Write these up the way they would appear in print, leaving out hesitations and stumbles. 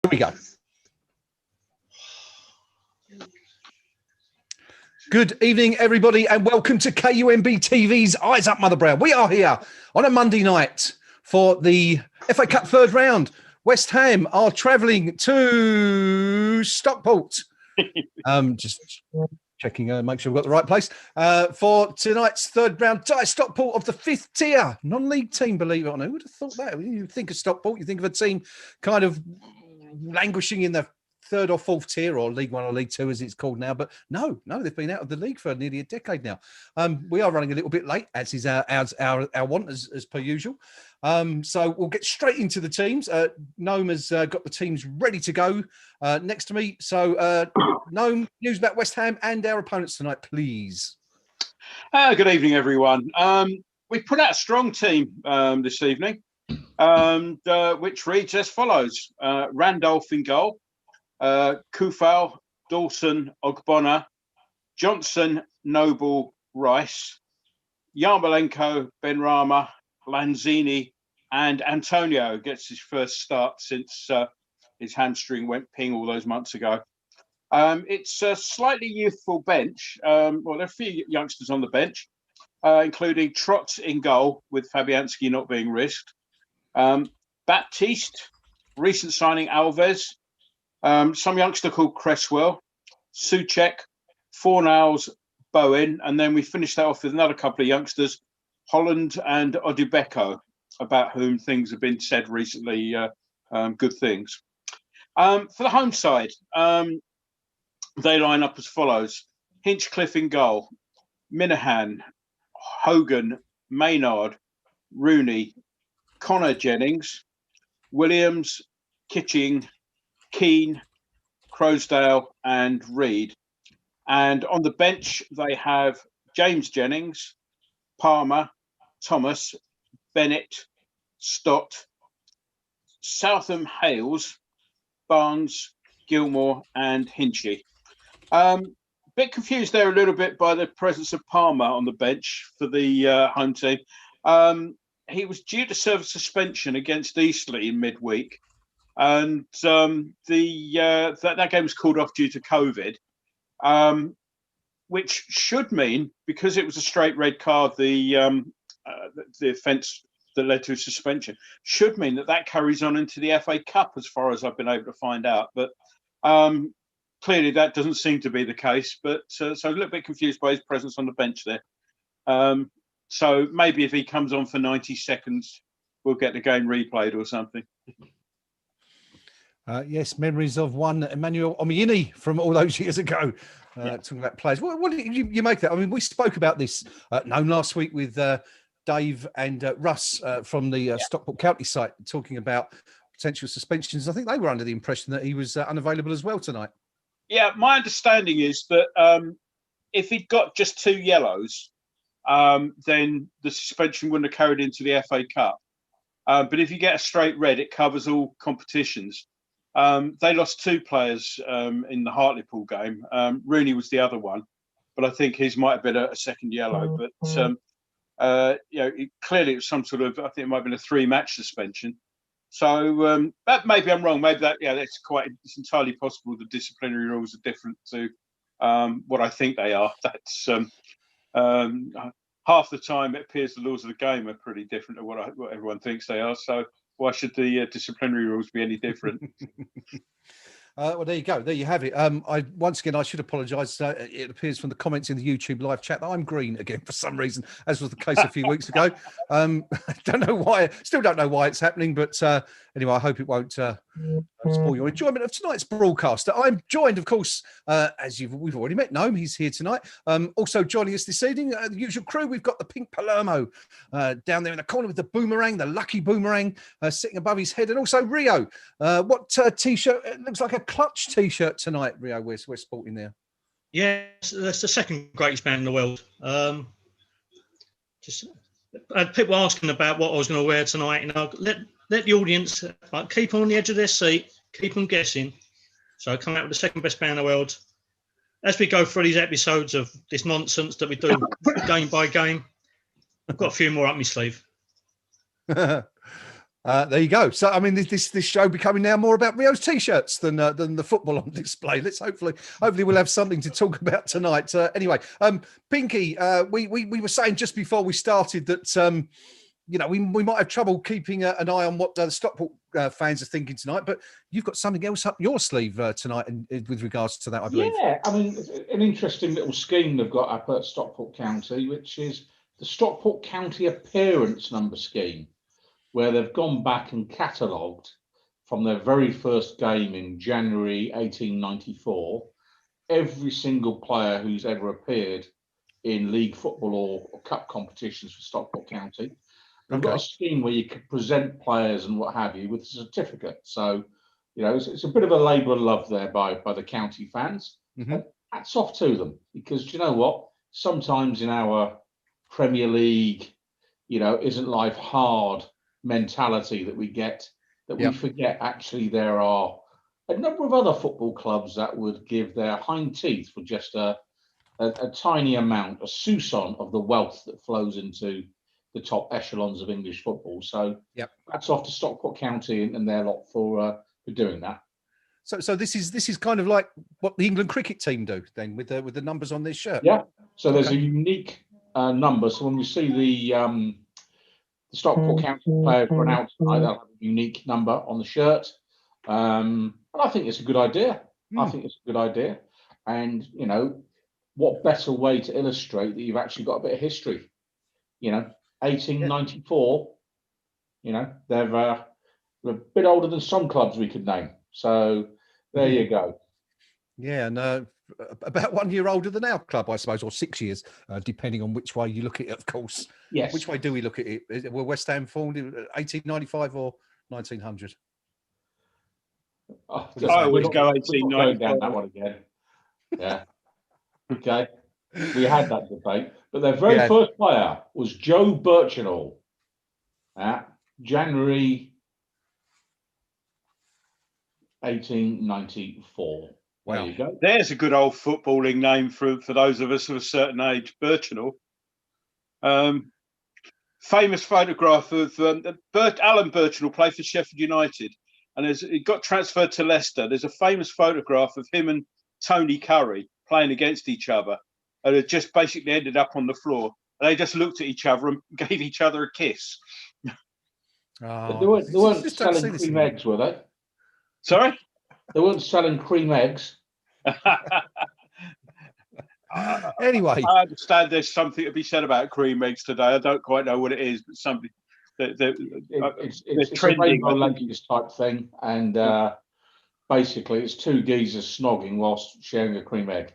Here we go. Good evening, everybody, and welcome to KUMBTV's Eyes Up Mother Brown. We are here on a Monday night for the FA Cup third round. West Ham are travelling to Stockport. Just checking, make sure we've got the right place. For tonight's third round tie, Stockport of the fifth tier, non-league team, believe it or not. Who would have thought that? You think of Stockport, you think of a team kind of languishing in the third or fourth tier, or League One or League Two as it's called now, but no, they've been out of the league for nearly a decade now. We are running a little bit late, as is our want, as per usual. So we'll get straight into the teams. Gnome has got the teams ready to go next to me. So Gnome, news about West Ham and our opponents tonight, please. Good evening, everyone. We put out a strong team this evening, which reads as follows: Randolph in goal. Kufal, Dawson, Ogbonna, Johnson, Noble, Rice, Yarmolenko, Benrahma, Lanzini, and Antonio gets his first start since his hamstring went ping all those months ago. It's a slightly youthful bench. Well, there are a few youngsters on the bench, including Trotz in goal, with Fabianski not being risked. Baptiste, recent signing Alves, some youngster called Cresswell, Souček, Fornals, Bowen, and then we finished that off with another couple of youngsters, Holland and Odubeko, about whom things have been said recently, good things. For the home side, they line up as follows: Hinchcliffe in goal, Minahan, Hogan, Maynard, Rooney, Connor Jennings, Williams, Kitching, Keane, Crosdale, and Reed. And on the bench, they have James Jennings, Palmer, Thomas, Bennett, Stott, Southam Hales, Barnes, Gilmore, and Hinchy. Bit confused there a little bit by the presence of Palmer on the bench for the home team. He was due to serve a suspension against Eastleigh in midweek, and that game was called off due to COVID, which should mean, because it was a straight red card, the offence that led to a suspension, should mean that carries on into the FA Cup, as far as I've been able to find out. But clearly that doesn't seem to be the case. But so a little bit confused by his presence on the bench there. So maybe if he comes on for 90 seconds, we'll get the game replayed or something. Yes, memories of one Emmanuel Omiini from all those years ago. Talking about players. What did you make that? I mean, we spoke about this last week with Dave and Russ from the Stockport County site, talking about potential suspensions. I think they were under the impression that he was unavailable as well tonight. Yeah, my understanding is that if he'd got just 2 yellows, then the suspension wouldn't have carried into the FA Cup. But if you get a straight red, it covers all competitions. They lost 2 players in the Hartlepool game. Rooney was the other one, but I think his might have been a second yellow. But clearly it was some sort of, I think it might have been a 3-match suspension. So that maybe I'm wrong. Maybe it's entirely possible the disciplinary rules are different to what I think they are. That's half the time it appears the laws of the game are pretty different to what everyone thinks they are. So why should the disciplinary rules be any different? Well, there you go. There you have it. Once again, I should apologise. It appears from the comments in the YouTube live chat that I'm green again for some reason, as was the case a few weeks ago. I don't know why. Still don't know why it's happening, but anyway, I hope it won't spoil your enjoyment of tonight's broadcast. I'm joined, of course, as we've already met. Gnome, he's here tonight. Also joining us this evening, the usual crew. We've got the pink Palermo down there in the corner with the boomerang, the lucky boomerang sitting above his head, and also Rio. What t-shirt? It looks like a Clutch t-shirt tonight, Rio. We're sporting there. Yes, that's the second greatest band in the world. People asking about what I was going to wear tonight. You know, let the audience keep on the edge of their seat, keep them guessing. So I come out with the second best band in the world. As we go through these episodes of this nonsense that we do game by game, I've got a few more up my sleeve. There you go. So, I mean, this show becoming now more about Rio's t-shirts than the football on display. Let's hopefully we'll have something to talk about tonight. Anyway, Pinky, we were saying just before we started that we might have trouble keeping an eye on what the Stockport fans are thinking tonight, but you've got something else up your sleeve tonight with regards to that, I believe. Yeah, I mean, an interesting little scheme they've got up at Stockport County, which is the Stockport County Appearance Number Scheme, where they've gone back and catalogued from their very first game in January 1894, every single player who's ever appeared in league football or cup competitions for Stockport County. They've got a scheme where you could present players and what have you with a certificate. So, it's a bit of a labour of love there by the county fans. Mm-hmm. Hats off to them, because do you know what? Sometimes in our Premier League, isn't life hard mentality that we get, that we forget actually there are a number of other football clubs that would give their hind teeth for just a tiny amount, a soupçon of the wealth that flows into the top echelons of English football. So that's off to Stockport County and their lot for doing that. So this is kind of like what the England cricket team do then with the numbers on this shirt. Yeah. So there's a unique number. So when we see the Stockport County player run out tonight, they'll have a unique number on the shirt. And I think it's a good idea. I think it's a good idea. And, what better way to illustrate that you've actually got a bit of history? 1894, they're a bit older than some clubs we could name. So there you go. Yeah, and about 1 year older than our club, I suppose, or 6 years, depending on which way you look at it, of course. Yes. Which way do we look at it? Were West Ham formed in 1895 or 1900? I always go 1895. Down that one again. Yeah. Okay. We had that debate. But their very first player was Joe Birchinall. January 1894. Wow. There you go. There's a good old footballing name for those of us of a certain age, Birchinall. Famous photograph of Alan Birchinall played for Sheffield United, and he got transferred to Leicester. There's a famous photograph of him and Tony Curry playing against each other, and it just basically ended up on the floor. And they just looked at each other and gave each other a kiss. They weren't selling cream eggs, were they? Sorry? They weren't selling cream eggs. Anyway, I understand there's something to be said about cream eggs today. I don't quite know what it is, but something it's trending, a rainbow leggings type thing, and basically it's two geezers snogging whilst sharing a cream egg.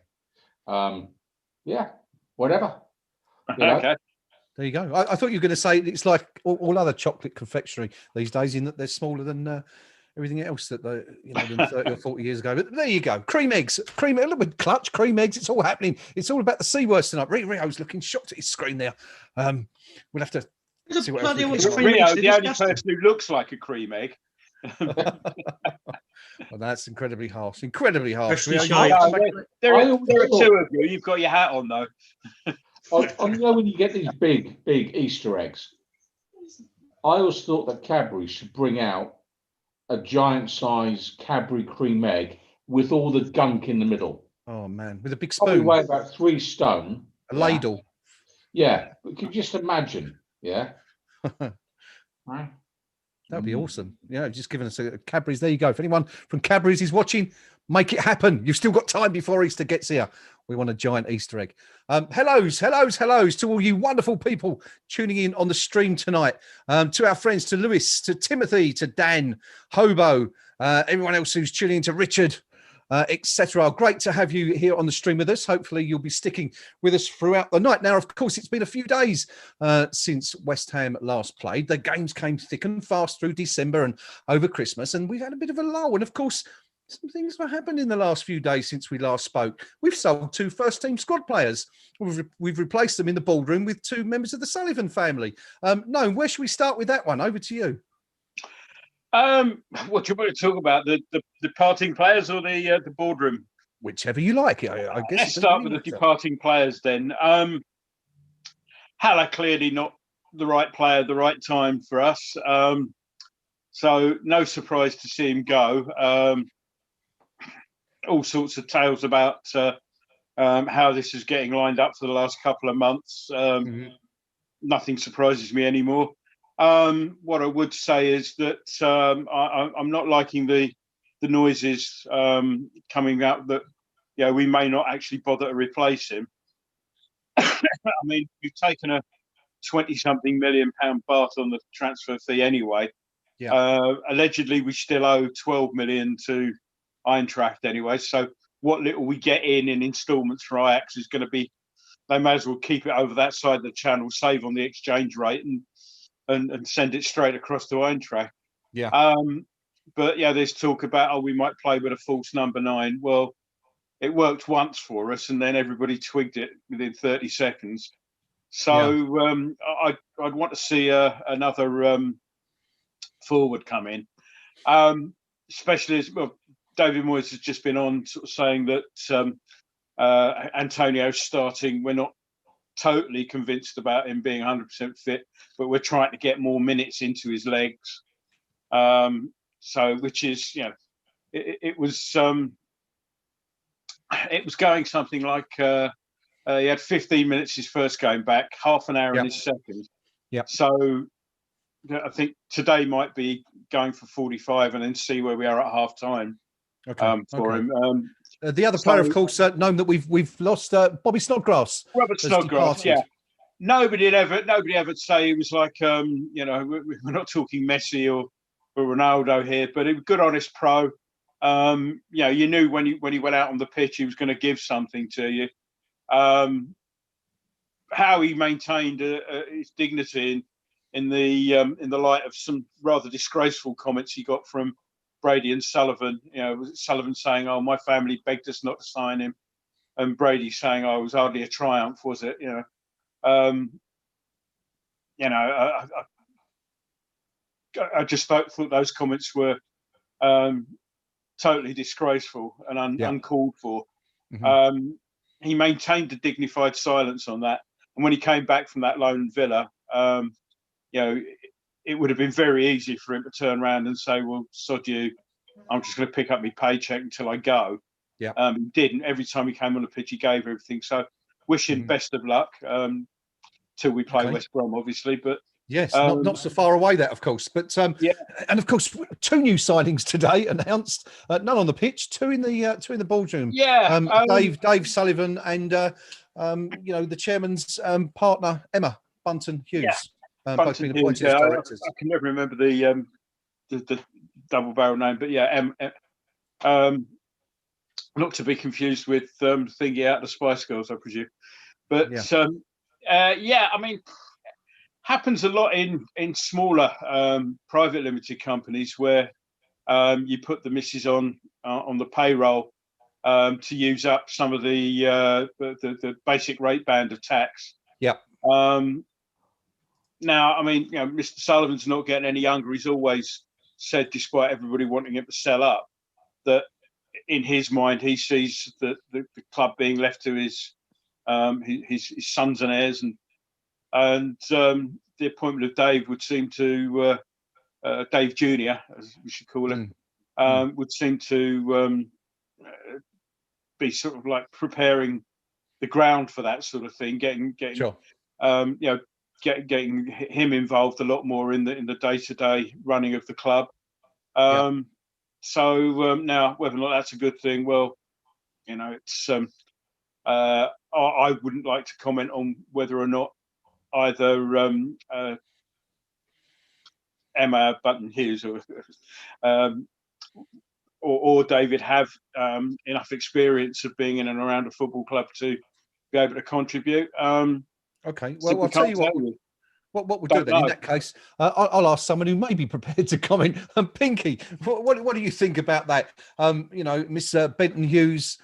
Whatever. Okay. There you go. I thought you were going to say it's like all other chocolate confectionery these days, in that they're smaller than everything else that than 30 or 40 years ago. But there you go. Cream eggs, a little bit clutch, cream eggs. It's all happening. It's all about the C words tonight. Rio's looking shocked at his screen there. We'll have to see what else we can do. Rio, the only person who looks like a cream egg. Well, that's incredibly harsh. Incredibly harsh. Rio, there are two of you. You've got your hat on though. I know when you get these big Easter eggs, I always thought that Cadbury should bring out a giant size Cadbury cream egg with all the gunk in the middle. Oh man, with a big Probably spoon. weigh about 3 stone. A ladle. Yeah, but could you just imagine? Yeah. Right. That'd be awesome. Just giving us a Cadbury's. There you go. If anyone from Cadbury's is watching, make it happen. You've still got time before Easter gets here. We want a giant Easter egg. Hellos to all you wonderful people tuning in on the stream tonight. To our friends, to Lewis, to Timothy, to Dan, Hobo, everyone else who's tuning in, to Richard, etc. Great to have you here on the stream with us. Hopefully you'll be sticking with us throughout the night. Now, of course, it's been a few days since West Ham last played. The games came thick and fast through December and over Christmas, and we've had a bit of a lull. And of course, some things have happened in the last few days since we last spoke. We've sold 2 first-team squad players. We've replaced them in the ballroom with 2 members of the Sullivan family. Gnome, where should we start with that one? Over to you. What do you want to talk about? The departing players or the boardroom? Whichever you like. I guess. Let's start with the departing players then. Haller clearly not the right player at the right time for us. So no surprise to see him go. All sorts of tales about how this is getting lined up for the last couple of months. Nothing surprises me anymore. What I would say is that I'm not liking the noises coming out that we may not actually bother to replace him. I mean, we've taken a 20-something million pound bath on the transfer fee anyway. Yeah. Allegedly, we still owe 12 million to Eintracht anyway. So what little we get in instalments for Ajax is going to be, they may as well keep it over that side of the channel, save on the exchange rate, and send it straight across to Eintracht. Yeah. But yeah, there's talk about, we might play with a false number 9. Well, it worked once for us, and then everybody twigged it within 30 seconds. So I'd want to see another forward come in, especially as well. David Moyes has just been on sort of saying that Antonio's starting. We're not totally convinced about him being 100% fit, but we're trying to get more minutes into his legs. So, which is, it was going something like he had 15 minutes his first game back, half an hour in his second. Yeah. So I think today might be going for 45 and then see where we are at half time. For him. The other player, of course, known that we've lost, Bobby Snodgrass. Robert Snodgrass, yeah. Nobody ever say he was like, we're not talking Messi or Ronaldo here, but he was a good, honest pro. You knew when he went out on the pitch, he was going to give something to you. How he maintained his dignity in the light of some rather disgraceful comments he got from Brady and Sullivan. Was it Sullivan saying, "Oh, my family begged us not to sign him," and Brady saying, "Oh, it was hardly a triumph, was it?" I just thought those comments were totally disgraceful and uncalled for. He maintained a dignified silence on that, and when he came back from that loan at Villa, it would have been very easy for him to turn around and say, "Well, sod you, I'm just going to pick up my paycheck until I go." Yeah. He didn't. Every time he came on the pitch, he gave everything. So, wish him best of luck till we play West Brom, obviously. But yes, not so far away, that, of course. But and of course, 2 new signings today announced. None on the pitch, 2 in the boardroom. Yeah, Dave Sullivan and the chairman's partner, Emma Bunton Hughes. Both being appointed as directors. I can never remember the double barrel name, but not to be confused with Thingy out the Spice Girls, I presume. But I mean, happens a lot in smaller private limited companies where you put the missus on the payroll to use up some of the basic rate band of tax. Yeah. Now, I mean, Mr. Sullivan's not getting any younger. He's always said, despite everybody wanting him to sell up, that in his mind he sees the club being left to his sons and heirs, and the appointment of Dave would seem to Dave Jr., as we should call him, would seem to be sort of like preparing the ground for that sort of thing, getting sure. Getting him involved a lot more in the day-to-day running of the club. So now, whether or not that's a good thing, well, it's I wouldn't like to comment on whether or not either Emma Bunton Hughes or David have enough experience of being in and around a football club to be able to contribute. Okay, well, I'll tell you what we'll do then. In that case, I'll ask someone who may be prepared to comment. Pinky, what do you think about that? Miss Benton Hughes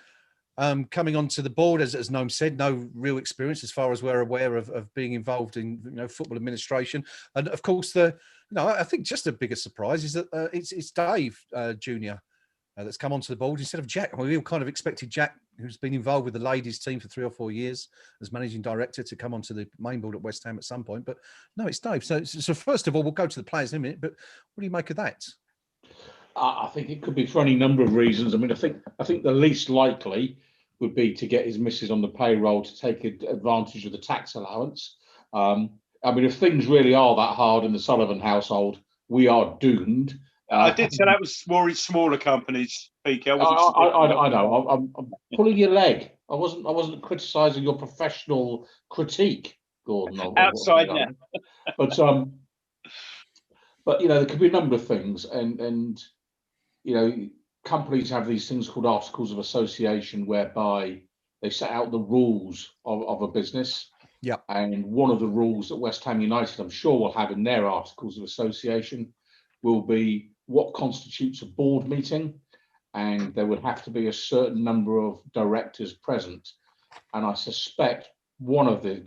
coming onto the board, as Gnome said, no real experience as far as we're aware of being involved in football administration, and of course I think just a bigger surprise is that it's Dave Jr. that's come onto the board instead of Jack. We all kind of expected Jack, who's been involved with the ladies team for 3 or 4 years as managing director, to come onto the main board at West Ham at some point. But no, it's Dave. So first of all, we'll go to the players in a minute. But what do you make of that? I think it could be for any number of reasons. I mean, I think the least likely would be to get his missus on the payroll to take advantage of the tax allowance. I mean, if things really are that hard in the Sullivan household, we are doomed. I did say that was more in smaller companies, PK. I know. I'm pulling your leg. I wasn't criticising your professional critique, Gordon. Outside now. But there could be a number of things, and companies have these things called articles of association, whereby they set out the rules of a business. Yeah. And one of the rules that West Ham United, I'm sure, will have in their articles of association will be what constitutes a board meeting, and there would have to be a certain number of directors present. And I suspect one of the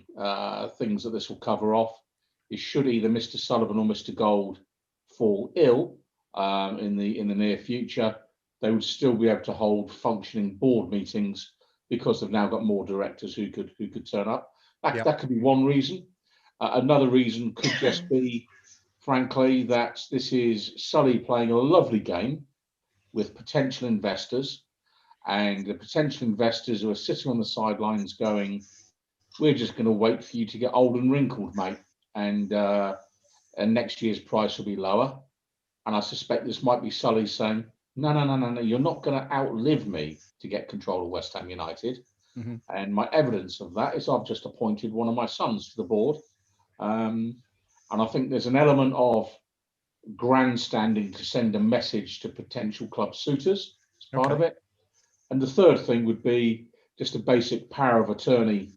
things that this will cover off is, should either Mr. Sullivan or Mr. Gold fall ill in the near future, they would still be able to hold functioning board meetings because they've now got more directors who could turn up. That could be one reason. Another reason could just be, frankly, that this is Sully playing a lovely game with potential investors, and the potential investors who are sitting on the sidelines going, "We're just going to wait for you to get old and wrinkled, mate, and next year's price will be lower." And I suspect this might be Sully saying, no, you're not going to outlive me to get control of West Ham United. Mm-hmm. And my evidence of that is I've just appointed one of my sons to the board. And I think there's an element of grandstanding to send a message to potential club suitors as part of it. And the third thing would be just a basic power of attorney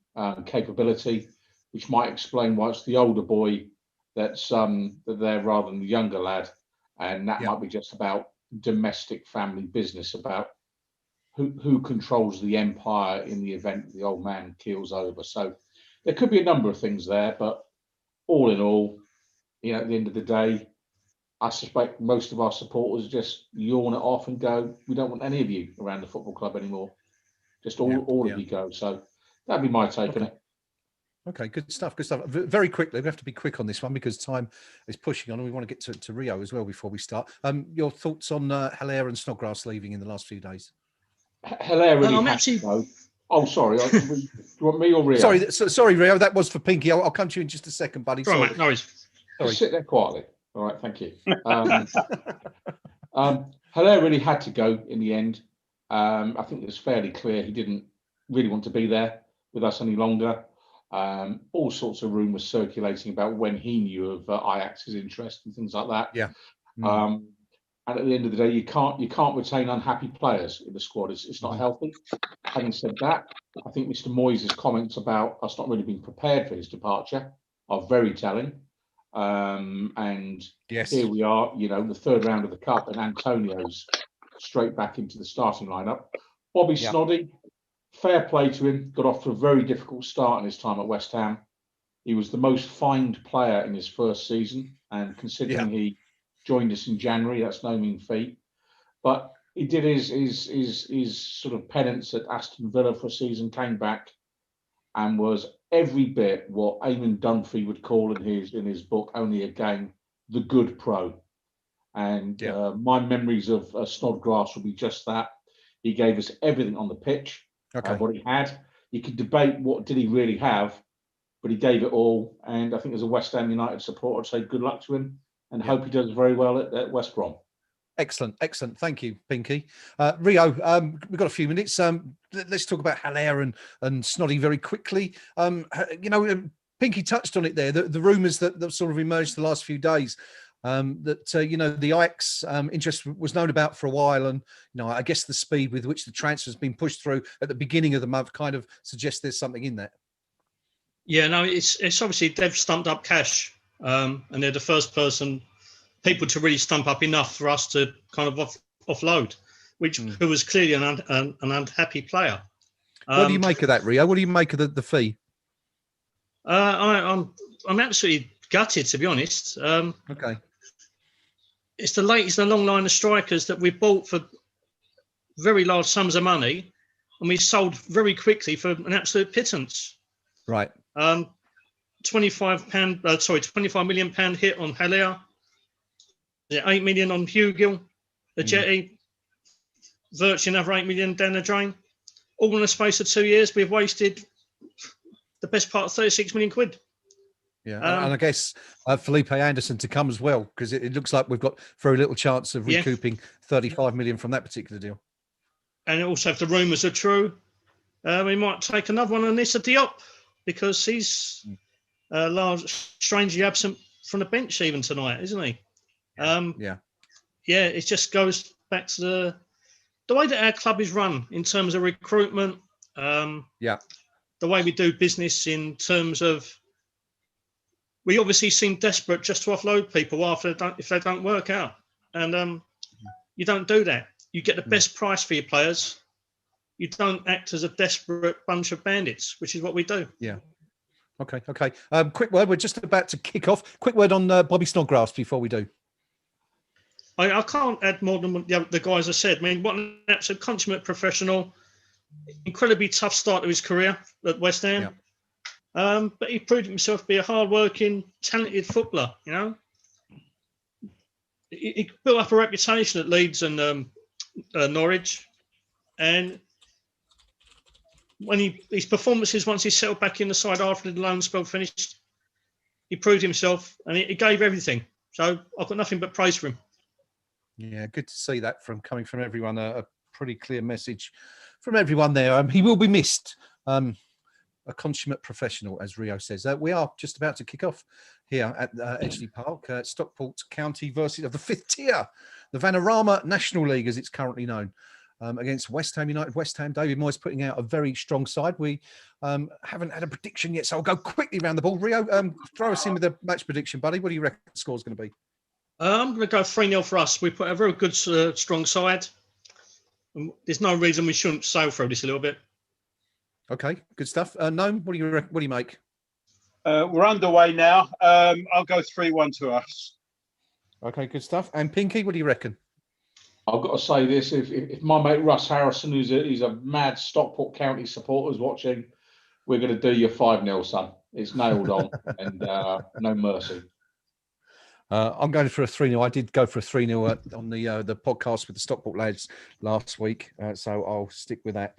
capability, which might explain why it's the older boy that's there rather than the younger lad. And that might be just about domestic family business, about who controls the empire in the event the old man keels over. So there could be a number of things there, but all in all, at the end of the day, I suspect most of our supporters just yawn it off and go, "We don't want any of you around the football club anymore. Just all of you go." So that'd be my take on it. Okay, good stuff. Good stuff. Very quickly, we have to be quick on this one because time is pushing on, and we want to get to Rio as well before we start. Your thoughts on Hilaire and Snodgrass leaving in the last few days? Hilaire really Oh, sorry. Do you want me or Rio? Sorry, Rio. That was for Pinky. I'll come to you in just a second, buddy. Sorry, mate. No worries. Just sit there quietly. All right, thank you. Hilaire really had to go in the end. I think it was fairly clear he didn't really want to be there with us any longer. All sorts of rumours circulating about when he knew of Ajax's interest and things like that. Yeah. And at the end of the day, you can't retain unhappy players in the squad. It's not healthy. Having said that, I think Mr. Moyes' comments about us not really being prepared for his departure are very telling. And here we are, the third round of the cup, and Antonio's straight back into the starting lineup. Bobby Snoddy, fair play to him. Got off to a very difficult start in his time at West Ham. He was the most fined player in his first season, and considering he joined us in January, that's no mean feat. But he did his sort of penance at Aston Villa for a season, came back, and was every bit what Eamon Dunphy would call in his book Only a Game, the good pro. And my memories of Snodgrass will be just that. He gave us everything on the pitch. What he had. You could debate what did he really have, but he gave it all. And I think as a West Ham United supporter, I'd say good luck to him and hope he does very well at West Brom. Excellent. Thank you, Pinky. Rio, we've got a few minutes. Let's talk about Hilaire and Snoddy very quickly. Pinky touched on it there, the rumours that sort of emerged the last few days. That the Ajax interest was known about for a while, and I guess the speed with which the transfer has been pushed through at the beginning of the month kind of suggests there's something in that. Yeah, no, it's obviously they've stumped up cash, and they're the first people to really stump up enough for us to kind of offload, who was clearly an unhappy player. What do you make of that, Rio? What do you make of the fee? I'm absolutely gutted, to be honest. Okay. It's the long line of strikers that we bought for very large sums of money, and we sold very quickly for an absolute pittance. Right. £25 million hit on Haller. 8 million on Hugill, the Jetty, virtually another 8 million down the drain. All in the space of 2 years, we've wasted the best part of 36 million quid. Yeah, and I guess Felipe Anderson to come as well, because it looks like we've got very little chance of recouping 35 million from that particular deal. And also, if the rumours are true, we might take another one on Issa Diop, because he's strangely absent from the bench even tonight, isn't he? Yeah, it just goes back to the way that our club is run in terms of recruitment. The way we do business in terms of, we obviously seem desperate just to offload people if they don't work out, and you don't do that. You get the best price for your players. You don't act as a desperate bunch of bandits, which is what we do. Yeah. Okay. Quick word. We're just about to kick off. Quick word on Bobby Snodgrass before we do. I can't add more than what the guys have said. I mean, what an absolute consummate professional. Incredibly tough start to his career at West Ham. Yeah. But he proved himself to be a hard-working, talented footballer, you know. He built up a reputation at Leeds and Norwich. And when his performances, once he settled back in the side after the loan spell finished, he proved himself and he gave everything. So I've got nothing but praise for him. Yeah, good to see that coming from everyone. A pretty clear message from everyone there. He will be missed. A consummate professional, as Rio says. We are just about to kick off here at Edgeley Park, Stockport County versus the fifth tier, the Vanarama National League, as it's currently known, against West Ham United. West Ham, David Moyes putting out a very strong side. We haven't had a prediction yet, so I'll go quickly around the ball. Rio, throw us in with a match prediction, buddy. What do you reckon the score's going to be? I'm going to go 3-0 for us. We put a very good, strong side. There's no reason we shouldn't sail through this a little bit. Okay, good stuff. Gnome, what do you make? We're underway now. I'll go 3-1 to us. Okay, good stuff. And Pinky, what do you reckon? I've got to say this: if my mate Russ Harrison, who's a mad Stockport County supporter, is watching, we're going to do you 5-0, son. It's nailed on, and no mercy. I'm going for a 3-0. I did go for a 3-0 on the podcast with the Stockport lads last week, so I'll stick with that.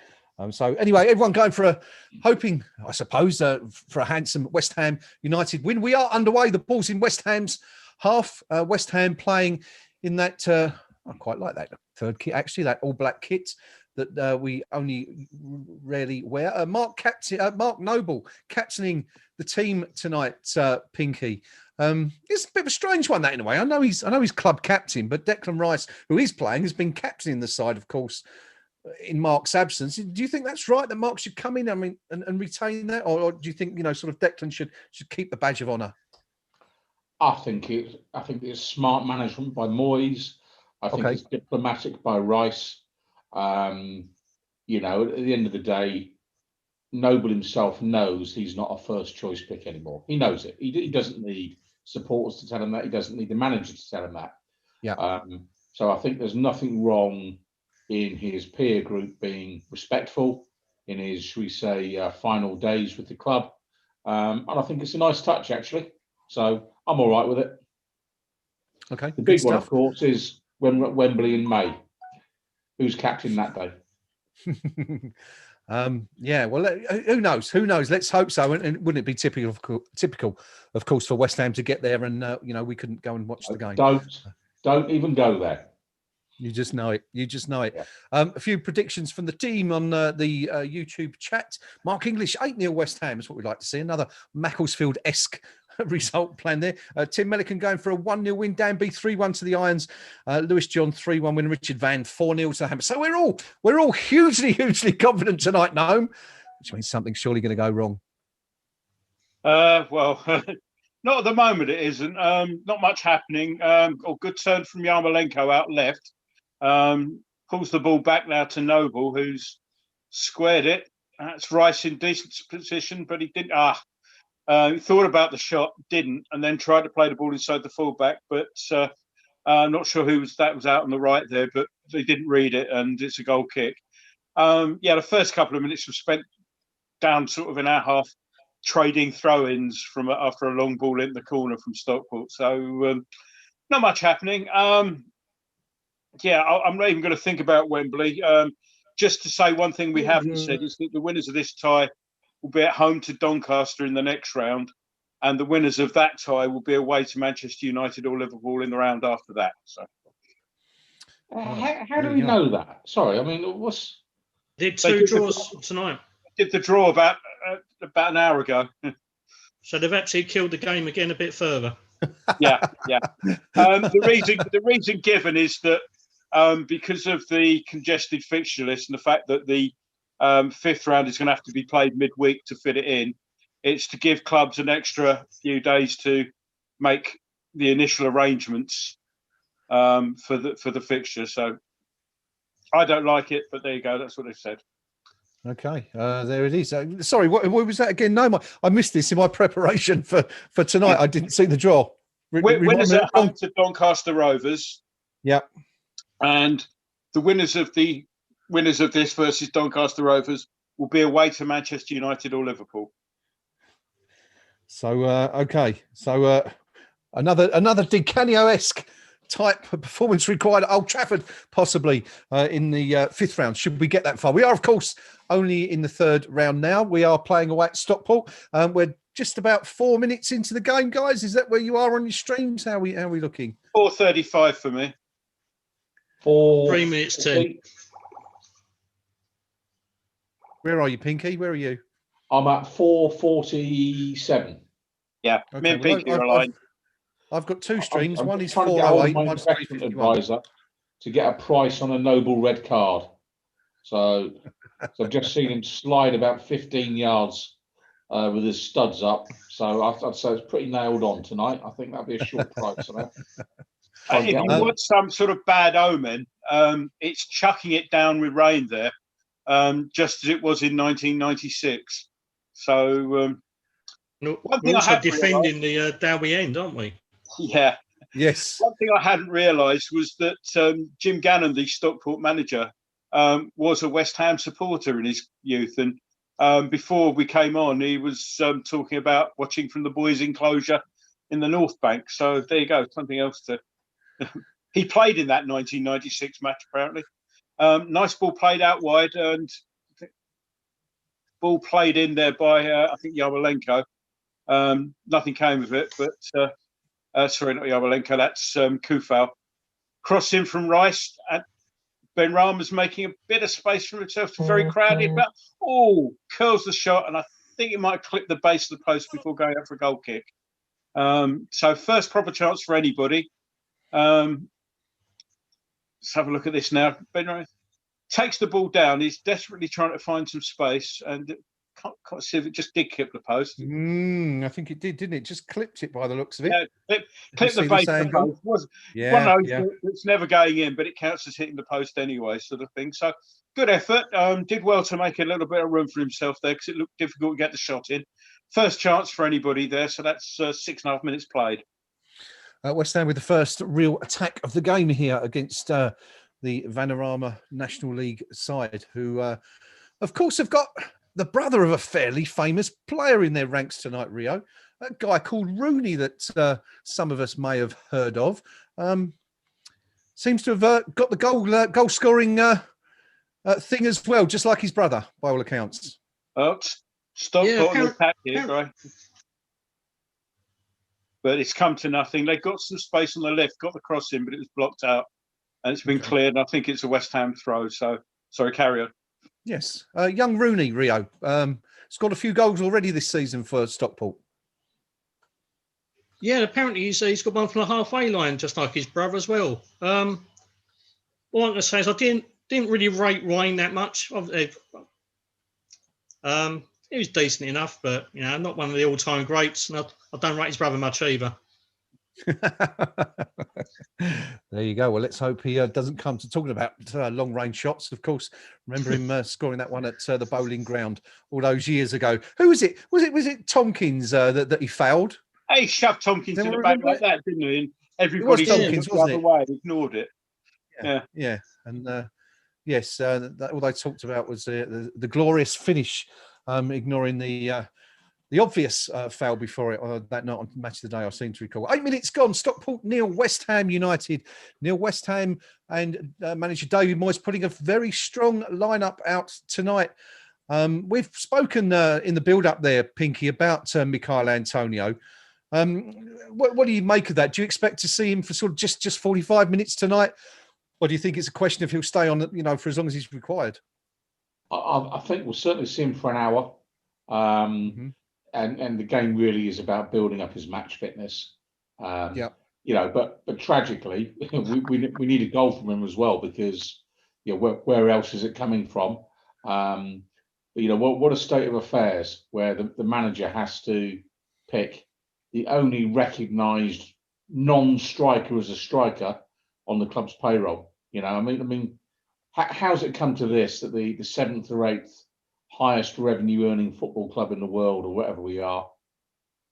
So anyway, everyone going for hoping, I suppose, for a handsome West Ham United win. We are underway. The ball's in West Ham's half. West Ham playing in that, I quite like that third kit, actually, that all-black kit that we only rarely wear. Mark Noble captaining the team tonight, Pinky. It's a bit of a strange one, that, in a way. I know he's club captain, but Declan Rice, who is playing, has been captaining the side, of course, in Mark's absence. Do you think that's right, that Mark should come in, and retain that, or do you think sort of Declan should keep the badge of honour? I think it's smart management by Moyes. I think it's diplomatic by Rice. At the end of the day, Noble himself knows he's not a first choice pick anymore. He knows it. He doesn't need supporters to tell him that. He doesn't need the manager to tell him that. Yeah. So I think there's nothing wrong in his peer group being respectful in his, shall we say, final days with the club. And I think it's a nice touch, actually. So I'm all right with it. Okay. The big one, of course, is when we're at Wembley in May. Who's captain that day? Yeah, well, who knows? Let's hope so. And wouldn't it be typical, of course, for West Ham to get there and we couldn't go and watch the game. Don't even go there. You just know it. Yeah. A few predictions from the team on the YouTube chat. Mark English, 8-0 West Ham is what we'd like to see. Another Macclesfield-esque result plan there. Tim Millican going for a 1-0 win. Dan B 3-1 to the Irons. Lewis John 3-1 win. Richard Van 4-0 to the Hammers. So we're all hugely confident tonight, Gnome, which means something's surely going to go wrong. Well, not at the moment. It isn't. Not much happening. Good turn from Yarmolenko out left. Pulls the ball back now to Noble, who's squared it. That's Rice in decent position, but he didn't. He thought about the shot, didn't, and then tried to play the ball inside the fullback. But I'm not sure that was out on the right there, but they didn't read it, and it's a goal kick. Yeah, the first couple of minutes were spent down sort of an hour and a half trading throw-ins from after a long ball in the corner from Stockport. So not much happening. Yeah, I'm not even going to think about Wembley. Just to say one thing we haven't said is that the winners of this tie will be at home to Doncaster in the next round, and the winners of that tie will be away to Manchester United or Liverpool in the round after that. So, how do we know that? Sorry, I mean, what's Did two draws tonight. Did the draw about an hour ago. So they've actually killed the game again a bit further. Yeah. The reason given is that because of the congested fixture list and the fact that the fifth round is going to have to be played midweek to fit it in, it's to give clubs an extra few days to make the initial arrangements for the fixture. So I don't like it, but there you go. That's what they've said. Okay, there it is. Sorry, what was that again? No, I missed this in my preparation for tonight. I didn't see the draw. Winners at home to Doncaster Rovers. Yep. And the winners of this versus Doncaster Rovers will be away to Manchester United or Liverpool. So okay, so another Di Canio-esque type of performance required at Old Trafford, possibly in the fifth round. Should we get that far? We are, of course, only in the third round now. We are playing away at Stockport. We're just about 4 minutes into the game, guys. Is that where you are on your streams? How are we looking? 4:35 for me. 3 minutes 10. Where are you, Pinky? Where are you? I'm at 4:47. Yeah, Okay, me and Pinky are aligned. I've got two streams. I'm one is trying to get hold of 408, my one's investment 351. advisor to get a price on a Noble red card. So I've just seen him slide about 15 yards with his studs up. So I'd say it's pretty nailed on tonight. I think that'd be a short price on that. If you want some sort of bad omen, it's chucking it down with rain there, just as it was in 1996. So we're also defending the Derby end, aren't we? Yeah. Yes. One thing I hadn't realised was that Jim Gannon, the Stockport manager, was a West Ham supporter in his youth. And before we came on, he was talking about watching from the boys' enclosure in the North Bank. So there you go, something else to... He played in that 1996 match, apparently. Nice ball played out wide, and ball played in there by, I think, Yarmolenko. Nothing came of it, but... sorry, not Yarmolenko, that's Kufal. Cross in from Rice, and Ben Rama's making a bit of space for himself. It's very crowded, but curls the shot, and I think it might clip the base of the post before going out for a goal kick. So first proper chance for anybody. Let's have a look at this now. Ben Rama takes the ball down. He's desperately trying to find some space, and can't see if it just did clip the post. I think it did, didn't it? Just clipped it by the looks of it. Yeah, clip the base of the post. One of those it's never going in, but it counts as hitting the post anyway, sort of thing. So good effort. Did well to make a little bit of room for himself there because it looked difficult to get the shot in. First chance for anybody there, so that's 6.5 minutes played. West Ham with the first real attack of the game here against the Vanarama National League side, who, of course, have got the brother of a fairly famous player in their ranks tonight, Rio. A guy called Rooney that some of us may have heard of. Seems to have got the goal scoring thing as well, just like his brother, by all accounts. Stockport on the attack here, right? But it's come to nothing. They got some space on the left, got the cross in, but it was blocked out, and it's been cleared. And I think it's a West Ham throw. So, sorry, carry on. Yes, young Rooney, Rio. Scored a few goals already this season for Stockport. Yeah, apparently he's got one from the halfway line, just like his brother as well. All I'm going to say is I didn't really rate Ryan that much. It was decent enough, but not one of the all-time greats. And I don't rate his brother much either. There you go. Well, let's hope he doesn't come to talking about long-range shots. Of course, remember him scoring that one at the bowling ground all those years ago. Who was it? Was it Tompkins that he fouled? He shoved Tompkins in the back like that, didn't he? Everybody Tompkins, looked the wasn't other it? way, ignored it. Yeah. And yes, all they talked about was the glorious finish, ignoring the obvious foul before it that night on Match of the Day, I seem to recall. 8 minutes gone. Stockport nil, West Ham United nil. West Ham and manager David Moyes putting a very strong lineup out tonight. We've spoken in the build-up there, Pinky, about Michail Antonio. What do you make of that? Do you expect to see him for sort of just 45 minutes tonight? Or do you think it's a question of he'll stay on, for as long as he's required? I think we'll certainly see him for an hour. And the game really is about building up his match fitness. But tragically, we need a goal from him as well, because where else is it coming from? What a state of affairs where the manager has to pick the only recognised non-striker as a striker on the club's payroll. How's it come to this, that the 7th or 8th highest revenue earning football club in the world, or whatever we are,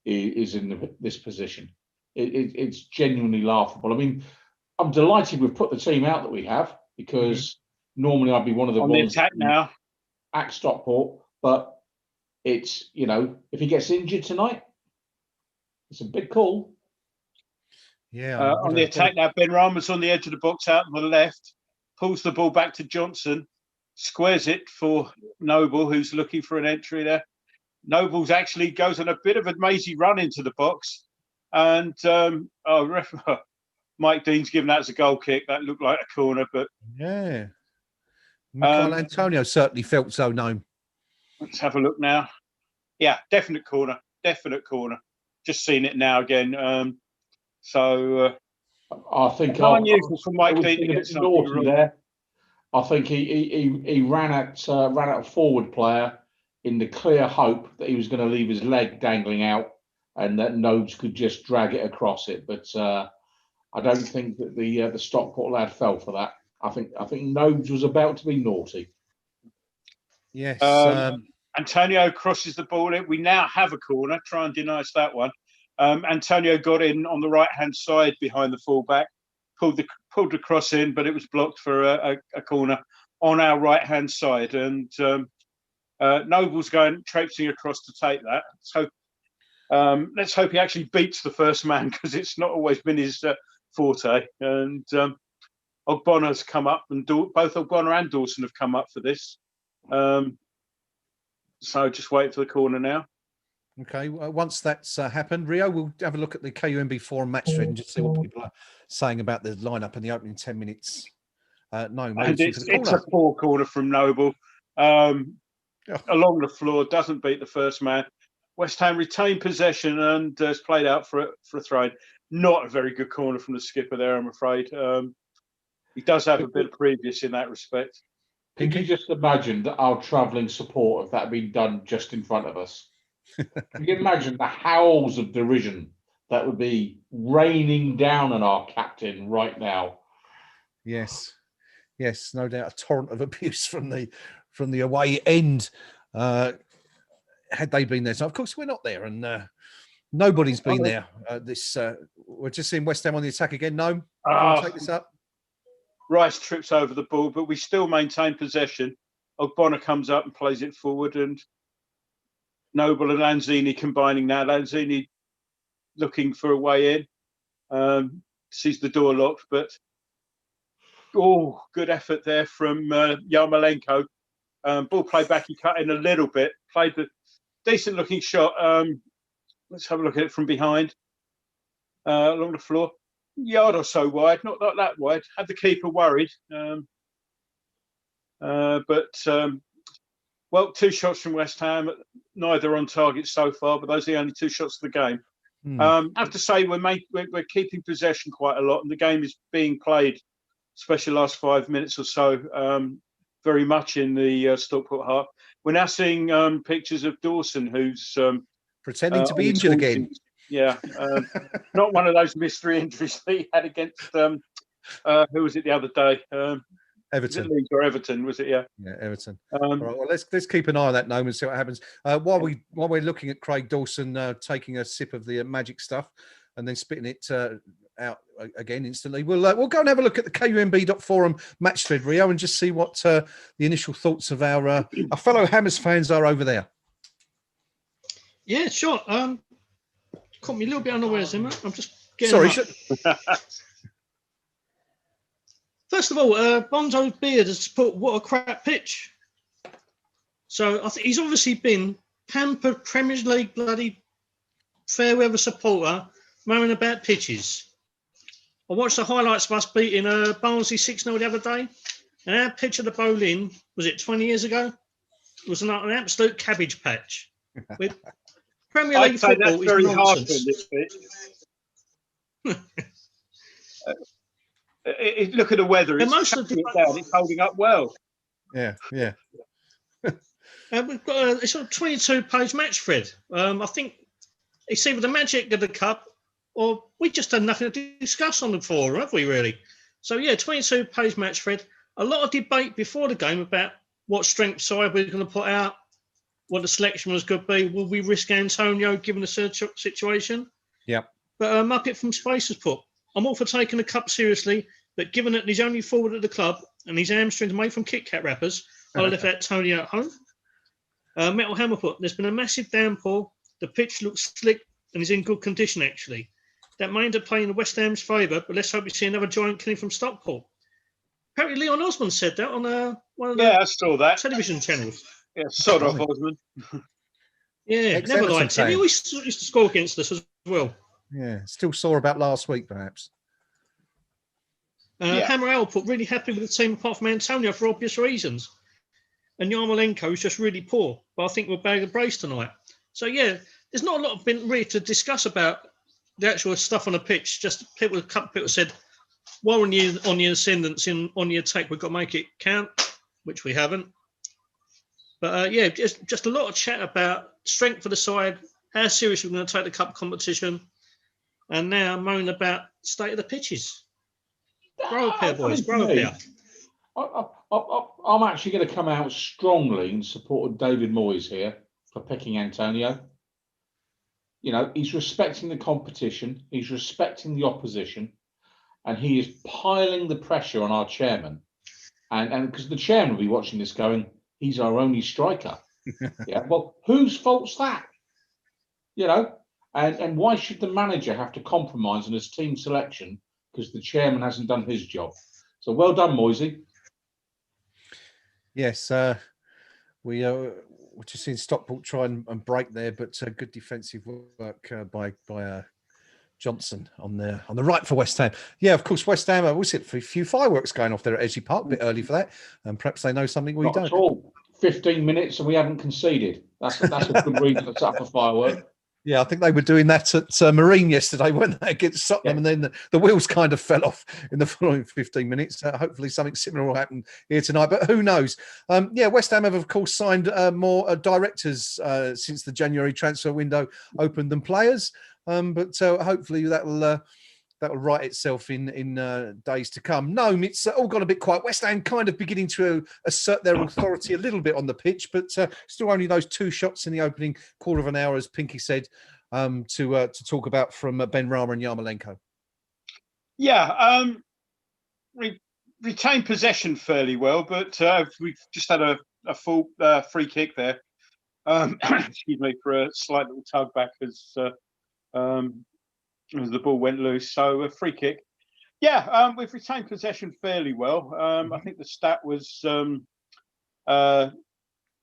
is in this position? It's genuinely laughable. I'm delighted we've put the team out that we have, because normally I'd be one of the on ones the attack now at Stockport, but it's, if he gets injured tonight, it's a big call. On the attack now, Ben Rama's on the edge of the box out on the left, pulls the ball back to Johnson, squares it for Noble, who's looking for an entry there. Noble's actually goes on a bit of a mazy run into the box, and Mike Dean's given that as a goal kick. That looked like a corner, but Michail Antonio certainly felt so. Gnome. Let's have a look now. Yeah, definite corner. Just seen it now again. I think unusual for Mike Dean to get get something wrong there. I think he ran at a forward player in the clear hope that he was going to leave his leg dangling out and that Nobes could just drag it across it. But I don't think that the Stockport lad fell for that. I think Nobes was about to be naughty. Yes. Antonio crosses the ball in. We now have a corner. Try and deny us that one. Antonio got in on the right-hand side behind the fullback, pulled the cross in, but it was blocked for a corner on our right-hand side. And Noble's going traipsing across to take that. So let's hope he actually beats the first man, because it's not always been his forte. And Ogbonna's come up, and both Ogbonna and Dawson have come up for this. So just wait for the corner now. Okay, once that's happened, Rio, we'll have a look at the KUMB forum match thread and just see what people are saying about the lineup in the opening 10 minutes. No, and it's a poor corner from Noble. Along the floor, doesn't beat the first man. West Ham retain possession and has played out for a throw. Not a very good corner from the skipper there, I'm afraid. He does have a bit of previous in that respect. Could you just imagine that our travelling support, if that had been done just in front of us? Can you imagine the howls of derision that would be raining down on our captain right now? Yes, no doubt, a torrent of abuse from the away end. Had they been there, so of course we're not there, and nobody's been there. We're just seeing West Ham on the attack again. Gnome, take this up. Rice trips over the ball, but we still maintain possession. Ogbonna comes up and plays it forward, and Noble and Lanzini combining now. Lanzini looking for a way in. Sees the door locked, but good effort there from Yarmolenko. Ball played back, he cut in a little bit, played the decent looking shot. Let's have a look at it from behind. Along the floor. Yard or so wide, not that wide. Had the keeper worried. Well, 2 shots from West Ham, neither on target so far, but those are the only 2 shots of the game. I have to say we're keeping possession quite a lot, and the game is being played, especially the last 5 minutes or so, very much in the Stockport half. We're now seeing pictures of Dawson, who's pretending to be injured again. Yeah, not one of those mystery injuries that he had against who was it the other day? Everton. Leeds or Everton, was it? Yeah, Everton. All right, well, let's keep an eye on that, Gnome, and see what happens. While we're looking at Craig Dawson taking a sip of the magic stuff and then spitting it out again instantly. We'll go and have a look at the KUMB.forum match thread, Rio, and just see what the initial thoughts of our fellow Hammers fans are over there. Yeah, sure. Caught me a little bit unawares, Emma. I'm just getting Sorry. First of all, Bonzo Beard has put what a crap pitch. So I think he's obviously been pampered Premier League bloody fair weather supporter moaning about pitches. I watched the highlights of us beating Barnsley 6-0 the other day, and our pitch at the Boleyn, was it 20 years ago? It was an absolute cabbage patch. With Premier League I'd say football that's is very harsh nonsense. on this pitch. Look at the weather. It's, it's holding up well. Yeah. We've got it's a 22-page match thread. I think it's either the magic of the cup or we just had nothing to discuss on the forum, have we, really? So, yeah, 22-page match thread. A lot of debate before the game about what strength side we're going to put out, what the selection was going to be. Will we risk Antonio given the situation? Yeah. But Muppet from Space has put, I'm all for taking the cup seriously, but given that he's only forward at the club and his hamstrings made from Kit Kat wrappers, I'll left Antonio at home. Metal Hammer put, there's been a massive downpour. The pitch looks slick and is in good condition, actually. That may end up playing in West Ham's favour, but let's hope we see another giant killing from Stockport. Apparently, Leon Osmond said that on one of the I saw that. television channels. Yeah, sod off, Osmond. Yeah, never liked him. He always used to score against us as well. Yeah, still sore about last week, perhaps. Hammer Owl put, really happy with the team apart from Antonio for obvious reasons. And Yarmolenko is just really poor, but I think we'll bag a brace tonight. So, yeah, there's not a lot been really to discuss about the actual stuff on the pitch. Just a couple of people said, while on the ascendance, on the attack, we've got to make it count, which we haven't. But, yeah, just a lot of chat about strength for the side, how serious we're going to take the cup competition, and now moaning about state of the pitches. Grow up here, boys. Grow up here. I'm actually going to come out strongly in support of David Moyes here for picking Antonio. You know, he's respecting the competition, he's respecting the opposition, and he is piling the pressure on our chairman. And because the chairman will be watching this going, he's our only striker. Yeah, well, whose fault's that? You know, and why should the manager have to compromise on his team selection because the chairman hasn't done his job? So well done, Moisey. Yes, we just seen Stockport try and break there, but good defensive work by Johnson on the right for West Ham. Yeah, of course, West Ham. Was it a few fireworks going off there at Edgley Park? A bit early for that, and perhaps they know something we Not don't. At all. 15 minutes and we haven't conceded. That's a good reason to set up a firework. Yeah, I think they were doing that at Marine yesterday, weren't they, against Tottenham, and then the wheels kind of fell off in the following 15 minutes. Hopefully something similar will happen here tonight, but who knows? Yeah, West Ham have, of course, signed more directors since the January transfer window opened than players, but hopefully that'll right itself in days to come. Gnome, it's all gone a bit quiet. West Ham kind of beginning to assert their authority a little bit on the pitch, but still only those 2 shots in the opening quarter of an hour, as Pinky said, to talk about from Ben Rama and Yarmolenko. Yeah, we retained possession fairly well, but we've just had a full free kick there. Excuse me, for a slight little tug back as the ball went loose. So a free kick. Yeah, we've retained possession fairly well. I think the stat was something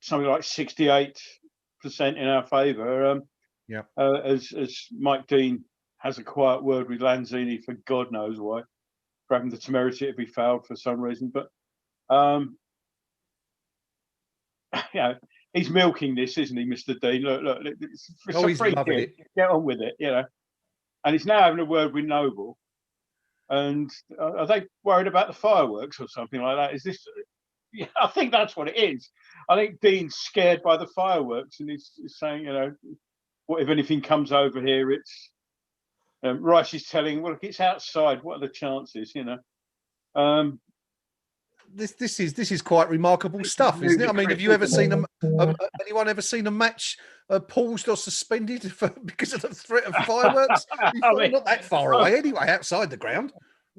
like 68% in our favour. As Mike Dean has a quiet word with Lanzini for God knows why, for having the temerity to be fouled for some reason. But yeah, he's milking this, isn't he, Mr. Dean? Look, it's a free kick. Get on with it, you know. And he's now having a word with Noble. And are they worried about the fireworks or something like that? Is this? Yeah, I think that's what it is. I think Dean's scared by the fireworks, and he's saying, you know, what if anything comes over here? It's Rice is telling, well, look, it's outside. What are the chances? You know. This is quite remarkable stuff, isn't it? I mean, have you ever seen anyone ever seen a match paused or suspended because of the threat of fireworks? Not that far Oh. away anyway, outside the ground.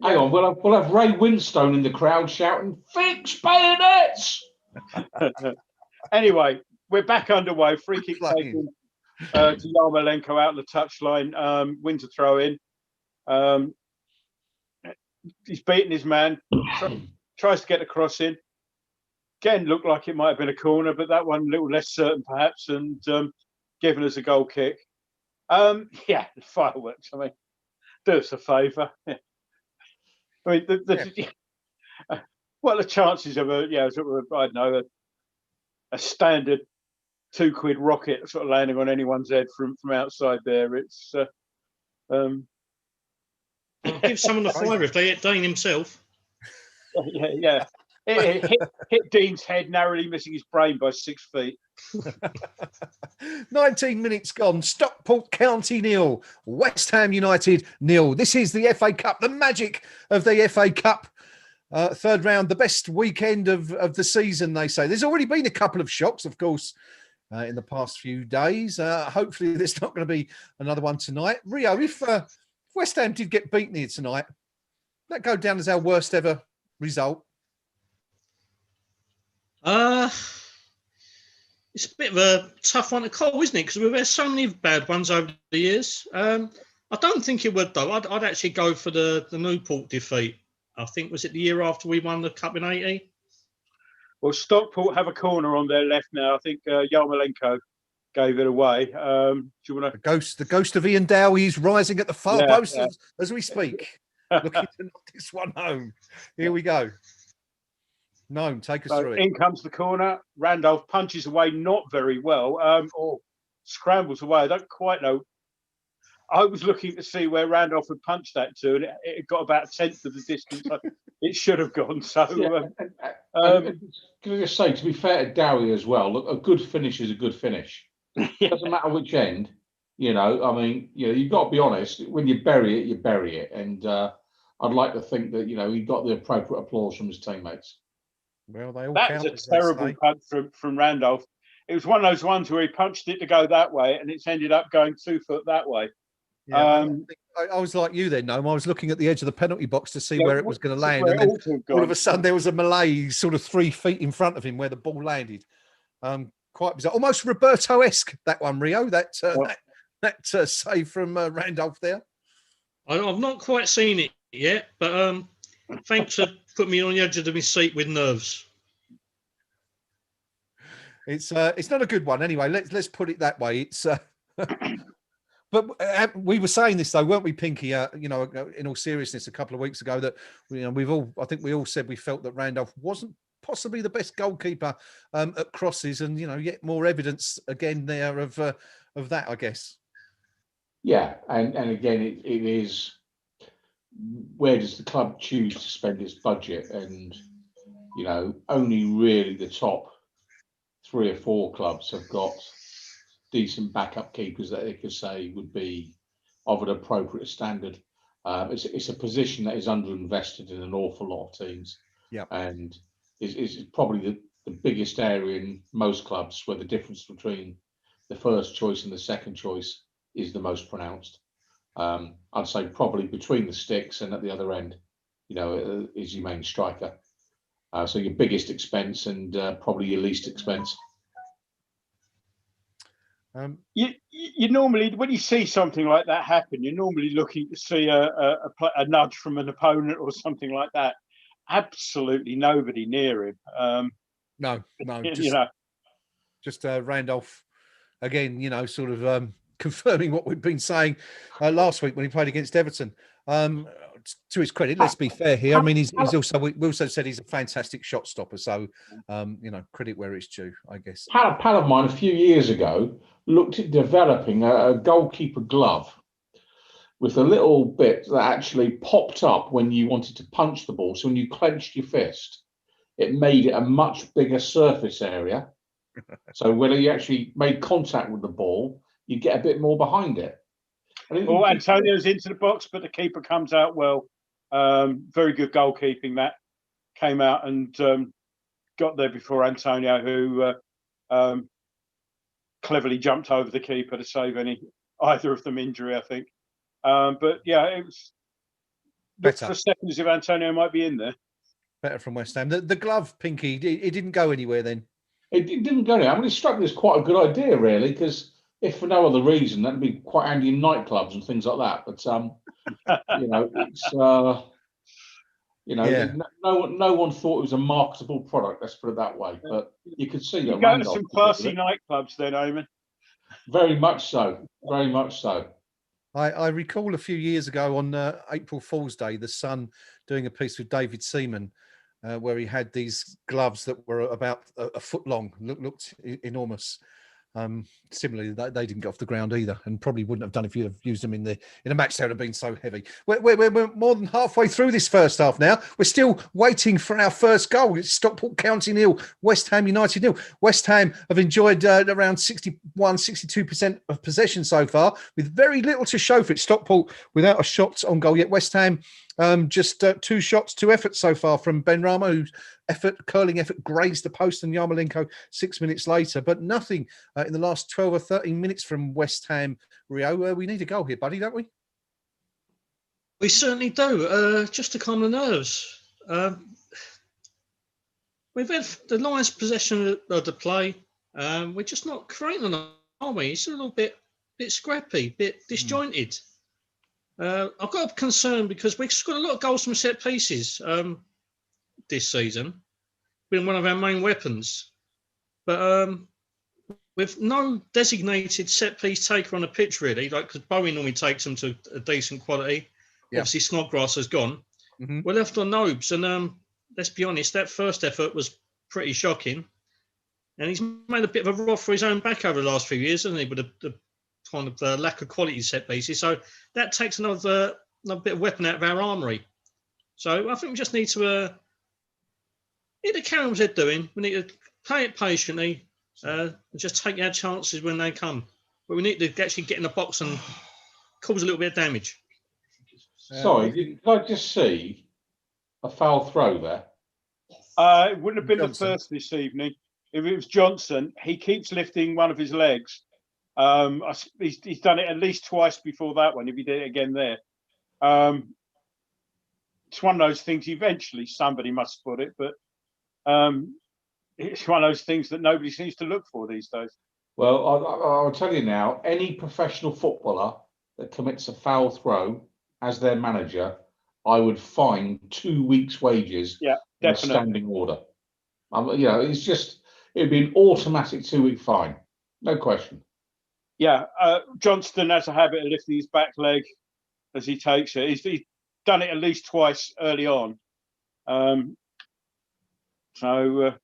Hang on, we'll have Ray Winstone in the crowd shouting, "Fix bayonets!" Anyway, we're back underway. Free kick Playing. taken to Yarmolenko out the touchline. Winter throw in. He's beaten his man. Tries to get the cross in. Again, looked like it might have been a corner, but that one a little less certain perhaps, and given us a goal kick. Yeah, the fireworks. I mean, do us a favour. Yeah. I mean, what are the chances of I don't know, a standard £2 rocket sort of landing on anyone's head from outside there? It's I'll give someone a fiver if they hit Dean himself. yeah. It hit Dean's head, narrowly missing his brain by 6 feet. 19 minutes gone. Stockport County 0, West Ham United 0. This is the FA Cup, the magic of the FA Cup. Third round, the best weekend of the season, they say. There's already been a couple of shocks, of course, in the past few days. Hopefully there's not going to be another one tonight. Rio, if West Ham did get beaten here tonight, that go down as our worst ever result? It's a bit of a tough one to call, isn't it? Because we've had so many bad ones over the years. I don't think it would, though. I'd actually go for the Newport defeat. I think, was it the year after we won the Cup in 80? Well, Stockport have a corner on their left now. I think Yarmolenko gave it away. Do you want to... The ghost of Ian Dowie is rising at the far post as we speak. Looking to knock this one home. Here we go. Gnome, take us through it. In comes the corner. Randolph punches away not very well, or scrambles away. I don't quite know. I was looking to see where Randolph had punched that to, and it got about a tenth of the distance it should have gone. So, can I just say, to be fair to Dowie as well, look, a good finish is a good finish. It doesn't matter which end. You know, I mean, you've got to be honest. When you bury it, you bury it. And I'd like to think that, he got the appropriate applause from his teammates. Well, they all that count, was a terrible punch from Randolph. It was one of those ones where he punched it to go that way, and it's ended up going 2 foot that way. Yeah, I was like you then, Gnome. I was looking at the edge of the penalty box to see where it was going to land, and then all of a sudden there was a Malay sort of 3 feet in front of him where the ball landed. Quite bizarre, almost Roberto-esque, that one, Rio. That save from Randolph there. I've not quite seen it yet, but thanks for putting me on the edge of my seat with nerves. It's not a good one anyway. Let's put it that way. It's but we were saying this though, weren't we, Pinky? In all seriousness, a couple of weeks ago, that I think we all said we felt that Randolph wasn't possibly the best goalkeeper at crosses, and yet more evidence again there of that, I guess. Yeah, and again, it is, where does the club choose to spend its budget? And only really the top 3 or 4 clubs have got decent backup keepers that they could say would be of an appropriate standard. It's a position that is underinvested in an awful lot of teams. Yeah, and is probably the biggest area in most clubs where the difference between the first choice and the second choice is the most pronounced. I'd say probably between the sticks and at the other end, is your main striker. So your biggest expense and probably your least expense. You normally, when you see something like that happen, you're normally looking to see a nudge from an opponent or something like that. Absolutely nobody near him. No, just Randolph again. Sort of confirming what we've been saying last week when he played against Everton. To his credit, let's be fair here. I mean, he's also, we also said he's a fantastic shot stopper. So, credit where it's due, I guess. A pal of mine a few years ago looked at developing a goalkeeper glove with a little bit that actually popped up when you wanted to punch the ball. So when you clenched your fist, it made it a much bigger surface area. So when you actually made contact with the ball, you get a bit more behind it. Well, Antonio's into the box, but the keeper comes out well. Very good goalkeeping. That came out and got there before Antonio, who cleverly jumped over the keeper to save either of them injury, I think. But yeah, it was Better. for seconds if Antonio might be in there. Better from West Ham. The glove, Pinky, it didn't go anywhere then. It didn't go there. I mean, it struck me as quite a good idea, really, because if for no other reason, that'd be quite handy in nightclubs and things like that. But you know, it's you know, Yeah. no one thought it was a marketable product. Let's put it that way. But you could see You that go to some classy nightclubs, then, Eamon. Very much so. Very much so. I recall a few years ago on April Fool's Day, the Sun doing a piece with David Seaman, where he had these gloves that were about a foot long, looked enormous. Similarly, they didn't get off the ground either, and probably wouldn't have done if you'd have used them in a match. They would have been so heavy. We're more than halfway through this first half now. We're still waiting for our first goal. It's Stockport County 0, West Ham United 0. West Ham have enjoyed around 62% of possession so far, with very little to show for it. Stockport without a shot on goal yet. West Ham just 2 shots, 2 efforts so far from Benrahma, whose curling effort grazed the post, and Yarmolenko 6 minutes later, but nothing in the last 12 or 13 minutes from West Ham. Rio, we need a goal here, buddy, don't we? We certainly do, just to calm the nerves. We've had the Lions possession of the play. We're just not creating enough, are we? It's a little bit scrappy, bit disjointed. I've got a concern because we've got a lot of goals from set pieces this season, been one of our main weapons. But with no designated set piece taker on the pitch, really, like because Bowie normally takes them to a decent quality. Yeah. Obviously, Snodgrass has gone. Mm-hmm. We're left on Nobes, and let's be honest, that first effort was pretty shocking. And he's made a bit of a rough for his own back over the last few years, hasn't he, with the kind of lack of quality set pieces. So that takes another bit of weapon out of our armoury. So I think we just need to carry on what they're doing. We need to play it patiently and just take our chances when they come. But we need to actually get in the box and cause a little bit of damage. Sorry, did I just see a foul throw there? It wouldn't have been Johnson. The first this evening. If it was Johnson, he keeps lifting one of his legs. He's done it at least twice before that one, if he did it again there. It's one of those things, eventually somebody must spot it, but it's one of those things that nobody seems to look for these days. Well, I'll tell you now, any professional footballer that commits a foul throw as their manager, I would fine 2 weeks' wages in a standing order. You know, it'd be an automatic 2-week fine, no question. Yeah, Johnston has a habit of lifting his back leg as he takes it. He's done it at least twice early on. I just thought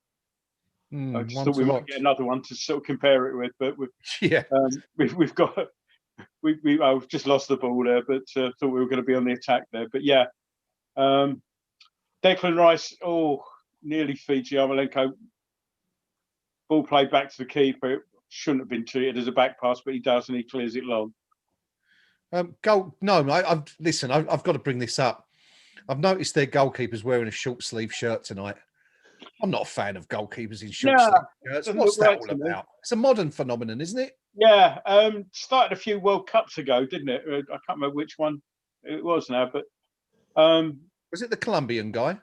we might get another one to sort of compare it with, but we've got I've just lost the ball there, but thought we were going to be on the attack there. But yeah, Declan Rice, nearly feeds Yarmolenko. Ball played back to the keeper. It shouldn't have been treated as a back pass, but he does, and he clears it long. Goal. No, listen. I've got to bring this up. I've noticed their goalkeeper's wearing a short sleeve shirt tonight. I'm not a fan of goalkeepers in short sleeve shirts. What's that all about? It's a modern phenomenon, isn't it? Yeah, started a few World Cups ago, didn't it? I can't remember which one it was now, but was it the Colombian guy?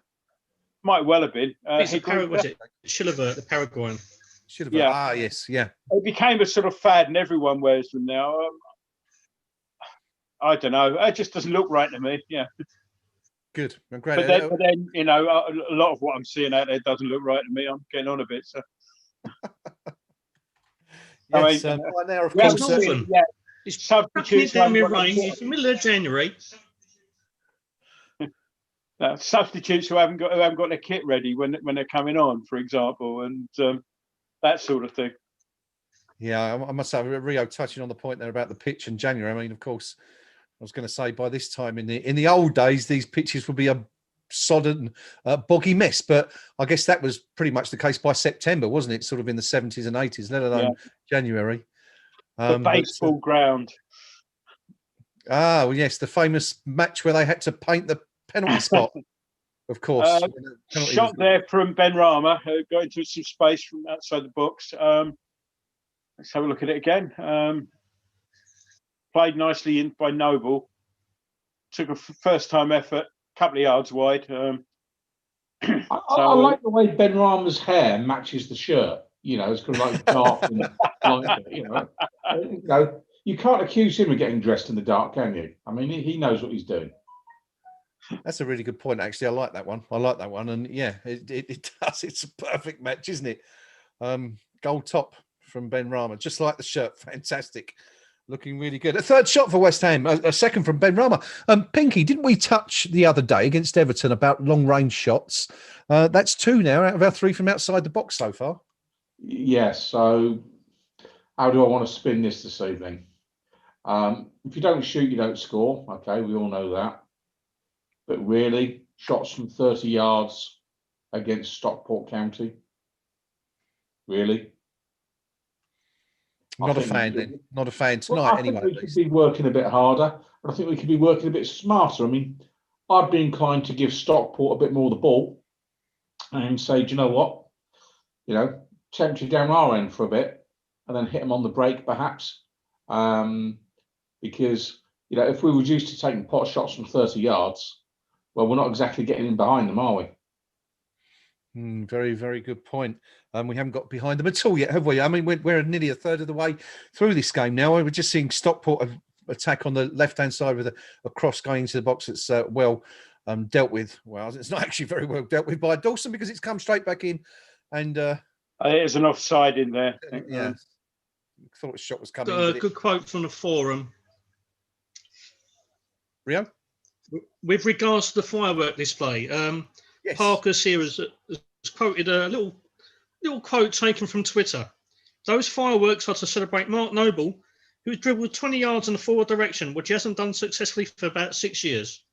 Might well have been. Was it Chilavert, the Paraguayan? Yeah. Yes, yeah. It became a sort of fad, and everyone wears them now. I don't know. It just doesn't look right to me. Yeah. Good. I'm glad. But then, you know, a lot of what I'm seeing out there doesn't look right to me. I'm getting on a bit. So. Yes, I mean, now, of course, it's substitutes. Down my rain. It's the middle of January. Substitutes who haven't got their kit ready when they're coming on, for example, and that sort of thing. Yeah, I must say, Rio touching on the point there about the pitch in January. I mean, of course, I was going to say by this time in the old days, these pitches would be a sodden, boggy mess. But I guess that was pretty much the case by September, wasn't it? Sort of in the 70s and 80s, let alone January. The baseball ground. Well, yes, the famous match where they had to paint the penalty spot. Of course. Shot there from Benrahma, who got into some space from outside the box. let's have a look at it again. Played nicely in by Noble. Took a first-time effort, couple of yards wide. I like the way Ben Rama's hair matches the shirt. You know, it's kind of like dark and light. You know, you can't accuse him of getting dressed in the dark, can you? I mean, he knows what he's doing. That's a really good point, actually. I like that one. I like that one. And yeah, it does. It's a perfect match, isn't it? Gold top from Ben Rama, just like the shirt. Fantastic. Looking really good. A third shot for West Ham, a second from Ben Rama. Pinky, didn't we touch the other day against Everton about long-range shots? That's 2 now out of our 3 from outside the box so far. Yes. So how do I want to spin this evening? If you don't shoot, you don't score. Okay, we all know that. But really, shots from 30 yards against Stockport County? Really? Not a fan then. Not a fan tonight anyway. I think we could be working a bit harder, but I think we could be working a bit smarter. I mean, I'd be inclined to give Stockport a bit more of the ball and say, do you know what? You know, tempt you down our end for a bit and then hit them on the break perhaps. Because, you know, if we were used to taking pot shots from 30 yards, well, we're not exactly getting in behind them, are we? Very, very good point. We haven't got behind them at all yet, have we? I mean, we're nearly a third of the way through this game now. We're just seeing Stockport attack on the left-hand side with a cross going into the box that's well dealt with. Well, it's not actually very well dealt with by Dawson because it's come straight back in. And there's an offside in there. Yeah. Thought a shot was coming. A good quote from the forum. Rio? With regards to the firework display, Yes. Parker's here has quoted a little quote taken from Twitter. Those fireworks are to celebrate Mark Noble, who dribbled 20 yards in the forward direction, which he hasn't done successfully for about 6 years.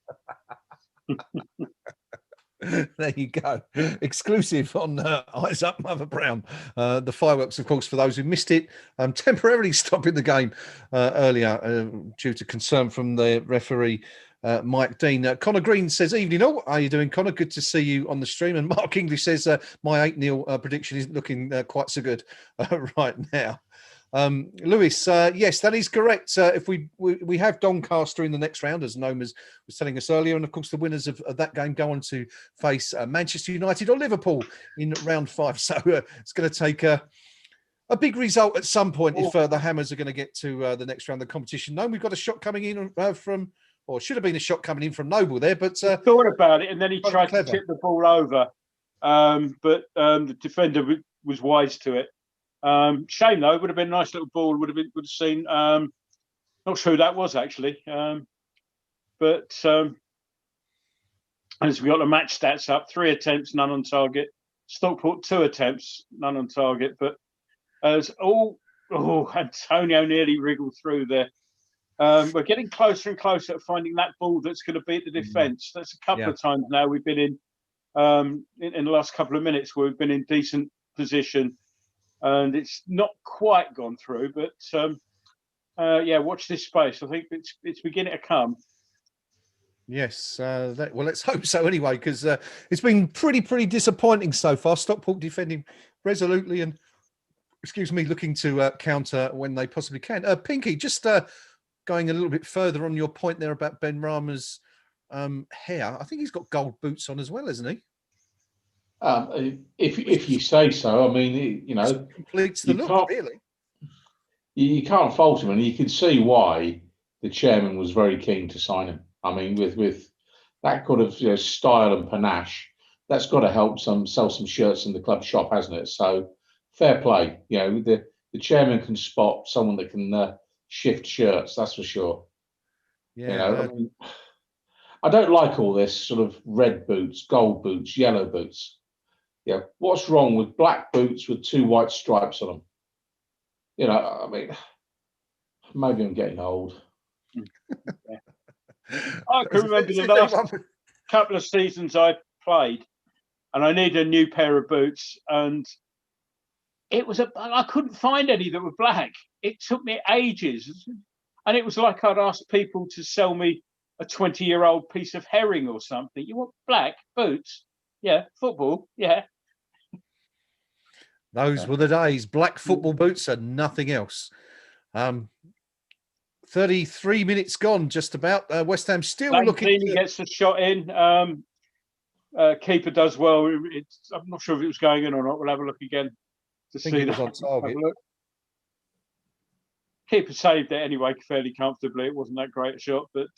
There you go. Exclusive on Eyes Up Mother Brown. The fireworks, of course, for those who missed it, temporarily stopping the game earlier due to concern from the referee, Mike Dean. Connor Green says, evening all. How are you doing, Connor? Good to see you on the stream. And Mark English says, my 8-0 prediction isn't looking quite so good right now. Lewis, yes, that is correct. If we have Doncaster in the next round, as Gnome was telling us earlier, and of course the winners of that game go on to face Manchester United or Liverpool in round 5. So it's going to take a big result at some point if the Hammers are going to get to the next round of the competition. Gnome, we've got a shot coming in from, or should have been a shot coming in from Noble there, but thought about it and then he tried to tip the ball over, but the defender was wise to it. Shame though, it would have been a nice little ball. Would have seen. Not sure who that was actually, but as we got the match stats up, 3 attempts, none on target. Stockport 2 attempts, none on target. But as Antonio nearly wriggled through there. We're getting closer and closer to finding that ball that's going to beat the defence. That's a couple of times now we've been in the last couple of minutes where we've been in decent position. And it's not quite gone through, but watch this space. I think it's beginning to come. Yes, well, let's hope so anyway, because it's been pretty disappointing so far. Stockport defending resolutely and, looking to counter when they possibly can. Pinky, just going a little bit further on your point there about Ben Rama's hair. I think he's got gold boots on as well, hasn't he? If you say so, I mean, you know, completes the look, really. You can't fault him, and you can see why the chairman was very keen to sign him. I mean, with that kind of style and panache, that's got to help sell some shirts in the club shop, hasn't it? So fair play. You know, the chairman can spot someone that can shift shirts. That's for sure. Yeah. You know, I mean, I don't like all this sort of red boots, gold boots, yellow boots. Yeah, what's wrong with black boots with 2 white stripes on them? You know, I mean, maybe I'm getting old. I can remember the last couple of seasons I played, and I needed a new pair of boots, and I couldn't find any that were black. It took me ages, and it was like I'd asked people to sell me a 20-year-old piece of herring or something. You want black boots? Yeah, football. Yeah. Those were the days. Black football boots and nothing else. 33 minutes gone, just about. West Ham still looking. He gets the shot in. Keeper does well. I'm not sure if it was going in or not. We'll have a look again to see. It was on target. Keeper saved it anyway, fairly comfortably. It wasn't that great a shot, but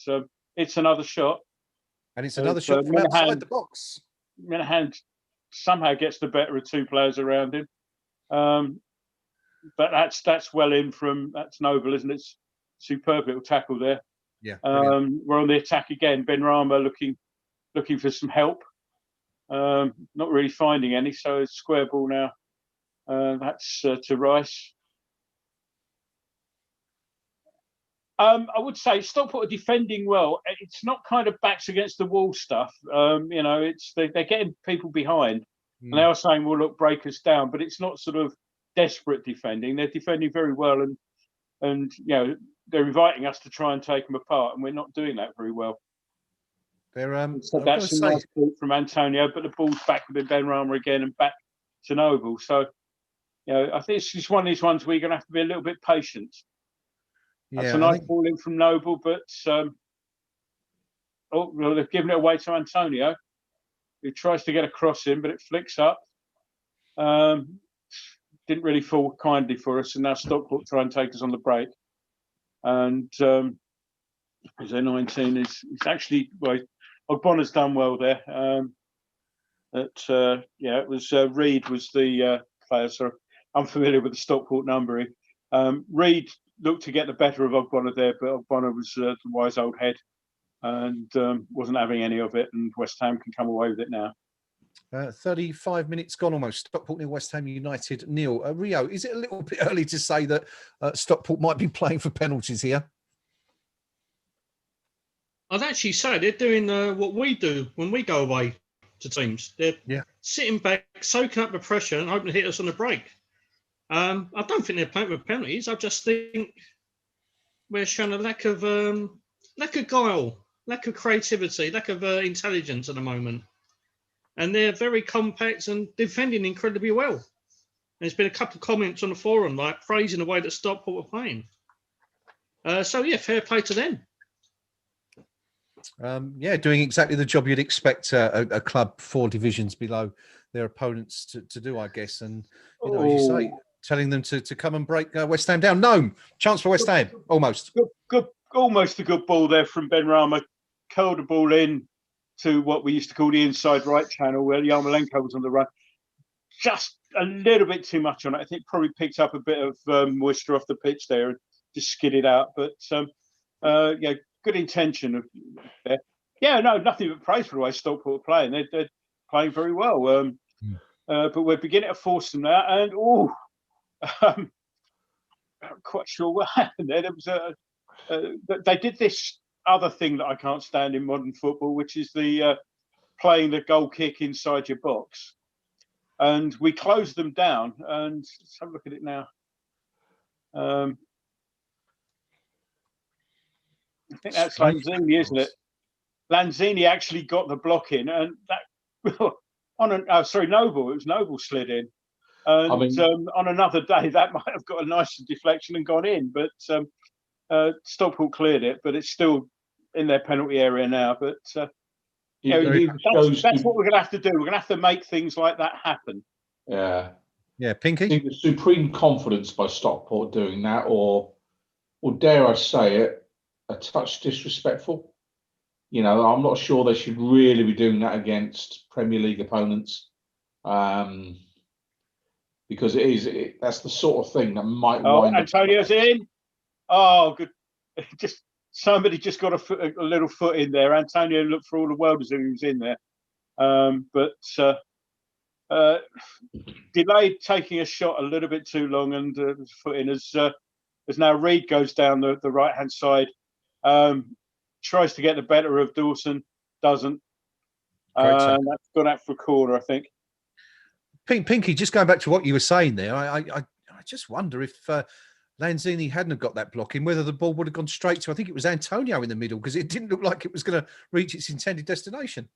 it's another shot. And it's another shot from outside the box. Minahan somehow gets the better of two players around him. But that's well in from, that's Noble, isn't it? It's superb little tackle there. Yeah. We're on the attack again. Benrahma looking for some help. Not really finding any, so it's square ball now. That's to Rice. I would say Stockport are defending well. It's not kind of backs against the wall stuff. They're getting people behind. And they are saying, well, look, break us down. But it's not sort of desperate defending. They're defending very well. And they're inviting us to try and take them apart. And we're not doing that very well. So that's a nice ball from Antonio. But the ball's back with Benrahma again and back to Noble. So, I think it's just one of these ones where you're going to have to be a little bit patient. That's a nice ball in from Noble, but they've given it away to Antonio, who tries to get across him, but it flicks up. Didn't really fall kindly for us, and now Stockport try and take us on the break. And as their 19 is actually, well, Ogbona's done well there. It was Reed was the player. So I'm familiar with the Stockport numbering. Reed looked to get the better of Ogbonna there, but Ogbonna was the wise old head and wasn't having any of it, and West Ham can come away with it now. 35 minutes gone almost. Stockport nil, West Ham United nil. Rio, is it a little bit early to say that Stockport might be playing for penalties here? I'd actually say they're doing what we do when we go away to teams. They're sitting back, soaking up the pressure and hoping to hit us on the break. I don't think they're playing with penalties. I just think we're showing a lack of guile, lack of creativity, lack of intelligence at the moment. And they're very compact and defending incredibly well. There's been a couple of comments on the forum, like praising the way that Stockport are playing. Fair play to them. Doing exactly the job you'd expect a club 4 divisions below their opponents to do, I guess. And, as you say, telling them to come and break West Ham down. Gnome, chance for West Ham, almost. Good, almost a good ball there from Benrahma. Curled the ball in to what we used to call the inside right channel, where Yarmolenko was on the run. Just a little bit too much on it. I think probably picked up a bit of moisture off the pitch there and just skidded out. But, good intention of there. Nothing but praise for the way Stockport are playing. They're playing very well. But we're beginning to force them now. And, I'm not quite sure what happened there. There was they did this other thing that I can't stand in modern football, which is the playing the goal kick inside your box. And we closed them down. And let's have a look at it now. I think that's Lanzini, isn't it? Lanzini actually got the block in, and that Noble. It was Noble slid in. And on another day, that might have got a nice deflection and gone in, but Stockport cleared it. But it's still in their penalty area now. But that's what we're going to have to do. We're going to have to make things like that happen. Yeah, Pinky. I think the supreme confidence by Stockport doing that, or dare I say it, a touch disrespectful. I'm not sure they should really be doing that against Premier League opponents. Because that's the sort of thing that might wind Antonio's up. in. Oh, good. Somebody just got a little foot in there. Antonio looked for all the world as if he was in there. Delayed taking a shot a little bit too long, and foot in as now Reed goes down the right hand side, tries to get the better of Dawson, doesn't. That's gone out for a corner, I think. Pinky, just going back to what you were saying there, I just wonder if Lanzini hadn't have got that block in, whether the ball would have gone straight to, I think it was Antonio in the middle, because it didn't look like it was going to reach its intended destination.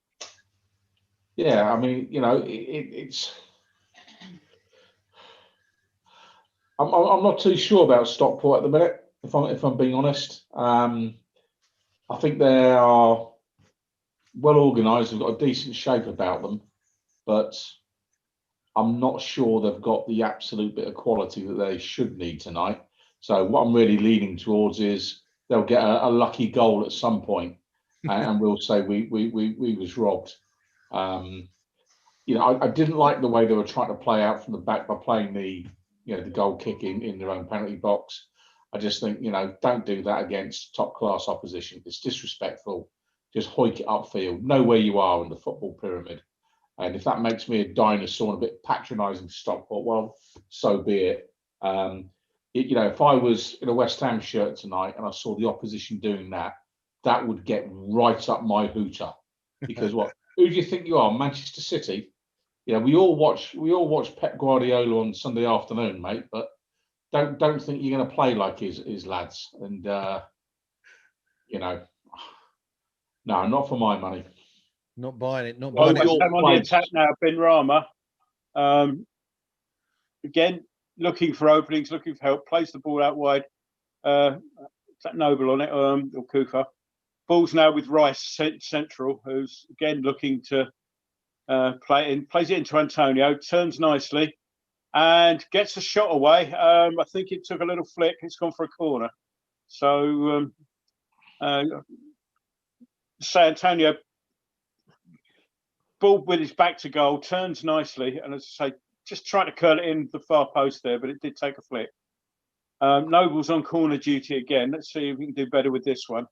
Yeah, I mean, it's I'm not too sure about Stockport at the minute. If I'm being honest, I think they are well organised. They've got a decent shape about them, but I'm not sure they've got the absolute bit of quality that they should need tonight. So what I'm really leaning towards is they'll get a lucky goal at some point, and we'll say we was robbed. I didn't like the way they were trying to play out from the back by playing the goal kick in their own penalty box. I just think, don't do that against top class opposition. It's disrespectful. Just hoik it upfield. Know where you are in the football pyramid. And if that makes me a dinosaur and a bit patronising to Stockport, well, so be it. If I was in a West Ham shirt tonight and I saw the opposition doing that, that would get right up my hooter. Because who do you think you are, Manchester City? We all watch Pep Guardiola on Sunday afternoon, mate. But don't think you're going to play like his lads. And no, not for my money. Not buying it. Not Well, buying West it. Ham on the attack now. Ben Rama, again looking for openings, looking for help. Plays the ball out wide. Is that Noble on it? Or Kufa. Ball's now with Rice central, who's again looking to play in. Plays it into Antonio. Turns nicely and gets a shot away. I think it took a little flick. It's gone for a corner. So Antonio. Ball with his back to goal, turns nicely, and as I say, just trying to curl it in the far post there, but it did take a flick. Noble's on corner duty again. Let's see if we can do better with this one.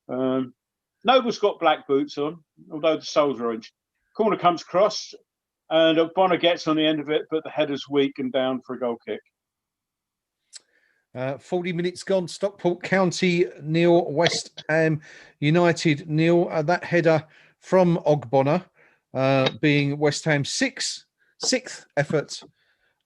Noble's got black boots on, although the sole's orange. Corner comes across, and Bonner gets on the end of it, but the header's weak and down for a goal kick. 40 minutes gone. Stockport County 0, West Ham United 0. That header from Ogbonna, being West Ham's sixth effort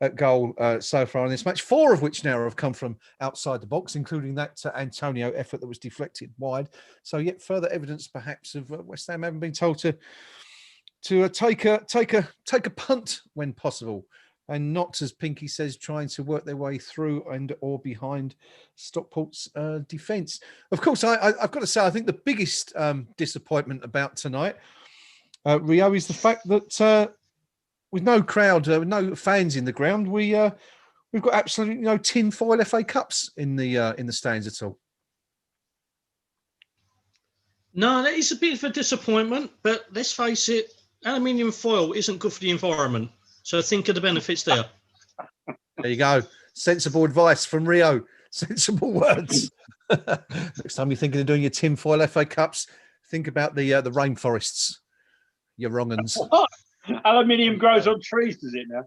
at goal so far in this match, 4 of which now have come from outside the box, including that Antonio effort that was deflected wide. So yet further evidence perhaps of West Ham having been told to take a punt when possible, and not, as Pinky says, trying to work their way through and or behind Stockport's defence. Of course, I've got to say, I think the biggest disappointment about tonight, Rio, is the fact that with no crowd, no fans in the ground, we've got absolutely no tinfoil FA Cups in the stands at all. No, that is a bit of a disappointment, but let's face it, aluminium foil isn't good for the environment. So think of the benefits there. There you go. Sensible advice from Rio. Sensible words. Next time you're thinking of doing your tinfoil FA Cups, think about the rainforests. Your wrong uns. Aluminium grows on trees, does it now?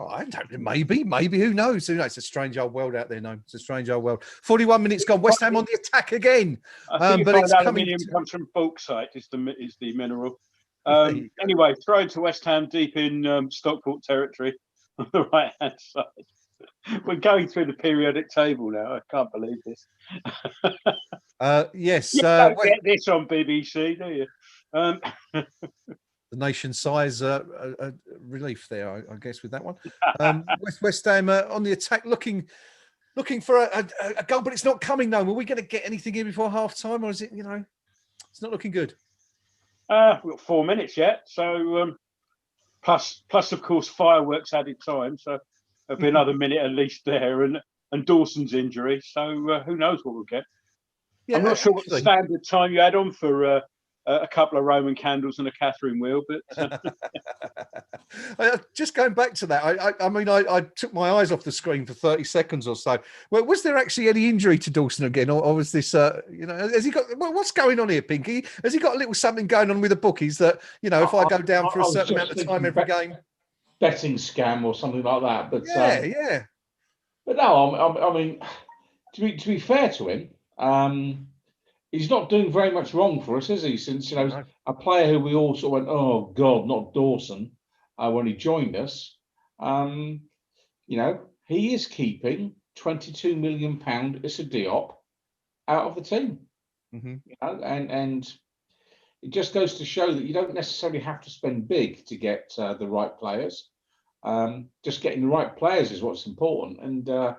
I don't know. Maybe. Who knows? It's a strange old world out there, Gnome. It's a strange old world. 41 minutes gone. West Ham on the attack again. I think but it's aluminium comes from bauxite, is the mineral. Anyway, thrown to West Ham deep in Stockport territory on the right-hand side. We're going through the periodic table now. I can't believe this. Yes. You don't get this on BBC, do you? The nation size relief there, I guess, with that one. West Ham on the attack, looking for a goal, but it's not coming. No, are we going to get anything here before half time, or is it? It's not looking good. We've got 4 minutes yet, so plus of course fireworks added time, so there'll be another minute at least there, and Dawson's injury. So who knows what we'll get? Yeah, I'm not sure what the standard time you had on for a couple of Roman candles and a Catherine wheel, but just going back to that, I took my eyes off the screen for 30 seconds or so. Well, was there actually any injury to Dawson again, or was this has he got, what's going on here, Pinky? Has he got a little something going on with the bookies that, if I go down for a certain amount of time every game, betting scam or something like that? But yeah. But no, I mean, to be fair to him, he's not doing very much wrong for us, is he? Since a player who we all sort of went, oh God, not Dawson, when he joined us. He is keeping £22 million Issa Diop out of the team. Mm-hmm. And it just goes to show that you don't necessarily have to spend big to get the right players. Just getting the right players is what's important. And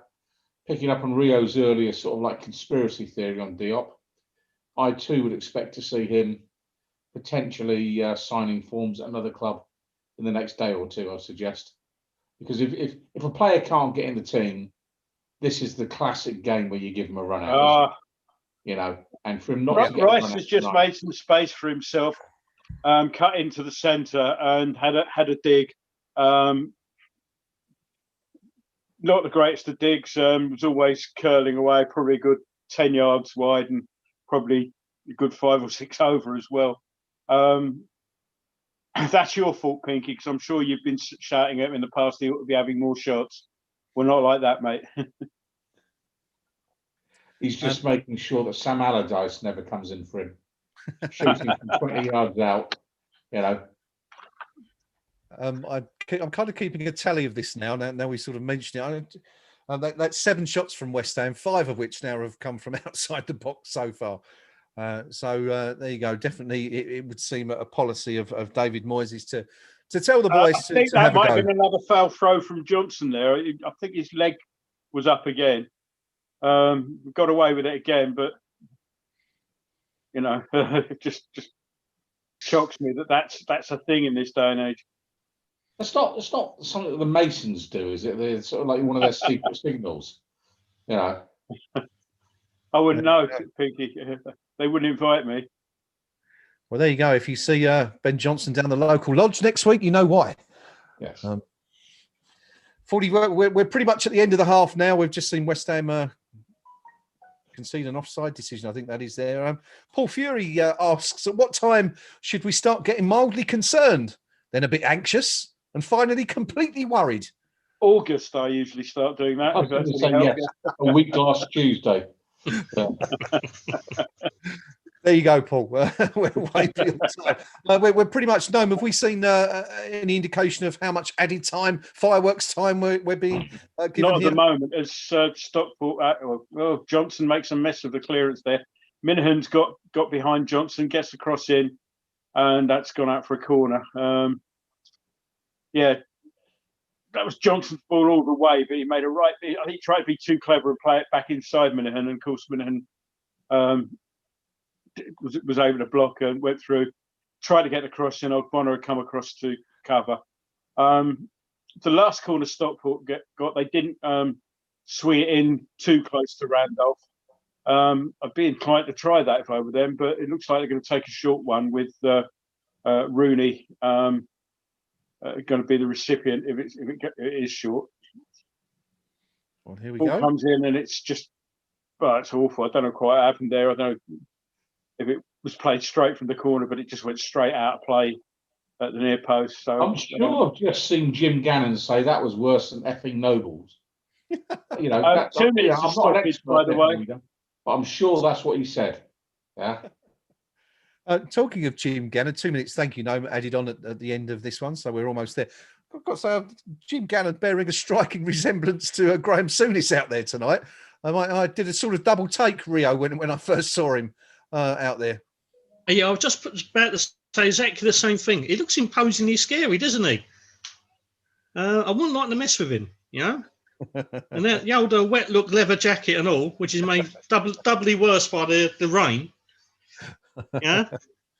picking up on Rio's earlier sort of like conspiracy theory on Diop, I too would expect to see him potentially signing forms at another club in the next day or two, I suggest. Because if a player can't get in the team, this is the classic game where you give him a run out, you know, and for him not to get Rice has just made some space for himself, cut into the centre and had a dig. Not the greatest of digs. Was always curling away, probably a good 10 yards wide and probably a good 5 or 6 over as well. That's your fault, Pinky, because I'm sure you've been shouting at him in the past he ought to be having more shots. We're not like that, mate. He's just making sure that Sam Allardyce never comes in for him, shooting from 20 yards out, you know. I'm kind of keeping a tally of this now. Now we sort of mentioned it. That's 7 shots from West Ham, 5 of which now have come from outside the box so far. So there you go. Definitely, it would seem a policy of David Moyes to tell the boys I think to that have a might go. have been another foul throw from Johnson there. I think his leg was up again. Got away with it again, but you know, it just shocks me that's a thing in this day and age. It's not something that the Masons do, is it? They're sort of like one of their secret signals, you know. I wouldn't know, Pinky. They wouldn't invite me. Well, there you go. If you see Ben Johnson down the local lodge next week, you know why. Yes. 40. We're pretty much at the end of the half now. We've just seen West Ham concede an offside decision. I think that is there. Paul Fury asks, at what time should we start getting mildly concerned, then a bit anxious, and finally completely worried? August, I usually start doing that. I was going to say yes, a week last Tuesday. Yeah. There you go, Paul. We're way beyond time. We're pretty much Gnome. Have we seen any indication of how much added time, fireworks time we're being given? Not at the moment. As Stockport, Johnson makes a mess of the clearance there. Minahan's got behind Johnson, gets the cross in, and that's gone out for a corner. Yeah, that was Johnson's ball all the way, but he made a right. I think he tried to be too clever and play it back inside Minahan, and of course Minahan was able to block and went through. Tried to get the cross in. Ogbonna had come across to cover. The last corner Stockport got, they didn't swing it in too close to Randolph. I'd be inclined to try that if I were them, but it looks like they're going to take a short one with Rooney going to be the recipient if it is short. Well, here we Ball go. Comes in and it's just, it's awful. I don't know quite what happened there. I don't know if it was played straight from the corner, but it just went straight out of play at the near post. So I'm sure I've just seen Jim Gannon say that was worse than effing Nobles. You know, 2 minutes of stoppage, by the way. But I'm sure that's what he said. Yeah. Talking of Jim Gannon, 2 minutes, thank you, Gnome, added on at the end of this one, so we're almost there. I've got to say, Jim Gannon bearing a striking resemblance to Graham Souness out there tonight. I did a sort of double take, Rio, when I first saw him out there. Yeah, I was just about to say exactly the same thing. He looks imposingly scary, doesn't he? I wouldn't like to mess with him, you know? And the old wet look leather jacket and all, which is made doubly worse by the rain. Yeah,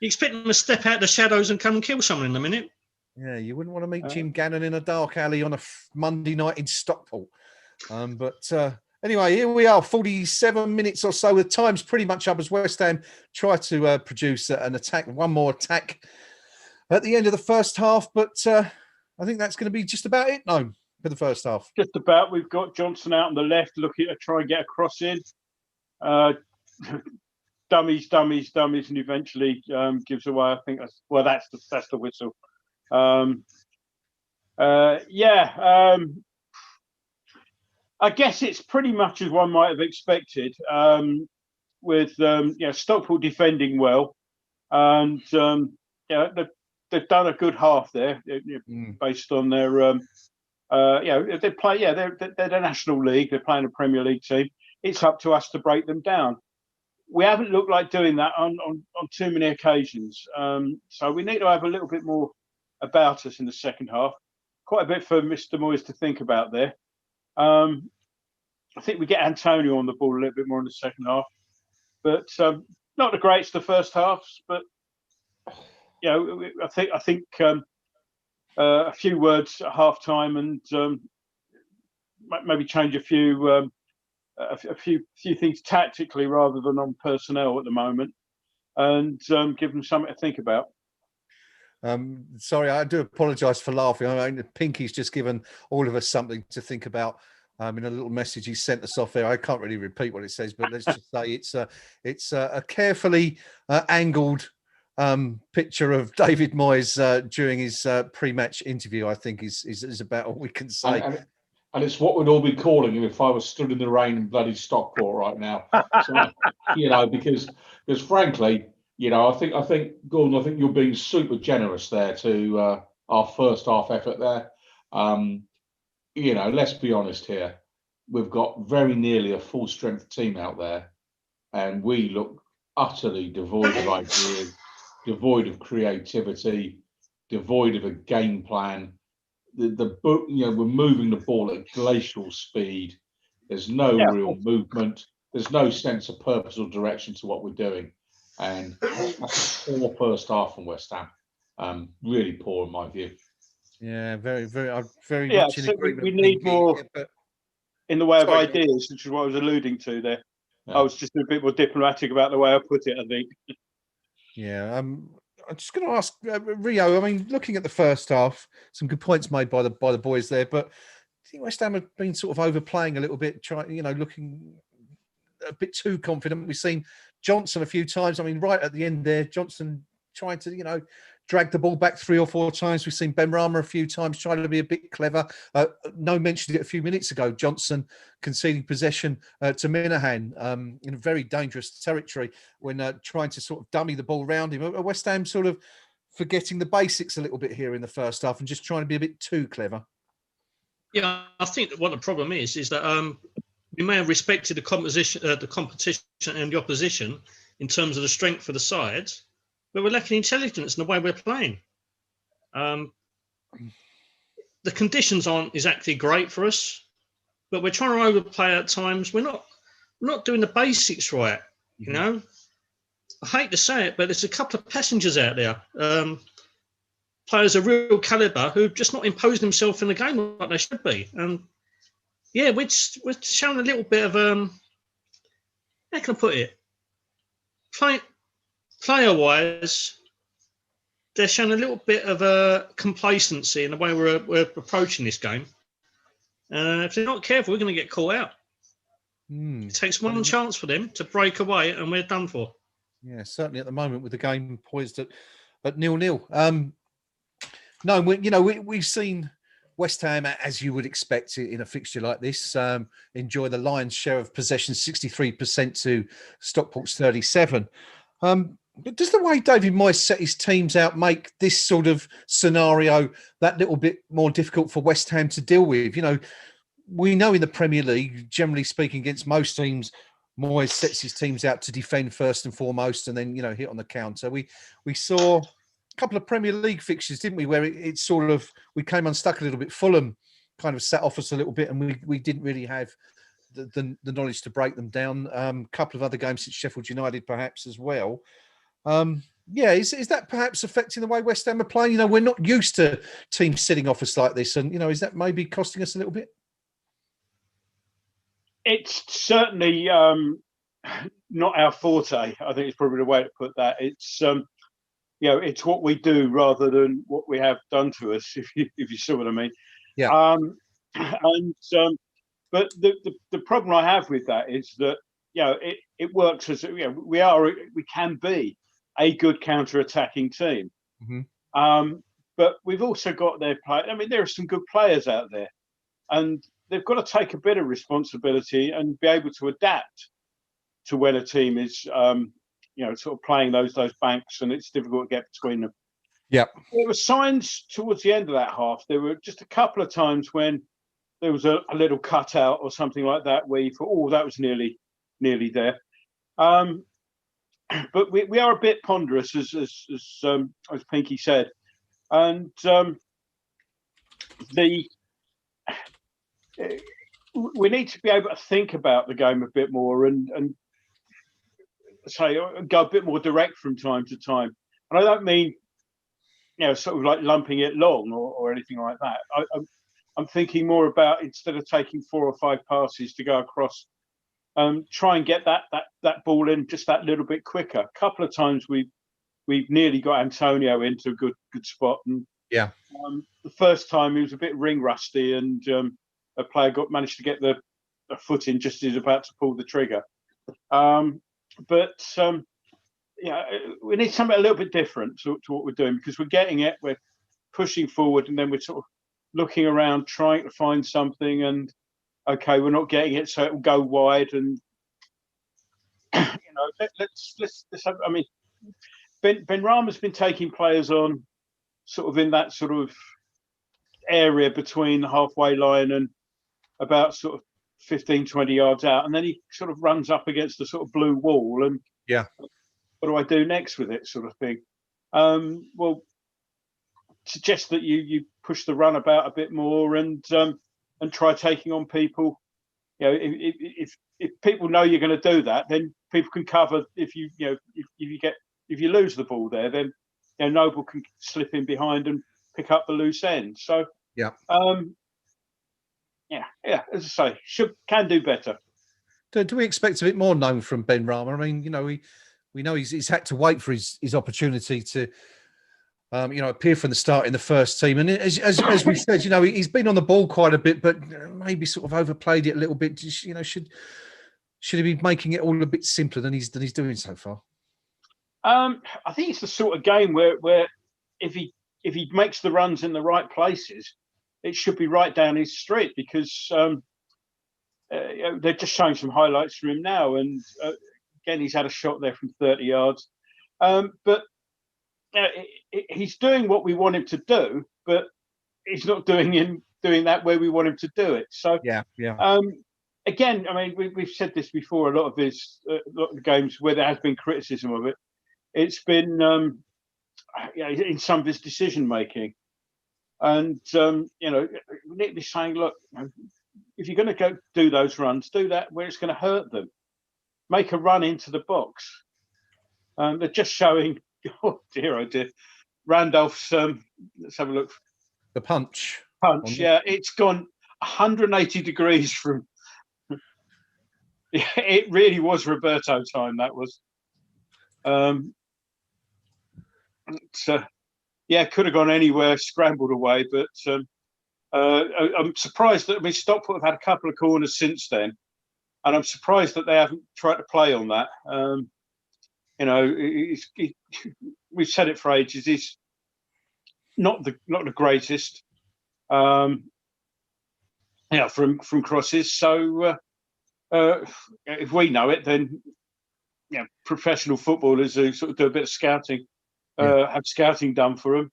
you expect him to step out the shadows and come and kill someone in a minute. Yeah, you wouldn't want to meet Jim Gannon in a dark alley on a Monday night in Stockport. But anyway, here we are, 47 minutes or so. The time's pretty much up as West Ham try to produce an attack, one more attack at the end of the first half. But I think that's going to be just about it, Gnome, for the first half. Just about. We've got Johnson out on the left looking to try and get a cross in. Dummies, and eventually gives away. I think that's the whistle. I guess it's pretty much as one might have expected. With Stockport defending well, and they've done a good half there based on their they play. Yeah, they're the National League. They're playing a Premier League team. It's up to us to break them down. We haven't looked like doing that on too many occasions. So we need to have a little bit more about us in the second half. quite a bit for Mr. Moyes to think about there. I think we get Antonio on the ball a little bit more in the second half, but not the greatest the first halves. But I think a few words at half time and maybe change a few things tactically rather than on personnel at the moment, and give them something to think about. Sorry, I do apologise for laughing. I mean, Pinky's just given all of us something to think about in a little message he sent us off there. I can't really repeat what it says, but let's just say it's a carefully angled picture of David Moyes during his pre-match interview. I think is about all we can say. And it's what we'd all be calling him if I was stood in the rain in bloody Stockport right now. So, because frankly, I think Gordon, I think you're being super generous there to our first half effort there. Let's be honest here. We've got very nearly a full strength team out there, and we look utterly devoid of ideas, devoid of creativity, devoid of a game plan. We're moving the ball at glacial speed. There's no real movement. There's no sense of purpose or direction to what we're doing. And that's a poor first half from West Ham. Really poor in my view. Yeah, very much in agreement. We need more in the way of ideas, which is what I was alluding to there. Yeah. I was just a bit more diplomatic about the way I put it, I think. Yeah, I'm just going to ask Rio. I mean, looking at the first half, some good points made by the boys there, but I think West Ham have been sort of overplaying a little bit, looking a bit too confident. We've seen Johnson a few times. I mean, right at the end there, Johnson trying to, drag the ball back 3 or 4 times. We've seen Benrahma a few times trying to be a bit clever. No mentioned it a few minutes ago. Johnson conceding possession to Minahan in a very dangerous territory when trying to sort of dummy the ball around him. West Ham sort of forgetting the basics a little bit here in the first half and just trying to be a bit too clever. Yeah, I think that what the problem is that we may have respected the competition and the opposition in terms of the strength of the sides, but we're lacking intelligence in the way we're playing. The conditions aren't exactly great for us, but we're trying to overplay at times. We're not doing the basics right, I hate to say it, but there's a couple of passengers out there, players of real calibre who've just not imposed themselves in the game like they should be. And yeah, we're showing a little bit of how can I put it? Player-wise, they're showing a little bit of complacency in the way we're approaching this game. If they're not careful, we're going to get caught out. It takes one chance for them to break away, and we're done for. Yeah, certainly at the moment with the game poised at 0-0. No, we've seen West Ham, as you would expect in a fixture like this, enjoy the lion's share of possession, 63% to Stockport's 37%. But does the way David Moyes set his teams out make this sort of scenario that little bit more difficult for West Ham to deal with? We know in the Premier League, generally speaking, against most teams, Moyes sets his teams out to defend first and foremost, and then hit on the counter. We saw a couple of Premier League fixtures, didn't we, where it sort of we came unstuck a little bit. Fulham kind of sat off us a little bit, and we didn't really have the knowledge to break them down. A couple of other games since Sheffield United, perhaps as well. Is that perhaps affecting the way West Ham are playing? We're not used to teams sitting off us like this, and is that maybe costing us a little bit? It's certainly not our forte. I think it's probably the way to put that. It's it's what we do rather than what we have done to us. If you see what I mean. Yeah. But the problem I have with that is that it works as we can be a good counter-attacking team. Mm-hmm. But we've also got their play. I mean, there are some good players out there, and they've got to take a bit of responsibility and be able to adapt to when a team is, sort of playing those banks, and it's difficult to get between them. Yeah. There were signs towards the end of that half. There were just a couple of times when there was a little cutout or something like that where you thought, oh, that was nearly there. But we are a bit ponderous, as Pinky said, and we need to be able to think about the game a bit more and say go a bit more direct from time to time. And I don't mean sort of like lumping it long or anything like that. I'm thinking more about, instead of taking 4 or 5 passes to go across, try and get that ball in just that little bit quicker. A couple of times we've nearly got Antonio into a good spot, and the first time he was a bit ring rusty, and a player managed to get the foot in just as he was about to pull the trigger. We need something a little bit different to what we're doing, because we're getting it, we're pushing forward, and then we're sort of looking around trying to find something, and okay, we're not getting it, so it will go wide, and let's have, I mean, Ben Rama's been taking players on sort of in that sort of area between the halfway line and about sort of 15-20 yards out, and then he sort of runs up against the sort of blue wall, and what do I do next with it, sort of thing. Well, suggest that you push the run about a bit more, and try taking on people. If people know you're going to do that, then people can cover. If you lose the ball there, then Noble can slip in behind and pick up the loose end. So as I say, can do better. Do we expect a bit more known from Ben Rama? I mean, we know he's had to wait for his opportunity to appear from the start in the first team, and as we said, he's been on the ball quite a bit, but maybe sort of overplayed it a little bit. Should he be making it all a bit simpler than he's doing so far? I think it's the sort of game where if he makes the runs in the right places, it should be right down his street, because they're just showing some highlights from him now, and again, he's had a shot there from 30 yards, but he's doing what we want him to do, but he's not doing that where we want him to do it. So again, I mean, we've said this before. A lot of the games where there has been criticism of it, it's been in some of his decision making, and we need to be saying, look, if you're going to go do those runs, do that where it's going to hurt them. Make a run into the box. They're just showing. Oh dear! Randolph's. Let's have a look. The punch. It's gone 180 degrees from. It really was Roberto time. That was. Could have gone anywhere, scrambled away, but I'm surprised that Stockport have had a couple of corners since then, and I'm surprised that they haven't tried to play on that. We've said it for ages. He's not the greatest, from crosses. So if we know it, then professional footballers who sort of do a bit of scouting, have scouting done for them.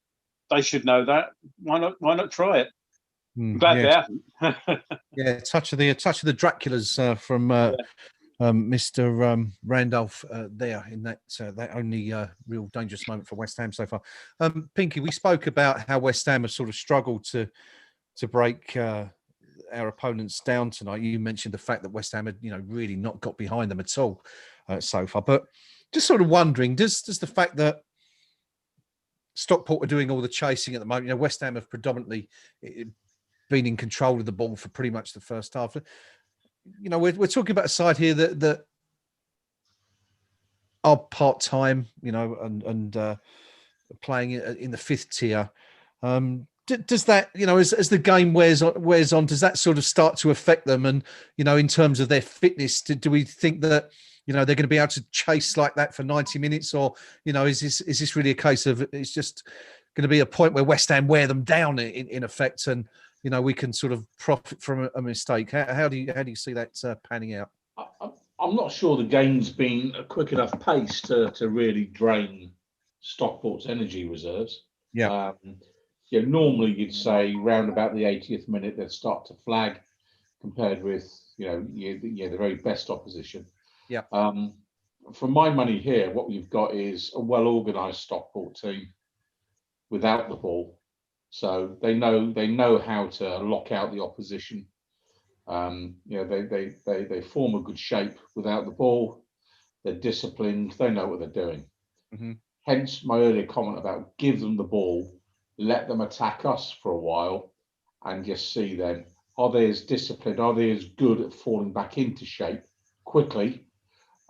They should know that. Why not try it? I'm glad they haven't. touch of the Draculas from Mr. Randolph there in that only real dangerous moment for West Ham so far. Pinky, we spoke about how West Ham have sort of struggled to break our opponents down tonight. You mentioned the fact that West Ham had really not got behind them at all so far, but just sort of wondering, does the fact that Stockport are doing all the chasing at the moment, West Ham have predominantly been in control of the ball for pretty much the first half. We're talking about a side here that are part-time, and playing in the 5th tier. Does that, as the game wears on, does that sort of start to affect them? And, in terms of their fitness, do we think that, they're going to be able to chase like that for 90 minutes? Or, is this really a case of it's just going to be a point where West Ham wear them down in effect, and, we can sort of profit from a mistake? How do you see that panning out? I'm not sure the game's been a quick enough pace to really drain Stockport's energy reserves. Normally you'd say round about the 80th minute they'd start to flag, compared with the very best opposition. For my money here, what we've got is a well organised Stockport team without the ball, So they know how to lock out the opposition. They form a good shape without the ball. They're disciplined. They know what they're doing. Mm-hmm. Hence my earlier comment about give them the ball, let them attack us for a while, and just see then, are they as disciplined? Are they as good at falling back into shape quickly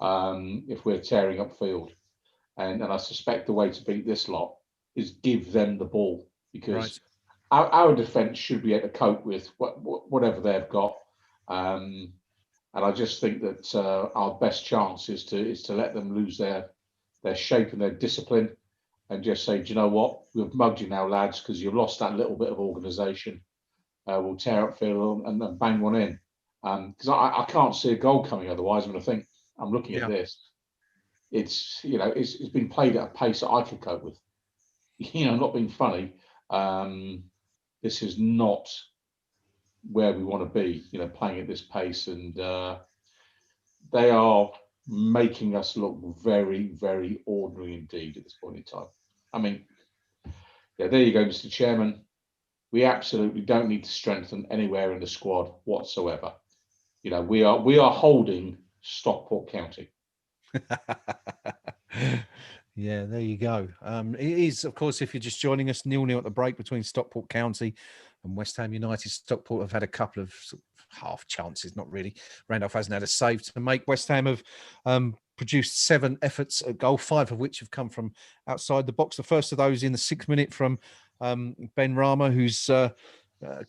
if we're tearing up field? And I suspect the way to beat this lot is give them the ball, because our defence should be able to cope with whatever they've got. And I just think that our best chance is to let them lose their shape and their discipline, and just say, do you know what, we've mugged you now, lads, because you've lost that little bit of organisation. We'll tear up field and then bang one in. Because I can't see a goal coming otherwise. I think I'm looking at this. It's it's been played at a pace that I could cope with. Not being funny. This is not where we want to be. Playing at this pace, and they are making us look very, very ordinary indeed at this point in time. I mean, there you go, Mr. Chairman. We absolutely don't need to strengthen anywhere in the squad whatsoever. We are holding Stockport County. Yeah, there you go. It is, of course, if you're just joining us, 0-0 at the break between Stockport County and West Ham United. Stockport have had a couple of half chances, not really. Randolph hasn't had a save to make. West Ham have produced 7 efforts at goal, 5 of which have come from outside the box. The first of those in the 6th minute from Ben Rama, who's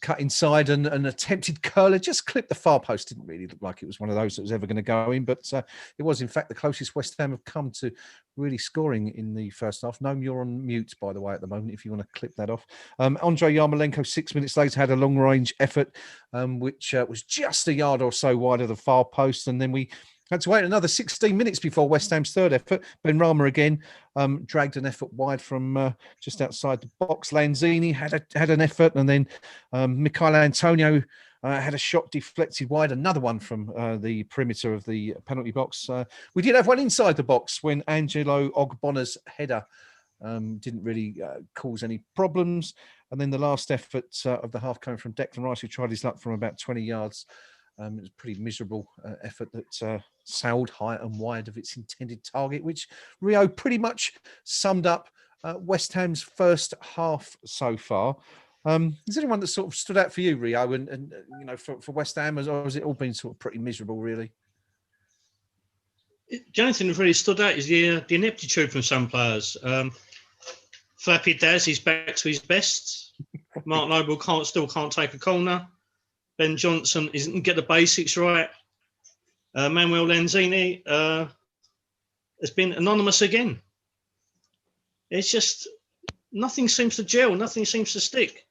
cut inside and an attempted curler, just clipped the far post. Didn't really look like it was one of those that was ever going to go in, but it was in fact the closest West Ham have come to really scoring in the first half. Gnome, you're on mute, by the way, at the moment, if you want to clip that off. Andrei Yarmolenko, 6 minutes later, had a long range effort, which was just a yard or so wide of the far post, and then we had to wait another 16 minutes before West Ham's third effort. Ben Rama again dragged an effort wide from just outside the box. Lanzini had an effort, and then Michael Antonio had a shot deflected wide, another one from the perimeter of the penalty box. We did have one inside the box when Angelo Ogbonna's header didn't really cause any problems. And then the last effort of the half coming from Declan Rice, who tried his luck from about 20 yards. It was a pretty miserable effort that sailed high and wide of its intended target, which Rio pretty much summed up West Ham's first half so far. Is there anyone that sort of stood out for you, Rio, and for West Ham, or has it all been sort of pretty miserable, really? The only thing that really stood out is the ineptitude from some players. Flappy Daz is back to his best. Mark Noble still can't take a corner. Ben Johnson isn't get the basics right. Manuel Lanzini has been anonymous again. It's just nothing seems to gel, nothing seems to stick.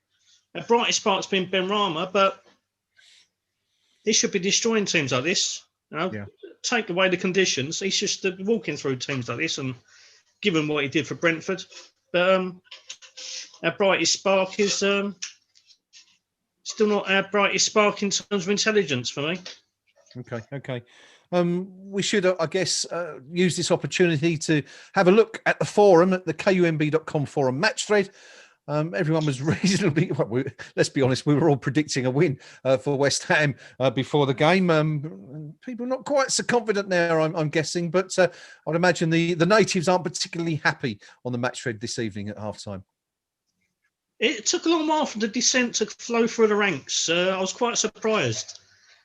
Our brightest spark's been Ben Rama, but he should be destroying teams like this. Take away the conditions. He's just walking through teams like this, and given what he did for Brentford. But our brightest spark is still not our brightest spark in terms of intelligence for me. Okay. We should, I guess, use this opportunity to have a look at the forum, at the KUMB.com forum match thread. Everyone was reasonably, let's be honest, we were all predicting a win for West Ham before the game. People not quite so confident now, I'm guessing, but I'd imagine the natives aren't particularly happy on the match thread this evening at halftime. It took a long while for the descent to flow through the ranks. I was quite surprised.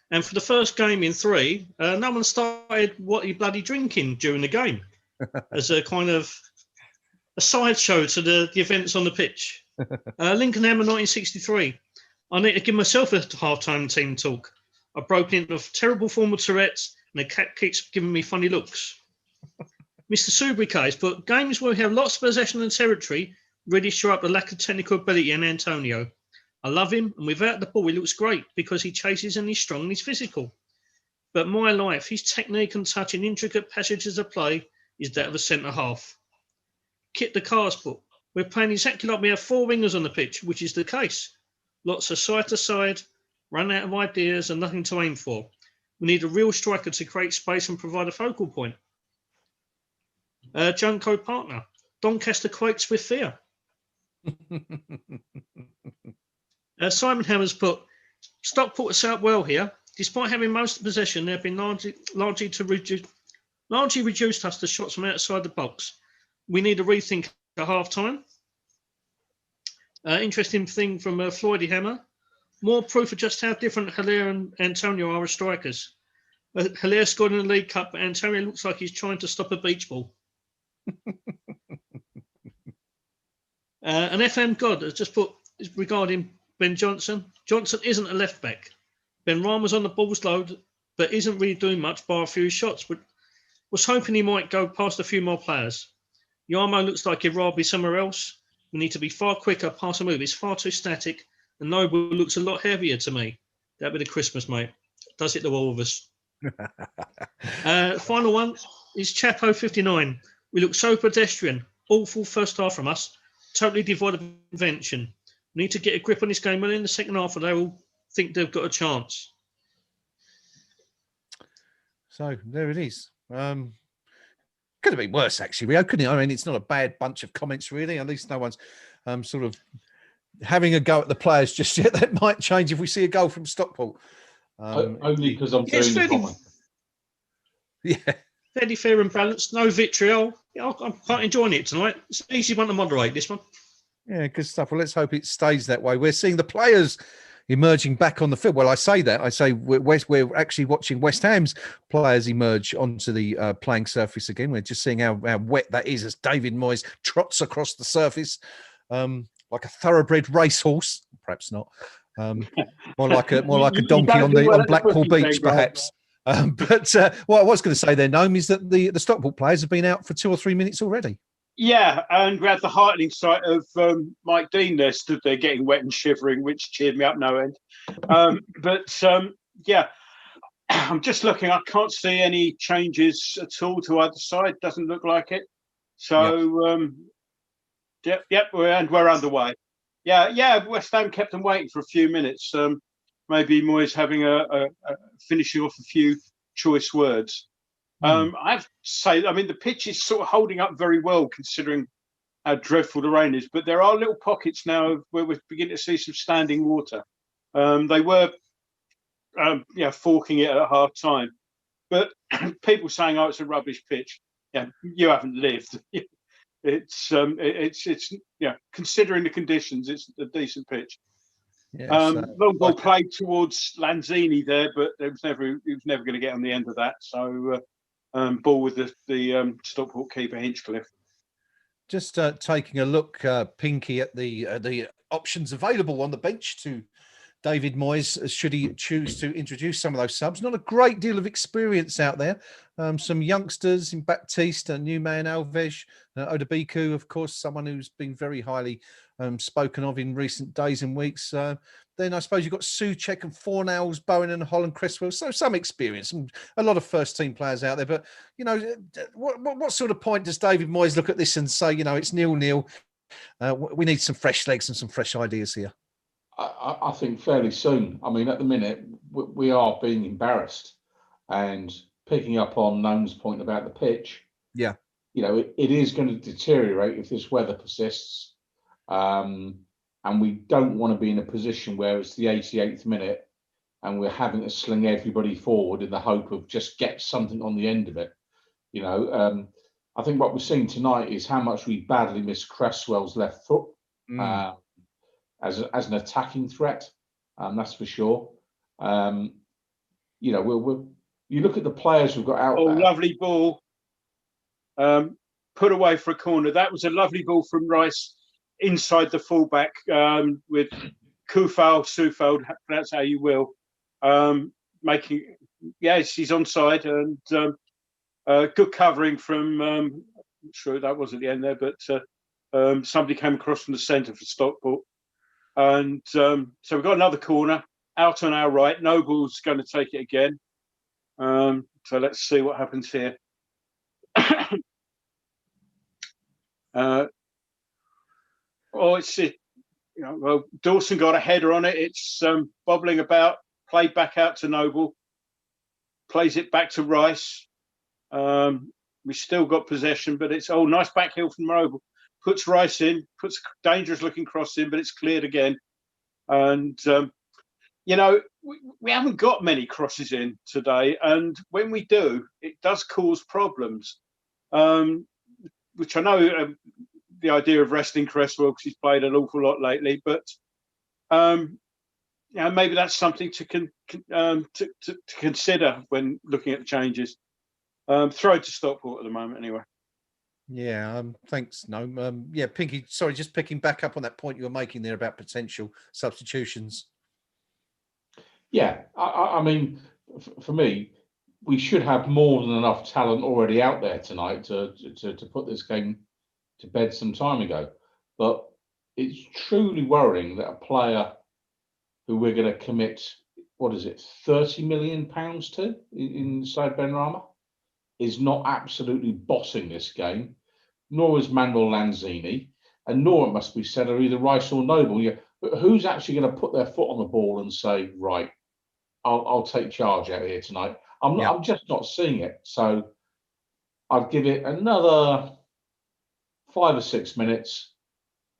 And for the first game in 3, no one started what you bloody drinking during the game as a kind of a sideshow to the events on the pitch. Lincoln Hammer 1963. I need to give myself a half-time team talk. I've broken into a terrible form of Tourette's and the cat keeps giving me funny looks. Mr. Subricase, but games where we have lots of possession and territory really show up the lack of technical ability in Antonio. I love him, and without the ball, he looks great because he chases and he's strong and he's physical. But my life, his technique and touch in intricate passages of play is that of a centre-half. Kit the cars book. We're playing exactly like we have 4 wingers on the pitch, which is the case. Lots of side-to-side, run out of ideas and nothing to aim for. We need a real striker to create space and provide a focal point. Junko partner. Doncaster quakes with fear. Simon Hammer's put, Stockport are set up well here. Despite having most of the possession, they've been largely reduced us to shots from outside the box. We need a rethink at half-time. Interesting thing from Floydy Hammer. More proof of just how different Hilaire and Antonio are as strikers. Hilaire scored in the League Cup, but Antonio looks like he's trying to stop a beach ball. And FM God has just put regarding Ben Johnson. Johnson isn't a left back. Ben Rama's on the balls load, but isn't really doing much bar a few shots. But was hoping he might go past a few more players. Yarmo looks like he'd rather be somewhere else. We need to be far quicker. Pass a move. It's far too static. And Noble looks a lot heavier to me. That'd be the Christmas, mate. Does it to all of us. Final one is Chapo 59. We look so pedestrian. Awful first half from us. Totally devoid of invention. We need to get a grip on this game. Well, in the second half, they all think they've got a chance. So there it is. Could have been worse, actually, Rio, couldn't it? I mean, it's not a bad bunch of comments, really. At least no one's sort of having a go at the players just yet. That might change if we see a goal from Stockport. Only because I'm doing the comment. Yeah. Fairly fair and balanced. No vitriol. Yeah, I'm quite enjoying it tonight. It's an easy one to moderate, this one. Yeah, good stuff. Well, let's hope it stays that way. We're seeing the players emerging back on the field. Well, I say that. I say we're actually watching West Ham's players emerge onto the playing surface again. We're just seeing how wet that is as David Moyes trots across the surface like a thoroughbred racehorse. Perhaps not. More like a donkey on Blackpool Beach, perhaps. But what I was going to say there, Gnome, is that the Stockport players have been out for 2 or 3 minutes already. Yeah, and we had the heartening sight of Mike Dean there, stood there getting wet and shivering, which cheered me up no end. Yeah, I'm just looking. I can't see any changes at all to either side. Doesn't look like it. So, yep, we're underway. Yeah. West Ham kept them waiting for a few minutes. Maybe Moyes having a finishing off a few choice words. I have to say, I mean, the pitch is sort of holding up very well considering how dreadful the rain is. But there are little pockets now where we're beginning to see some standing water. They were, forking it at half time. But people saying, "Oh, it's a rubbish pitch." Yeah, you haven't lived. It's considering the conditions, it's a decent pitch. Long ball played towards Lanzini there, but he was never going to get on the end of that. So ball with the Stockport keeper Hinchcliffe. Just taking a look, Pinky, at the options available on the bench to David Moyes, should he choose to introduce some of those subs. Not a great deal of experience out there. Some youngsters in Baptiste, Gnome, Alves, Odabiku, of course, someone who's been very highly spoken of in recent days and weeks. Then I suppose you've got Souček and Fornals, Bowen and Holland Cresswell. So some experience and a lot of first team players out there. But, what sort of point does David Moyes look at this and say, it's 0-0. We need some fresh legs and some fresh ideas here? I think fairly soon. I mean, at the minute, we are being embarrassed. And picking up on Noam's point about the pitch, it is going to deteriorate if this weather persists. And we don't want to be in a position where it's the 88th minute and we're having to sling everybody forward in the hope of just get something on the end of it. I think what we're seeing tonight is how much we badly miss Cresswell's left foot as an attacking threat. That's for sure. You look at the players we've got out there. Lovely ball. Put away for a corner. That was a lovely ball from Rice inside the fullback with Sufeld, that's how you will. He's onside and good covering from, I'm sure that wasn't the end there, but somebody came across from the centre for Stockport. And so we've got another corner out on our right. Noble's going to take it again. So let's see what happens here. Dawson got a header on it. It's bobbling about, played back out to Noble, plays it back to Rice. We still got possession, but it's nice back heel from Noble. puts Rice in, puts a dangerous looking cross in, but it's cleared again. And, you know, we haven't got many crosses in today. And when we do, it does cause problems, which I know the idea of resting Cresswell because he's played an awful lot lately. But, you know, maybe that's something to consider when looking at the changes. Throw it to Stockport at the moment anyway. Yeah, thanks. No, yeah, Pinky. Sorry, just picking back up on that point you were making there about potential substitutions. Yeah, I mean, for me, we should have more than enough talent already out there tonight to put this game to bed some time ago. But it's truly worrying that a player who we're going to commit, what is it, £30 million to inside Benrahma, is not absolutely bossing this game, nor is Manuel Lanzini, and nor, it must be said, are either Rice or Noble. Yeah, but who's actually going to put their foot on the ball and say, right, I'll take charge out here tonight? I'm just not seeing it. So I'd give it another 5 or 6 minutes,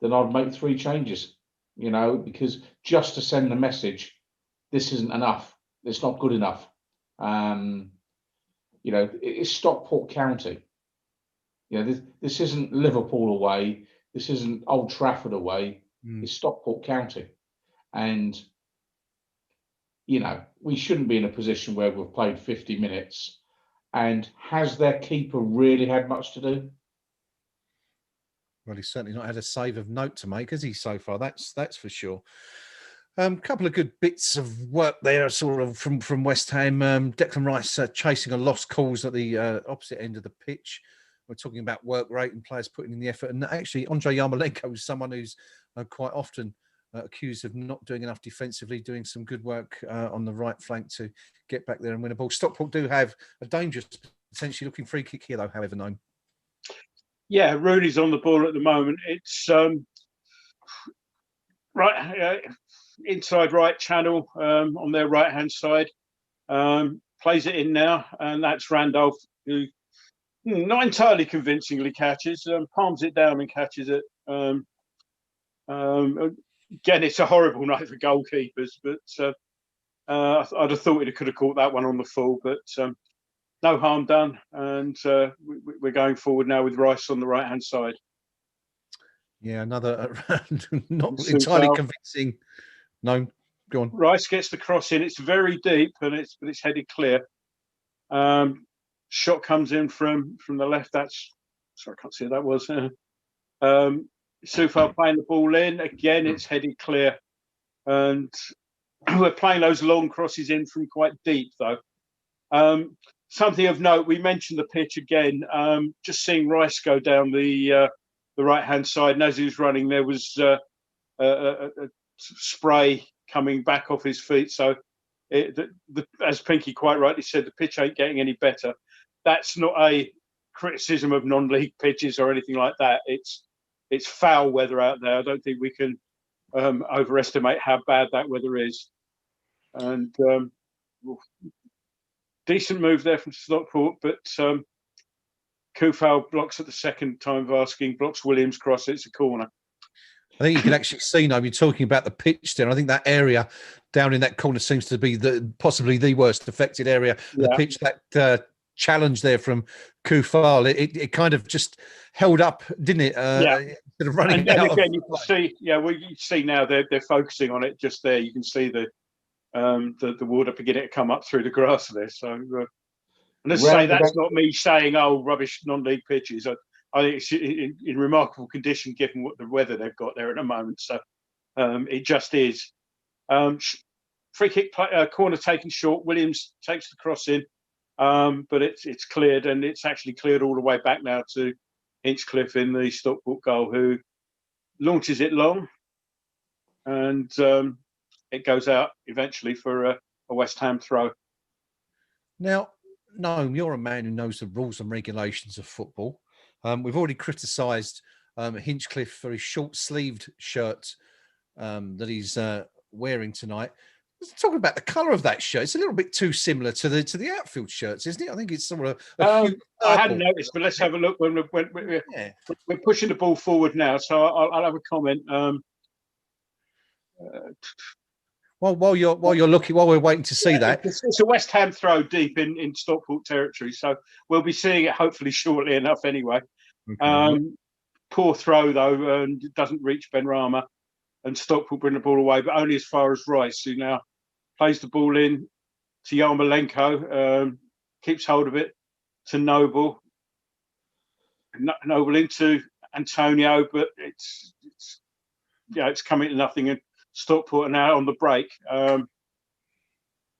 then I'd make 3 changes, you know, because just to send the message, this isn't enough. It's not good enough. You know, it's Stockport County. You know, this isn't Liverpool away. This isn't Old Trafford away. It's Stockport County. And, you know, we shouldn't be in a position where we've played 50 minutes. And has their keeper really had much to do? Well, he's certainly not had a save of note to make, has he, so far? That's for sure. Couple of good bits of work there, sort of from West Ham. Declan Rice chasing a lost cause at the opposite end of the pitch. We're talking about work rate and players putting in the effort. And actually, Andrei Yarmolenko is someone who's quite often accused of not doing enough defensively, doing some good work on the right flank to get back there and win a ball. Stockport do have a dangerous, potentially looking free kick here, though, however known. Yeah, Rooney's on the ball at the moment. It's right inside right channel on their right hand side. Plays it in now, and that's Randolph, who not entirely convincingly catches, palms it down and catches it. Again, it's a horrible night for goalkeepers, but I'd have thought he could have caught that one on the full, but no harm done. And we're going forward now with Rice on the right hand side. Yeah, another not entirely convincing. No, go on. Rice gets the cross in. It's very deep, and it's headed clear. Shot comes in from the left. That's sorry, I can't see who that was. Soufal playing the ball in again. It's headed clear, and we're playing those long crosses in from quite deep, though. Something of note: we mentioned the pitch again. Just seeing Rice go down the right hand side, and as he was running, there was a spray coming back off his feet. So, as Pinky quite rightly said, the pitch ain't getting any better. That's not a criticism of non-league pitches or anything like that. It's foul weather out there. I don't think we can overestimate how bad that weather is. And decent move there from Stockport, but Kufal blocks at the second time of asking, blocks Williams' cross. It's a corner. I think you can actually see now, you're talking about the pitch there. I think that area down in that corner seems to be possibly the worst affected area. Yeah. The pitch, that challenge there from Kufal, it kind of just held up, didn't it? Instead of running and then again, you can see, you see now they're focusing on it just there. You can see the water beginning to come up through the grass there. So, and as I say, that's not me saying, oh, rubbish non-league pitches. I think it's in remarkable condition given what the weather they've got there at the moment. So it just is. Free kick, corner taken short. Williams takes the cross in, but it's cleared, and it's actually cleared all the way back now to Hinchcliffe in the Stockport goal, who launches it long, and it goes out eventually for a West Ham throw. Now, Gnome, you're a man who knows the rules and regulations of football. We've already criticised Hinchcliffe for his short-sleeved shirt that he's wearing tonight. Talking about the colour of that shirt, it's a little bit too similar to the outfield shirts, isn't it? I think it's sort of I hadn't noticed, but let's have a look when we're pushing the ball forward now. So I'll have a comment. While we're waiting to see that, it's a West Ham throw deep in Stockport territory, so we'll be seeing it hopefully shortly enough. Anyway, okay. Poor throw though, and it doesn't reach Benrahma, and Stockport bring the ball away, but only as far as Rice, who now plays the ball in to Yarmolenko, keeps hold of it to Noble. Noble into Antonio, but it's coming to nothing, and Stockport are now on the break.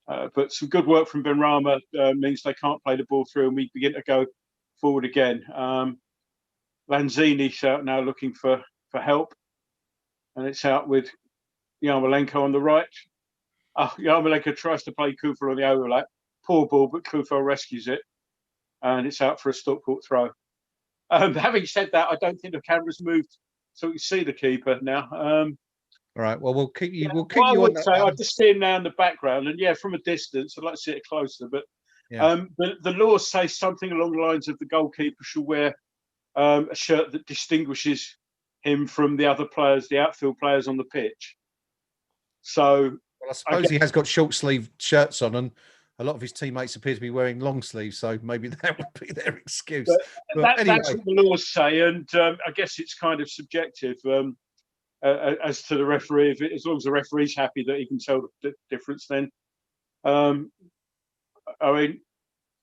But some good work from Benrahma means they can't play the ball through, and we begin to go forward again. Lanzini's out now looking for help, and it's out with Yarmolenko on the right. Yarmolenko tries to play Kufel on the overlap. Poor ball, but Kufel rescues it, and it's out for a Stockport throw. Having said that, I don't think the camera's moved, so we can see the keeper now. All right. Well, we'll keep you. We'll keep what you I on would that say, one. I just see him now in the background, and from a distance, I'd like to see it closer. But Yeah. the laws say something along the lines of the goalkeeper should wear a shirt that distinguishes him from the other players, the outfield players on the pitch. So, I suppose he has got short sleeve shirts on, and a lot of his teammates appear to be wearing long sleeves. So maybe that would be their excuse. But anyway, that's what the laws say, and I guess it's kind of subjective. As to the referee, as long as the referee's happy that he can tell the difference, then I mean,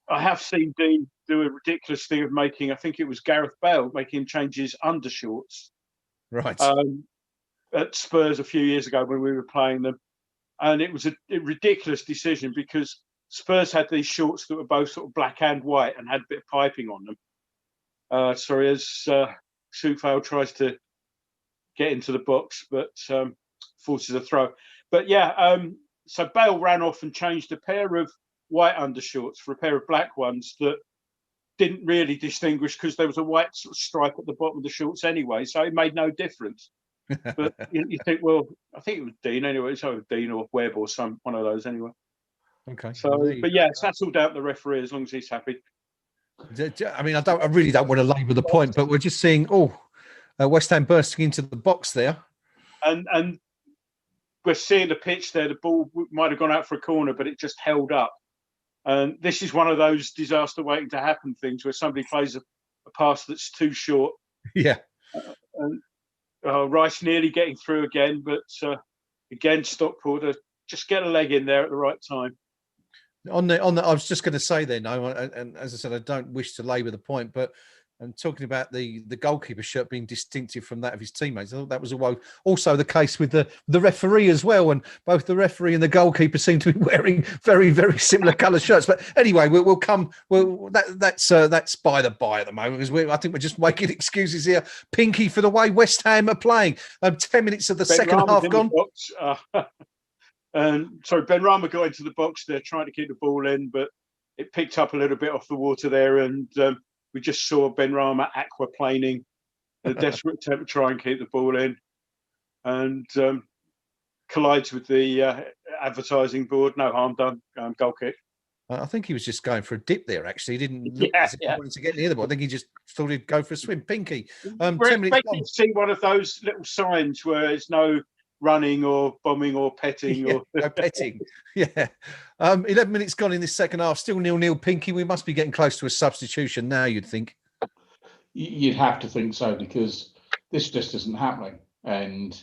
I have seen Dean do a ridiculous thing of making, I think it was Gareth Bale, making him change his undershorts. right. At Spurs a few years ago when we were playing them, and it was a ridiculous decision because Spurs had these shorts that were both sort of black and white and had a bit of piping on them. As Soufal tries to get into the box, but forces a throw. But so Bale ran off and changed a pair of white undershorts for a pair of black ones that didn't really distinguish because there was a white sort of stripe at the bottom of the shorts anyway, so it made no difference. But you think, well, I think it was Dean anyway. It's either Dean or Webb or one of those anyway. Okay. So, well, but that's all down to the referee as long as he's happy. I mean, I really don't want to labour the point, but we're just seeing West Ham bursting into the box there, and we're seeing the pitch there. The ball might have gone out for a corner, but it just held up. And this is one of those disaster waiting to happen things where somebody plays a pass that's too short. Yeah. And Rice nearly getting through again, but again, Stockport just get a leg in there at the right time. I was just going to say there, no, and as I said, I don't wish to labour the point, but I'm talking about the goalkeeper shirt being distinctive from that of his teammates. I thought that was also the case with the referee as well, and both the referee and the goalkeeper seem to be wearing very, very similar colour shirts. But anyway, we'll come. Well, that's by the by at the moment because I think we're just making excuses here. Pinky for the way West Ham are playing. 10 minutes of the second half gone. Benrahma got into the box there, trying to keep the ball in, but it picked up a little bit off the water there, and we just saw Benrahma aquaplaning, a desperate attempt to try and keep the ball in, and collides with the advertising board. No harm done. Goal kick. I think he was just going for a dip there. Actually, he didn't look as if he wanted to get near the ball. I think he just thought he'd go for a swim. Pinky. 10 minutes gone. See one of those little signs where there's no running or bombing or petting or no petting. Yeah. 11 minutes gone in this second half. Still 0-0. Pinky. We must be getting close to a substitution now, you'd think. You'd have to think so because this just isn't happening. And,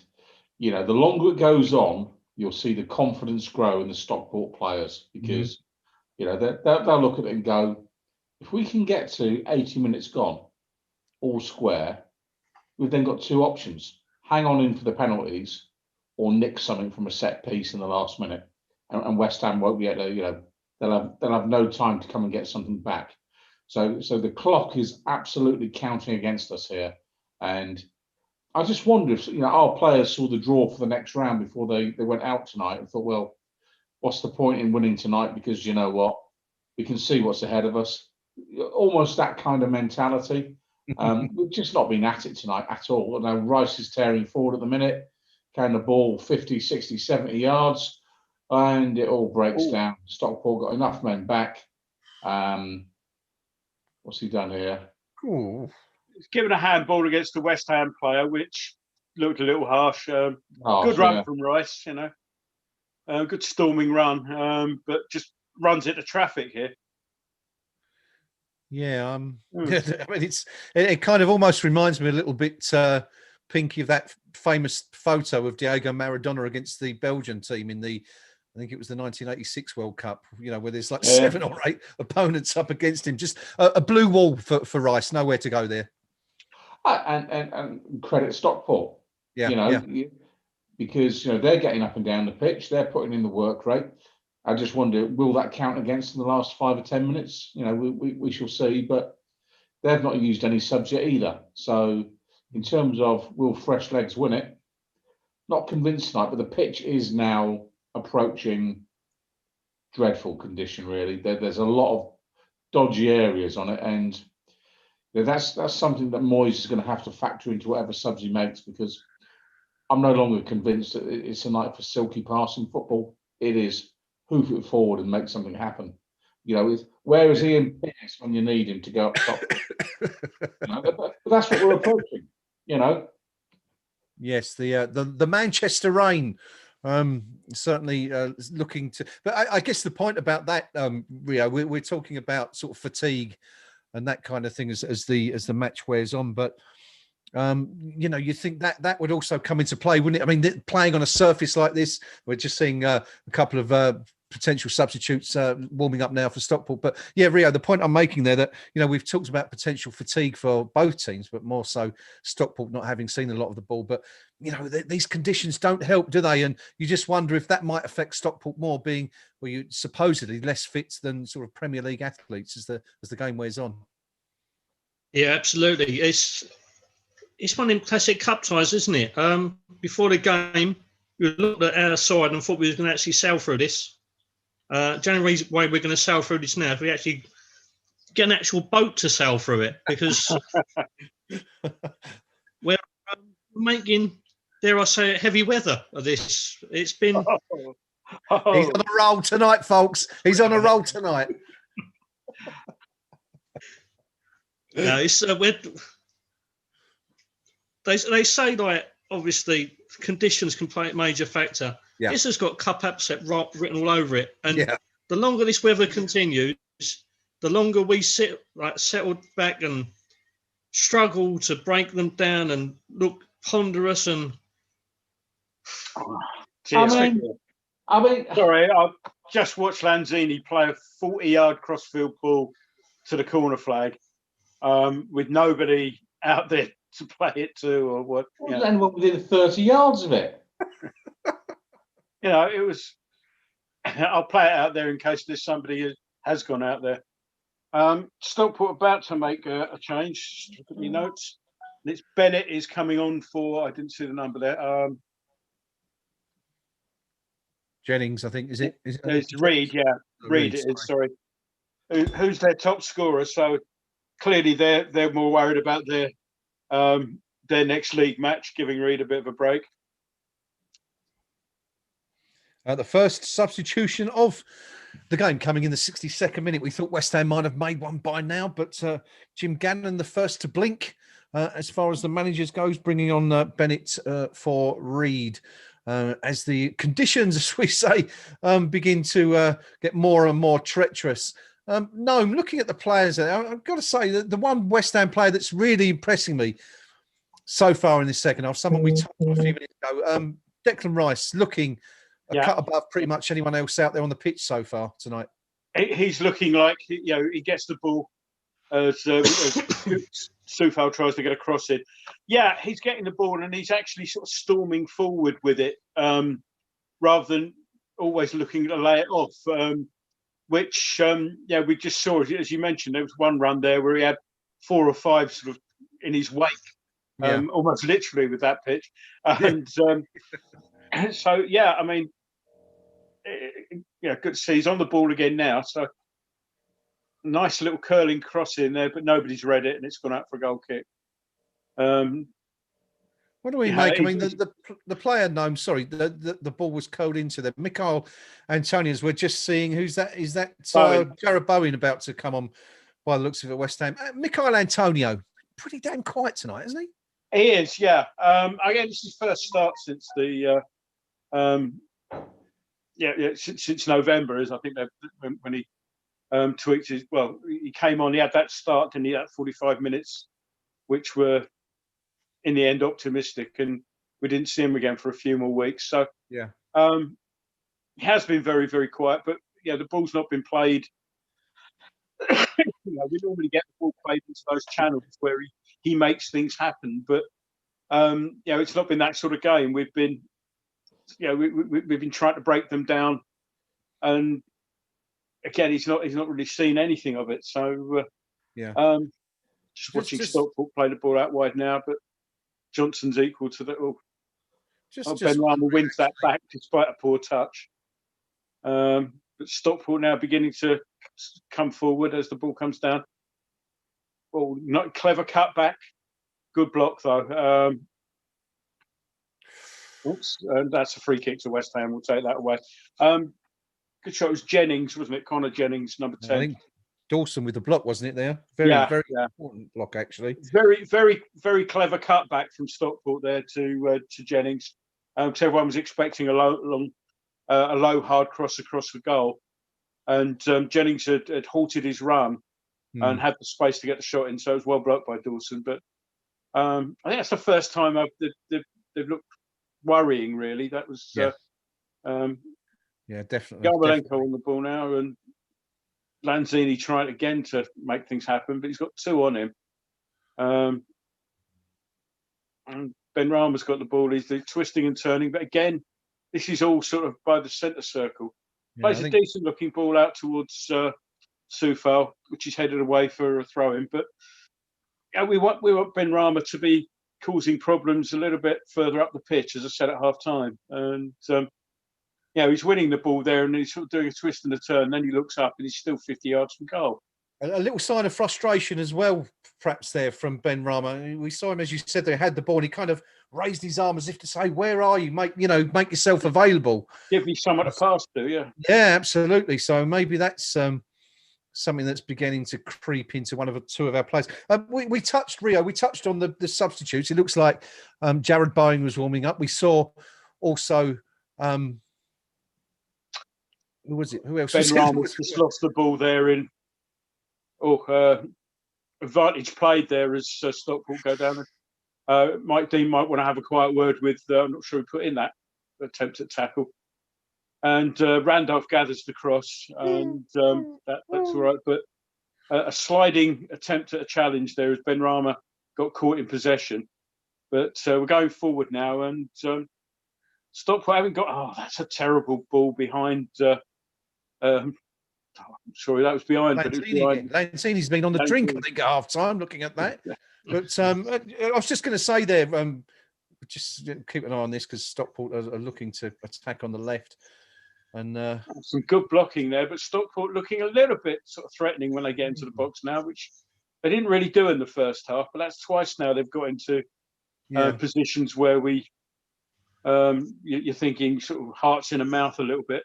the longer it goes on, you'll see the confidence grow in the Stockport players because, they'll look at it and go, if we can get to 80 minutes gone, all square, we've then got two options. Hang on in for the penalties or nick something from a set piece in the last minute. And West Ham won't get they'll have no time to come and get something back. So the clock is absolutely counting against us here. And I just wonder if our players saw the draw for the next round before they went out tonight and thought, well, what's the point in winning tonight? Because you know what? We can see what's ahead of us. Almost that kind of mentality. We've just not been at it tonight at all. Now Rice is tearing forward at the minute, carrying the ball 50, 60, 70 yards. and it all breaks down. Stockport got enough men back. What's he done here? Ooh. He's given a handball against the West Ham player, which looked a little harsh. Good run from Rice, you know. Good storming run, but just runs into traffic here. Yeah, I mean, it kind of almost reminds me a little bit, Pinky, of that famous photo of Diego Maradona against the Belgian team in the, I think it was the 1986 World Cup, you know, where there's like 7 or 8 opponents up against him. Just a blue wall for Rice, nowhere to go there. And credit Stockport, Yeah, you know, because, you know, they're getting up and down the pitch, they're putting in the work rate. I just wonder, will that count against them the last 5 or 10 minutes? You know, we shall see, but they've not used any subs yet either. So in terms of will fresh legs win it, not convinced tonight, but the pitch is now approaching dreadful condition, really. There's a lot of dodgy areas on it, and that's something that Moyes is going to have to factor into whatever subs he makes, because I'm no longer convinced that it's a night for silky passing football. It is hoof it forward and make something happen. You know, where is Ian Pearce when you need him to go up top? You know, but that's what we're approaching. You know. Yes, the Manchester rain, certainly looking to. But I guess the point about that, Rio, we're talking about sort of fatigue and that kind of thing as the match wears on, but. You know, you think that would also come into play, wouldn't it? I mean, playing on a surface like this, we're just seeing a couple of potential substitutes warming up now for Stockport. But yeah, Rio, the point I'm making there that, you know, we've talked about potential fatigue for both teams, but more so Stockport not having seen a lot of the ball. But, you know, these conditions don't help, do they? And you just wonder if that might affect Stockport more, being, well, you supposedly less fit than sort of Premier League athletes as the game wears on. Yeah, absolutely. It's one of them classic cup ties, isn't it? Before the game, we looked at our side and thought we were going to actually sail through this. The only way we're going to sail through this now is we actually get an actual boat to sail through it, because we're making, dare I say it, heavy weather of this. It's been... He's on a roll tonight, folks. He's on a roll tonight. No, it's... They say, like, obviously conditions can play a major factor. Yeah. This has got cup upset written all over it, and yeah. The longer this weather continues, the longer we sit like settled back and struggle to break them down and look ponderous and. I mean, sorry, I've just watched Lanzini play a 40-yard crossfield ball to the corner flag, with nobody out there to play it to, or what? Well, anyone within 30 yards of it. You know, it was. I'll play it out there in case there's somebody who has gone out there. Stockport about to make a change. Look at your notes. And it's Bennett is coming on for. I didn't see the number there. Jennings, I think, is it? It's Reed, yeah. Reed it is. Sorry. Who's their top scorer? So clearly they're more worried about their next league match, giving Reed a bit of a break. The first substitution of the game coming in the 62nd minute. We thought West Ham might have made one by now, but Jim Gannon, the first to blink as far as the managers goes, bringing on Bennett for Reed. As the conditions, as we say, begin to get more and more treacherous. Gnome, looking at the players there, I've got to say that the one West Ham player that's really impressing me so far in this second half, someone we talked about a few minutes ago, Declan Rice, looking a cut above pretty much anyone else out there on the pitch so far tonight. He's looking like, you know, he gets the ball as Soufal tries to get across it. Yeah, he's getting the ball and he's actually sort of storming forward with it, rather than always looking to lay it off. Which we just saw, as you mentioned, there was one run there where he had 4 or 5 sort of in his wake, almost literally with that pitch. And so, yeah, I mean, good to see he's on the ball again now. So nice little curling cross in there, but nobody's read it and it's gone out for a goal kick. What do we Yeah, make? I mean, he's- the player Gnome, sorry, the ball was curled into them. Mikhail Antonius, we're just seeing who's that? Is that Bowen. Jared Bowen about to come on by the looks of it, West Ham? Mikhail Antonio, pretty damn quiet tonight, isn't he? He is, yeah. Again, it's his first start since the since November. Is I think that when he tweaked his. Well, he came on. He had that start, and he had 45 minutes, which were in the end optimistic, and we didn't see him again for a few more weeks. So Yeah. He has been very, very quiet. But yeah, the ball's not been played. We normally get the ball played into those channels where he makes things happen, but it's not been that sort of game. We've been, we've been trying to break them down, and again, he's not really seen anything of it. So just watching Stockport play the ball out wide now, but Johnson's equal to that. Ben Rama wins that back despite a poor touch. But Stockport now beginning to come forward as the ball comes down. Well, not clever cutback. Good block though. That's a free kick to West Ham. We'll take that away. Good shot. It was Jennings, wasn't it? Connor Jennings, number 10. I think Dawson with the block, wasn't it? There, very important block actually. Very, very, very clever cutback from Stockport there to Jennings. Because everyone was expecting a low hard cross across the goal, and Jennings had halted his run and had the space to get the shot in, so it was well blocked by Dawson. But I think that's the first time they've looked worrying. Really, that was definitely. Yarmolenko on the ball now, and Lanzini trying again to make things happen, but he's got two on him. And Ben Rama's got the ball. He's twisting and turning, but again, this is all sort of by the centre circle. Plays a decent-looking ball out towards Soufal, which is headed away for a throw-in. But we want Ben Rama to be causing problems a little bit further up the pitch, as I said at half-time. And he's winning the ball there, and he's sort of doing a twist and a turn. Then he looks up, and he's still 50 yards from goal. A little sign of frustration as well, perhaps there from Ben Rama. We saw him, as you said, they had the ball, and he kind of raised his arm as if to say, "Where are you? Make yourself available. Give me someone to pass to." Yeah, absolutely. So maybe that's something that's beginning to creep into two of our players. We touched Rio. We touched on the substitutes. It looks like Jared Bowen was warming up. We saw also. Who was it? Who else? Ben Ramos just lost the ball there in. Advantage played there as Stockport go down there. Mike Dean might want to have a quiet word with. I'm not sure who put in that attempt at tackle. And Randolph gathers the cross, and that's all right. But a sliding attempt at a challenge there as Ben Rama got caught in possession. But we're going forward now, and Stockport haven't got. Oh, that's a terrible ball behind. Sorry, that was behind. Lanzini's been on the drink, I think, at half time, looking at that. But I was just going to say there, just keep an eye on this because Stockport are looking to attack on the left. And some good blocking there, but Stockport looking a little bit sort of threatening when they get into the box now, which they didn't really do in the first half. But that's twice now they've got into positions where you're thinking sort of hearts in a mouth a little bit.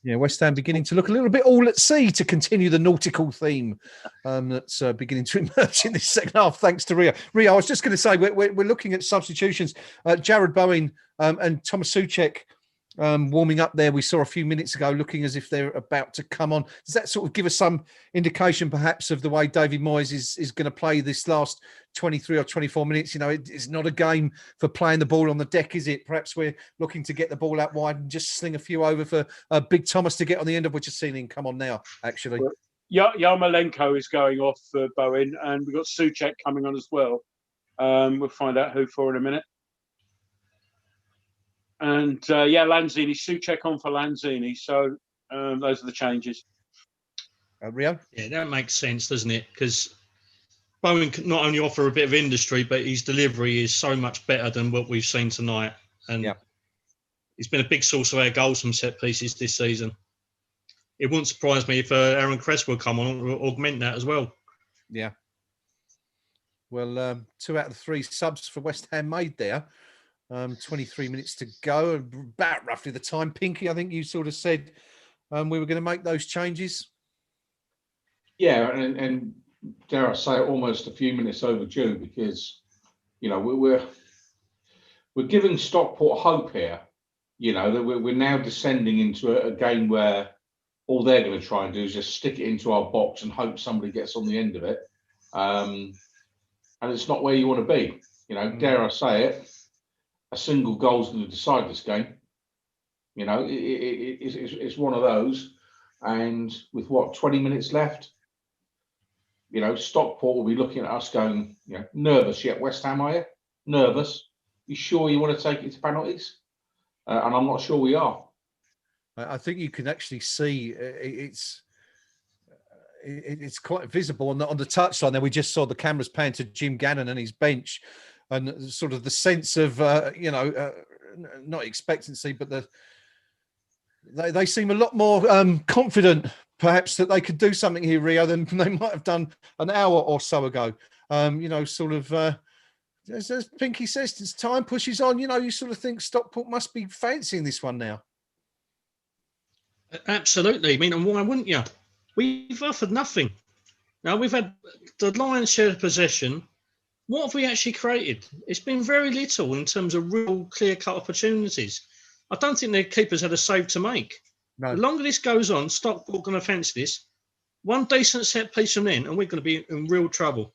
West Ham beginning to look a little bit all at sea, to continue the nautical theme that's beginning to emerge in this second half, thanks to Rio. Rio, I was just going to say, we're looking at substitutions. Jared Bowen and Thomas Souček warming up there. We saw a few minutes ago, looking as if they're about to come on. Does that sort of give us some indication, perhaps, of the way David Moyes is going to play this last 23 or 24 minutes? It's not a game for playing the ball on the deck, is it? Perhaps we're looking to get the ball out wide and just sling a few over for Big Thomas to get on the end of, which is seen him come on now, actually. Yarmolenko is going off for Bowen, and we've got Souček coming on as well. We'll find out who for in a minute. And Lanzini, Souček on for Lanzini. So those are the changes. Rio? Yeah, that makes sense, doesn't it? Because Bowen can not only offer a bit of industry, but his delivery is so much better than what we've seen tonight. And he's been a big source of our goals from set pieces this season. It wouldn't surprise me if Aaron Cresswell come on and augment that as well. Yeah. Well, 2 out of the 3 subs for West Ham made there. 23 minutes to go, about roughly the time. Pinky, I think you sort of said we were going to make those changes. Yeah, and dare I say, almost a few minutes overdue, because we're giving Stockport hope here. That we're now descending into a game where all they're going to try and do is just stick it into our box and hope somebody gets on the end of it. And it's not where you want to be. Dare I say it, a single goal is going to decide this game. It's one of those. And with 20 minutes left, Stockport will be looking at us going, nervous yet, West Ham, are you? Nervous? You sure you want to take it to penalties? And I'm not sure we are. I think you can actually see it's quite visible on the touchline there. We just saw the cameras pan to Jim Gannon and his bench, and sort of the sense of not expectancy, but they seem a lot more confident, perhaps, that they could do something here, Rio, than they might have done an hour or so ago. As Pinky says, as time pushes on, you sort of think Stockport must be fancying this one now. Absolutely. I mean, and why wouldn't you? We've offered nothing. Now, we've had the lion's share of possession. What have we actually created? It's been very little in terms of real clear-cut opportunities. I don't think their keepers had a save to make. No. The longer this goes on, Stockport going to fancy this. One decent set piece from in, and we're going to be in real trouble.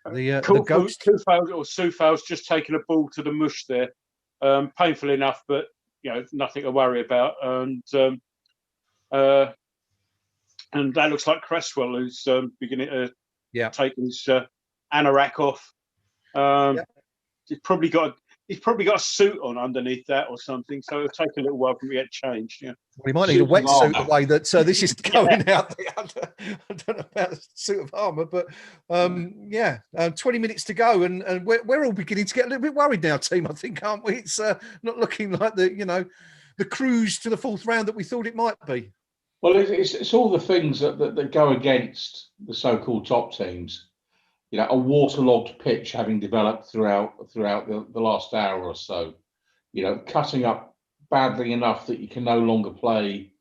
The ghost Soufal's just taking a ball to the mush there. Painful enough, but nothing to worry about. And that looks like Cresswell, who's beginning to take his anorak off. He's probably got a suit on underneath that or something, so it'll take a little while for me to get changed. Yeah. Well, he might need a wetsuit the way that this is going out there. I don't know about a suit of armour, but 20 minutes to go, and we're all beginning to get a little bit worried now, team. I think, aren't we? It's not looking like the cruise to the 4th round that we thought it might be. Well, it's all the things that go against the so-called top teams. A waterlogged pitch having developed throughout the last hour or so. Cutting up badly enough that you can no longer play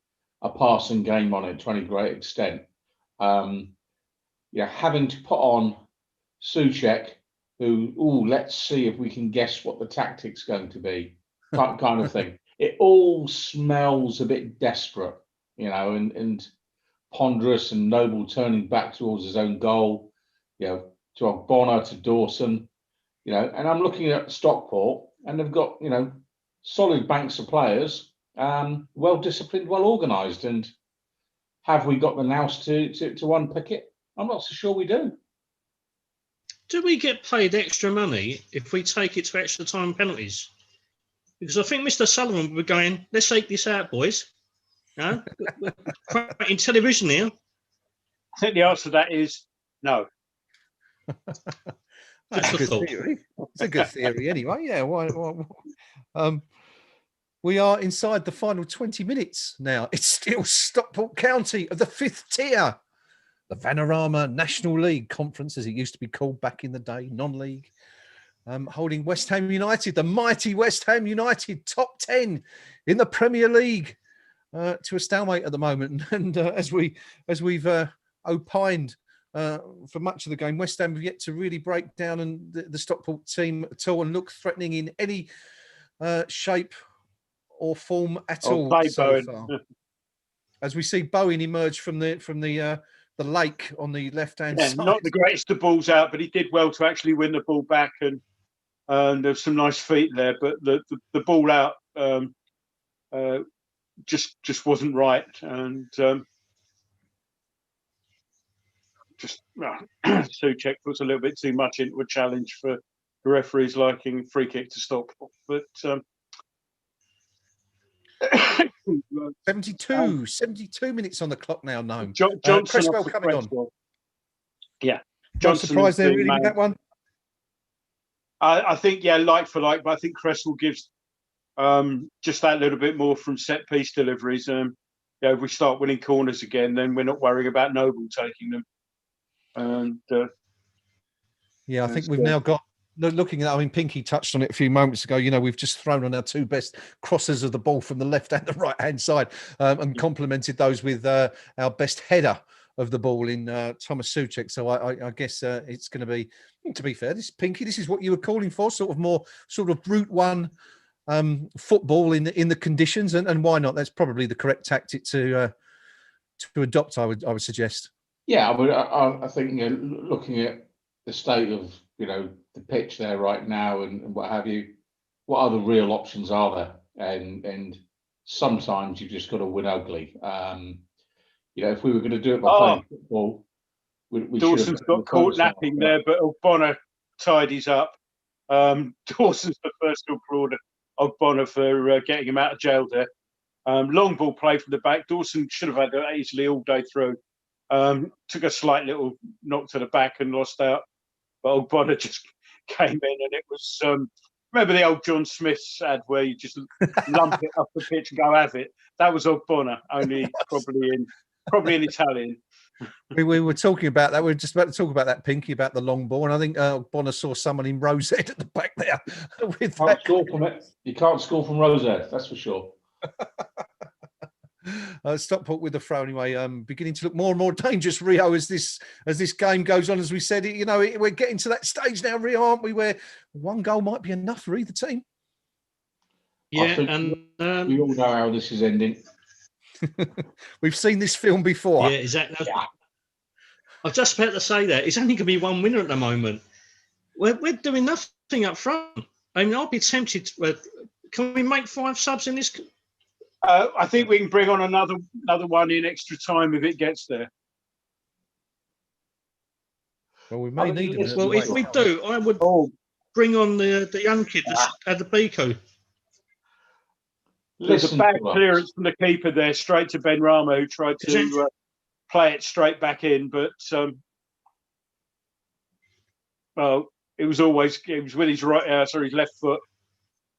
a passing game on it to any great extent. Having to put on Souček, who, let's see if we can guess what the tactic's going to be, kind of thing. It all smells a bit desperate, and ponderous, and Noble turning back towards his own goal, to Bonner, to Dawson, and I'm looking at Stockport, and they've got, solid banks of players, well disciplined, well organised, and have we got the nous to unpick it? I'm not so sure we do. Do we get paid extra money if we take it to extra time penalties? Because I think Mr. Sullivan will be going, let's take this out, boys. No, in television here. I think the answer to that is no. That's a good theory. It's a good theory anyway. Yeah. Why? We are inside the final 20 minutes now. It's still Stockport County of the 5th tier, the Vanarama National League Conference, as it used to be called back in the day, non-league, holding West Ham United, the mighty West Ham United, top 10 in the Premier League, to a stalemate at the moment. And as we've opined for much of the game, West Ham have yet to really break down and the Stockport team at all and look threatening in any shape or form at all so far. As we see Bowen emerge from the lake on the left-hand side. Not the greatest of balls out, but he did well to actually win the ball back, and there's some nice feet there. But the ball out just wasn't right, and Souček puts a little bit too much into a challenge for the referee's liking. Free kick to Stockport, but 72 minutes on the clock now. Gnome. Johnson Cresswell coming on. Yeah, Not surprised there really with that one. I think like for like, but I think Cresswell gives just that little bit more from set piece deliveries. If we start winning corners again, then we're not worrying about Noble taking them. And Yeah, I think we've now got, looking at, I mean, Pinky touched on it a few moments ago. You know, we've just thrown on our two best crossers of the ball from the left and the right hand side, and complemented those with our best header of the ball in Thomas Souček. So I guess it's going to be, to be fair, this Pinky, this is what you were calling for, sort of more sort of brute one football in the conditions, and why not? That's probably the correct tactic to adopt. I would suggest. Yeah, I think, you know, looking at the state of, you know, the pitch there right now and what have you, what other real options are there? And sometimes you've just got to win ugly. You know, if we were going to do it by playing football, we Dawson's got caught napping there, but Ogbonna tidies up. Dawson's the first to applaud Ogbonna for getting him out of jail there. Long ball play from the back. Dawson should have had that easily all day through. Took a slight little knock to the back and lost out. But Ogbonna just came in, and it was, remember the old John Smith's ad where you just lump it up the pitch and go have it? That was Ogbonna, only probably in Italian. We were talking about that. We were just about to talk about that, Pinky, about the long ball. And I think Bonner saw someone in Rosehead at the back there. With can't score from it. You can't score from Rosehead, that's for sure. Stockport with the throw anyway, beginning to look more and more dangerous, Rio, as this game goes on. As we said, you know, we're getting to that stage now, Rio, aren't we, where one goal might be enough for either team. Yeah, and we all know how this is ending. We've seen this film before. Yeah, exactly. Yeah. I was just about to say that it's only going to be one winner at the moment. We're doing nothing up front. I mean, I'll be tempted to. Can we make 5 subs in this? I think we can bring on another one in extra time if it gets there. Well, we may need it. Well, if we do, I would bring on the young kid at the Biko. There's a bad clearance from the keeper there, straight to Ben Rama, who tried to play it straight back in, but it was with his his left foot,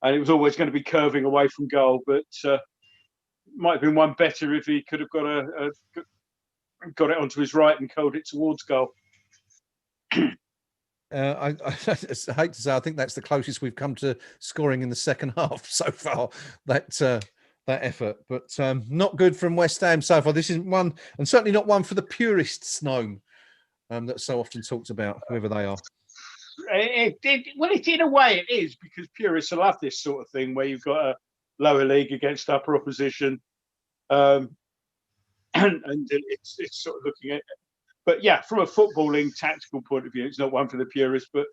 and it was always going to be curving away from goal. But might have been one better if he could have got it onto his right and curled it towards goal. I hate to say, I think that's the closest we've come to scoring in the second half so far. That effort, but not good from West Ham so far. This isn't one, and certainly not one for the purists, Gnome, that's so often talked about, whoever they are. Well, in a way it is, because purists love this sort of thing where you've got a lower league against upper opposition, and it's sort of looking at. But yeah, from a footballing tactical point of view, it's not one for the purists. But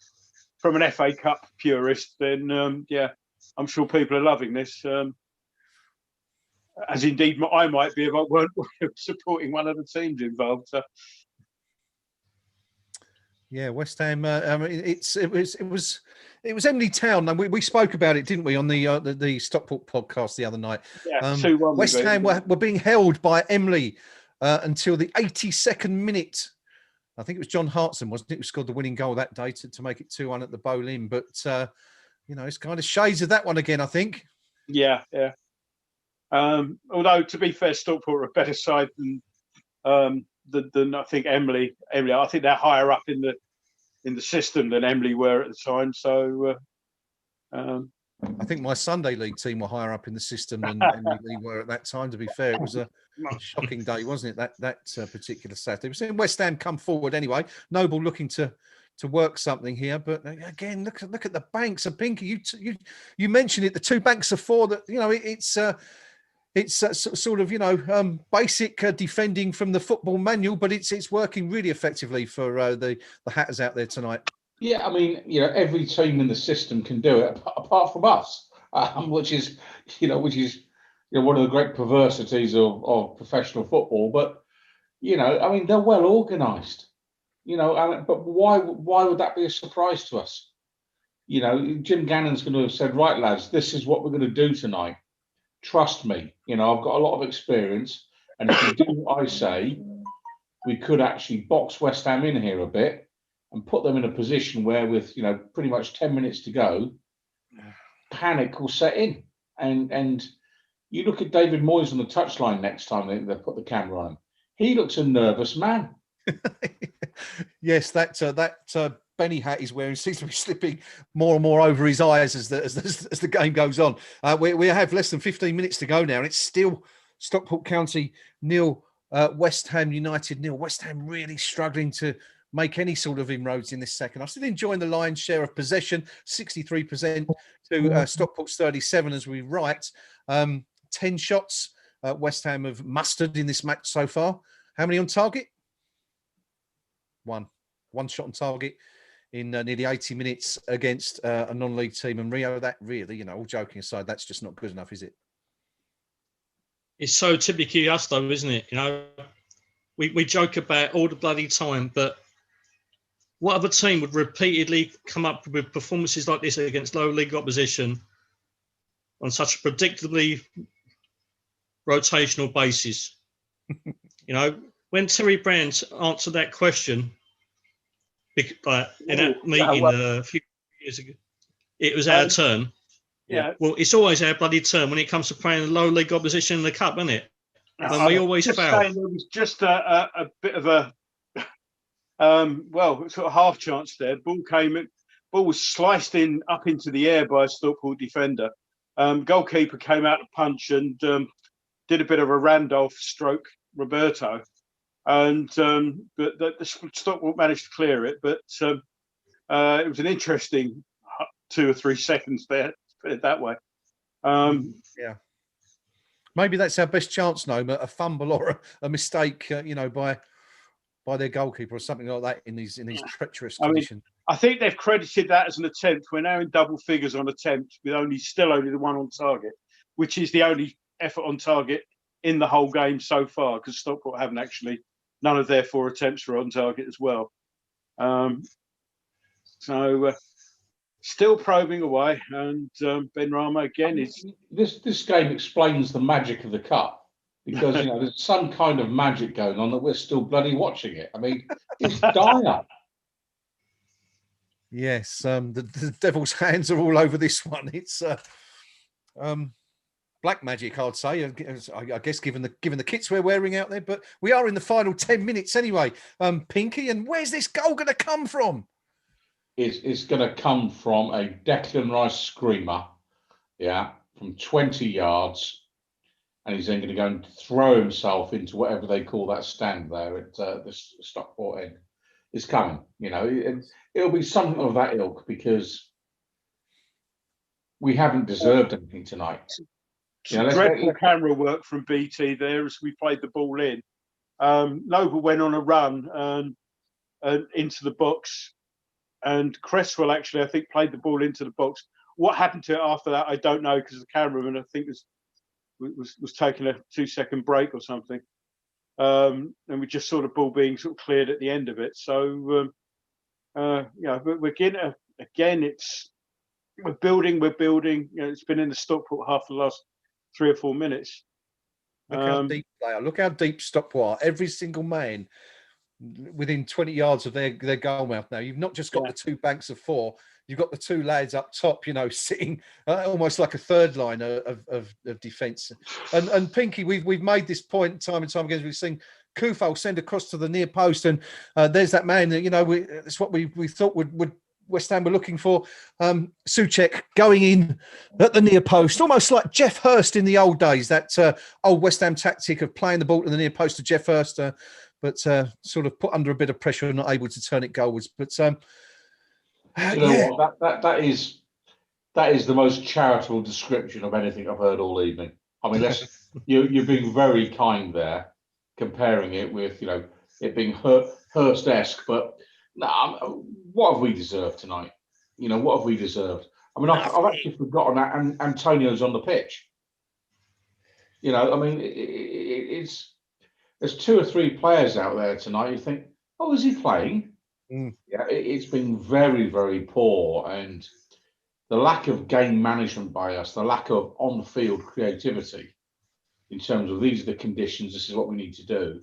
from an FA Cup purist, then yeah, I'm sure people are loving this. As indeed I might be if I weren't supporting one of the teams involved. So. Yeah, West Ham. I mean, it was Emily Town. And we spoke about it, didn't we, on the Stockport podcast the other night? Yeah, 2-1. West Ham were being held by Emily until the 82nd minute. I think it was John Hartson, wasn't it, who scored the winning goal that day to make it 2-1 at the Boleyn. But you know, it's kind of shades of that one again, I think. Yeah, yeah. Although to be fair, Stockport are a better side than I think Emily. I think they're higher up in the system than Emily were at the time. So I think my Sunday League team were higher up in the system than Emily were at that time. To be fair, it was a shocking day, wasn't it? That particular Saturday. We're seeing West Ham come forward anyway. Noble looking to work something here, but again, look at the banks of Pinky. You mentioned it. The 2 banks of 4. That, you know, it's sort of, you know, basic defending from the football manual, but it's working really effectively for the Hatters out there tonight. Yeah, I mean, you know, every team in the system can do it, apart from us, which is one of the great perversities of professional football. But you know, I mean, they're well organised. You know, but why would that be a surprise to us? You know, Jim Gannon's going to have said, right, lads, this is what we're going to do tonight. Trust me, you know, I've got a lot of experience, and if you do what I say, we could actually box West Ham in here a bit and put them in a position where, with, you know, pretty much 10 minutes to go, panic will set in. And you look at David Moyes on the touchline next time they put the camera on him. He looks a nervous man. Yes, that Benny hat he's wearing seems to be slipping more and more over his eyes as the game goes on. We have less than 15 minutes to go now, and it's still Stockport County 0, West Ham United 0. West Ham really struggling to make any sort of inroads in this second. I'm still enjoying the lion's share of possession, 63% to Stockport's 37 as we write. 10 shots West Ham have mustered in this match so far. How many on target? One shot on target in nearly 80 minutes against a non-league team. And Rio, that really, all joking aside, that's just not good enough, is it? It's so typically us, though, isn't it? We joke about all the bloody time, but what other team would repeatedly come up with performances like this against low league opposition on such a predictably rotational basis? When Terry Brand answered that question in that meeting a few years ago, it was our turn. Yeah. Well, it's always our bloody turn when it comes to playing low league opposition in the cup, isn't it? When we always fail. There was just a bit of a sort of half chance there. Ball was sliced up into the air by a Stockport defender. Goalkeeper came out to punch and did a bit of a Randolph stroke Roberto, and but the Stockport managed to clear it. But it was an interesting 2 or 3 seconds there, put it that way. Yeah. Maybe that's our best chance, Gnome, a fumble or a mistake, by their goalkeeper or something like that in these treacherous conditions. I think they've credited that as an attempt. We're now in double figures on attempts with only the one on target, which is the only effort on target in the whole game so far, because Stockport haven't actually, none of their 4 attempts were on target as well. So still probing away, and Ben Rama again is... This game explains the magic of the cup, because there's some kind of magic going on that we're still bloody watching it. I mean, it's dire. Yes, the devil's hands are all over this one. It's black magic, I'd say. I guess given the kits we're wearing out there, but we are in the final 10 minutes anyway. Pinky, and where's this goal going to come from? It's going to come from a Declan Rice screamer, from 20 yards. And he's then going to go and throw himself into whatever they call that stand there at the Stockport end. It's coming, it'll be something of that ilk, because we haven't deserved anything tonight. Dreadful camera work from BT there as we played the ball in. Noble went on a run and into the box, and Cresswell actually, I think, played the ball into the box. What happened to it after that, I don't know, because the cameraman, I think, was taking a 2-second break or something, and we just saw the ball being sort of cleared at the end of it. So but we're getting again. We're building. It's been in the Stockport half the last 3 or 4 minutes. Look how deep they are. Look how deep Stockport are. Every single man within 20 yards of their goal mouth now. You've not just got the 2 banks of 4. You've got the 2 lads up top, sitting almost like a third line of defence. And Pinky, we've made this point time and time again. We've seen Kufal send across to the near post, and there's that man that it's what we thought would West Ham were looking for. Souček going in at the near post, almost like Jeff Hurst in the old days. That old West Ham tactic of playing the ball to the near post to Jeff Hurst, but sort of put under a bit of pressure and not able to turn it goalwards. But what? That is the most charitable description of anything I've heard all evening. I mean, you're being very kind there, comparing it with it being Hurst-esque. But what have we deserved tonight? What have we deserved? I mean, I've actually forgotten that Antonio's on the pitch. I mean, it's there's 2 or 3 players out there tonight. You think, oh, is he playing? Yeah, it's been very, very poor, and the lack of game management by us, the lack of on-field creativity in terms of these are the conditions, this is what we need to do.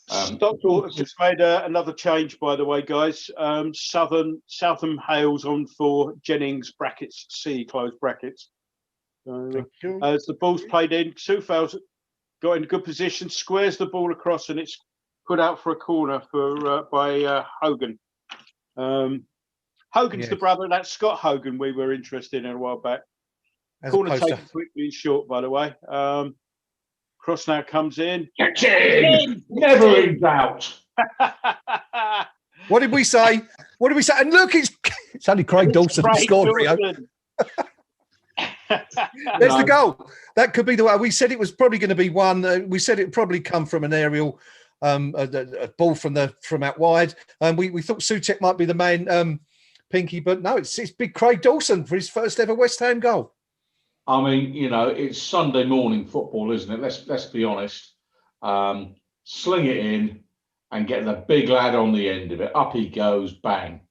Stockport have just made another change, by the way, guys. Southam Hales on for Jennings, brackets C, close brackets. As the ball's played in, Soufal's got in a good position, squares the ball across, and it's put out for a corner by Hogan. Hogan's Yes. the brother of that Scott Hogan we were interested in a while back. As Corner opposed to taken quickly and short, by the way. Cross now comes in. Get in! Never in doubt. what did we say? What did we say? And look, it's only Craig Dawson who scored, Rio. There's the goal. That could be the way. We said it was probably going to be one. We said it probably come from an aerial, a ball from out wide. We thought Souček might be the man, Pinky, but no, it's big Craig Dawson for his first ever West Ham goal. I mean, you know, it's Sunday morning football, isn't it? Let's be honest. Sling it in and get the big lad on the end of it. Up he goes, bang.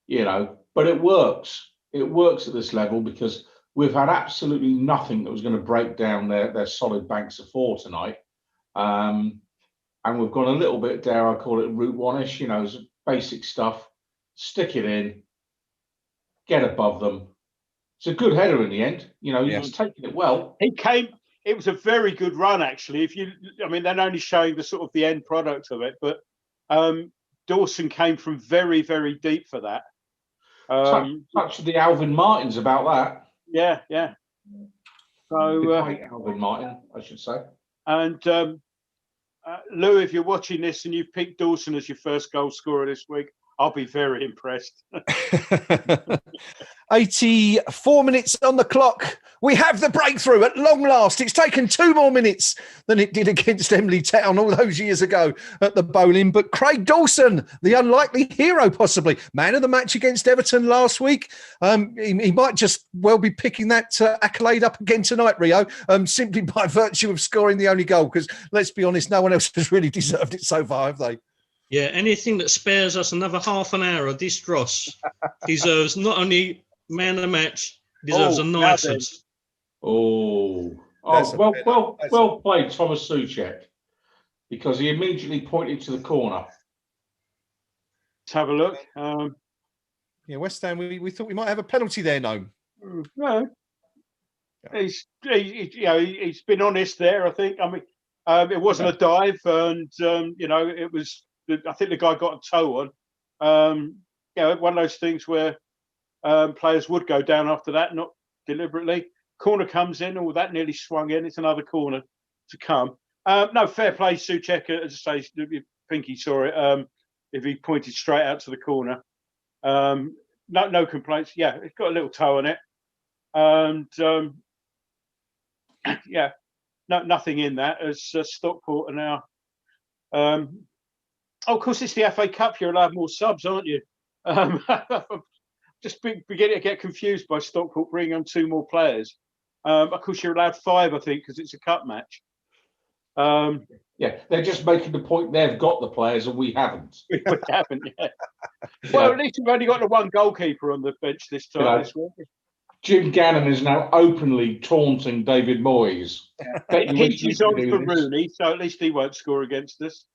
You know, but it works. It works at this level because we've had absolutely nothing that was going to break down their solid banks of four tonight. And we've gone a little bit, dare I call it, Route One-ish, you know, basic stuff. Stick it in, get above them. It's a good header in the end. You know, Yes. he's taking it well. He came. It was a very good run, actually. I mean, they're only showing the sort of the end product of it, but Dawson came from very, very deep for that. Touch of the Alvin Martins about that. Yeah. So Alvin Martin, I should say. And Lou, if you're watching this and you've picked Dawson as your first goal scorer this week, I'll be very impressed. 84 minutes on the clock. We have the breakthrough at long last. It's taken 2 more minutes than it did against Emily Town all those years ago at the bowling. But Craig Dawson, the unlikely hero, possibly man of the match against Everton last week. He might just well be picking that accolade up again tonight, Rio, simply by virtue of scoring the only goal. Because let's be honest, no one else has really deserved it so far, have they? Yeah, anything that spares us another half an hour of this dross deserves not only man of the match, deserves a knighthood. Well played, Thomas Souček, because he immediately pointed to the corner. Let's have a look. Yeah, West Ham. We thought we might have a penalty there, Gnome. No, he's been honest there. I think. I mean, it wasn't a dive, and it was. I think the guy got a toe on. One of those things where players would go down after that, not deliberately. Corner comes in, that nearly swung in. It's another corner to come. No, fair play, Souček. As I say, Pinky saw it. If he pointed straight out to the corner, no complaints. Yeah, it's got a little toe on it, and nothing in that. As Stockport are now. Of course, it's the FA Cup. You're allowed more subs, aren't you? Just beginning to get confused by Stockport bringing on 2 more players. Of course, you're allowed 5, I think, because it's a cup match. Yeah, they're just making the point they've got the players and we haven't. We haven't, yeah. Well, at least we've only got the one goalkeeper on the bench this time. This week. Jim Gannon is now openly taunting David Moyes. He's on for Rooney, so at least he won't score against us.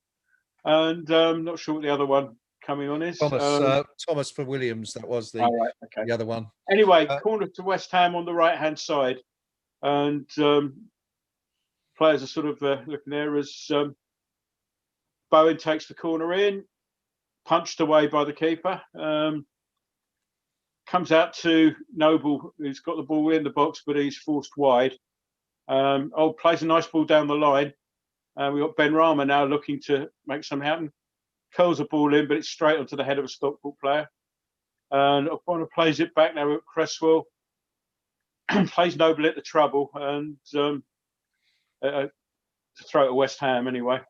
And not sure what the other one coming on is. Thomas for Williams. That was the other one. Anyway, corner to West Ham on the right-hand side. And players are sort of looking there as Bowen takes the corner in, punched away by the keeper. Comes out to Noble, who's got the ball in the box, but he's forced wide. Plays a nice ball down the line. We've got Ben Rama now looking to make something happen. Curls the ball in, but it's straight onto the head of a Stockport player. And O'Connor plays it back now at Cresswell. Plays Noble at the trouble and to throw it at West Ham anyway.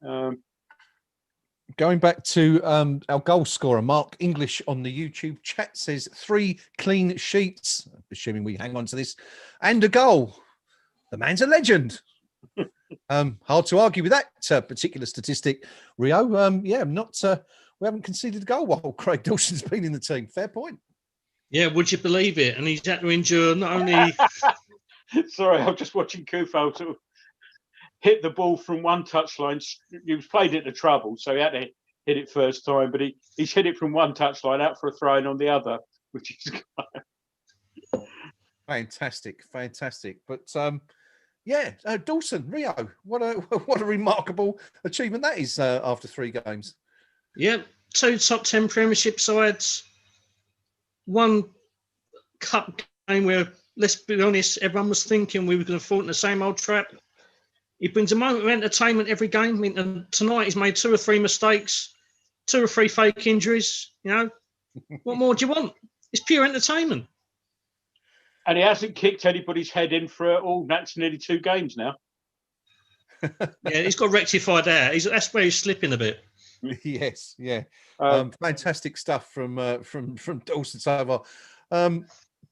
Going back to our goal scorer, Mark English on the YouTube chat says 3 clean sheets, assuming we hang on to this, and a goal. The man's a legend. Hard to argue with that particular statistic, Rio. We haven't conceded a goal while Craig Dawson's been in the team. Fair point. Yeah, would you believe it? And he's had to endure not only. Sorry, I'm just watching Kufo sort of hit the ball from one touchline. He was played it to trouble, so he had to hit it first time, but he's hit it from one touchline out for a throw in on the other, which is fantastic. But Dawson, Rio, what a remarkable achievement that is after 3 games. Yeah, 2 top 10 Premiership sides. one cup game where, let's be honest, everyone was thinking we were going to fall in the same old trap. He brings a moment of entertainment every game. I mean, and tonight he's made 2 or 3 mistakes, 2 or 3 fake injuries. You know, what more do you want? It's pure entertainment. And he hasn't kicked anybody's head in for that's nearly 2 games now. Yeah, he's got to rectify that. That's where he's slipping a bit. Yes, yeah. Fantastic stuff from Dawson so far.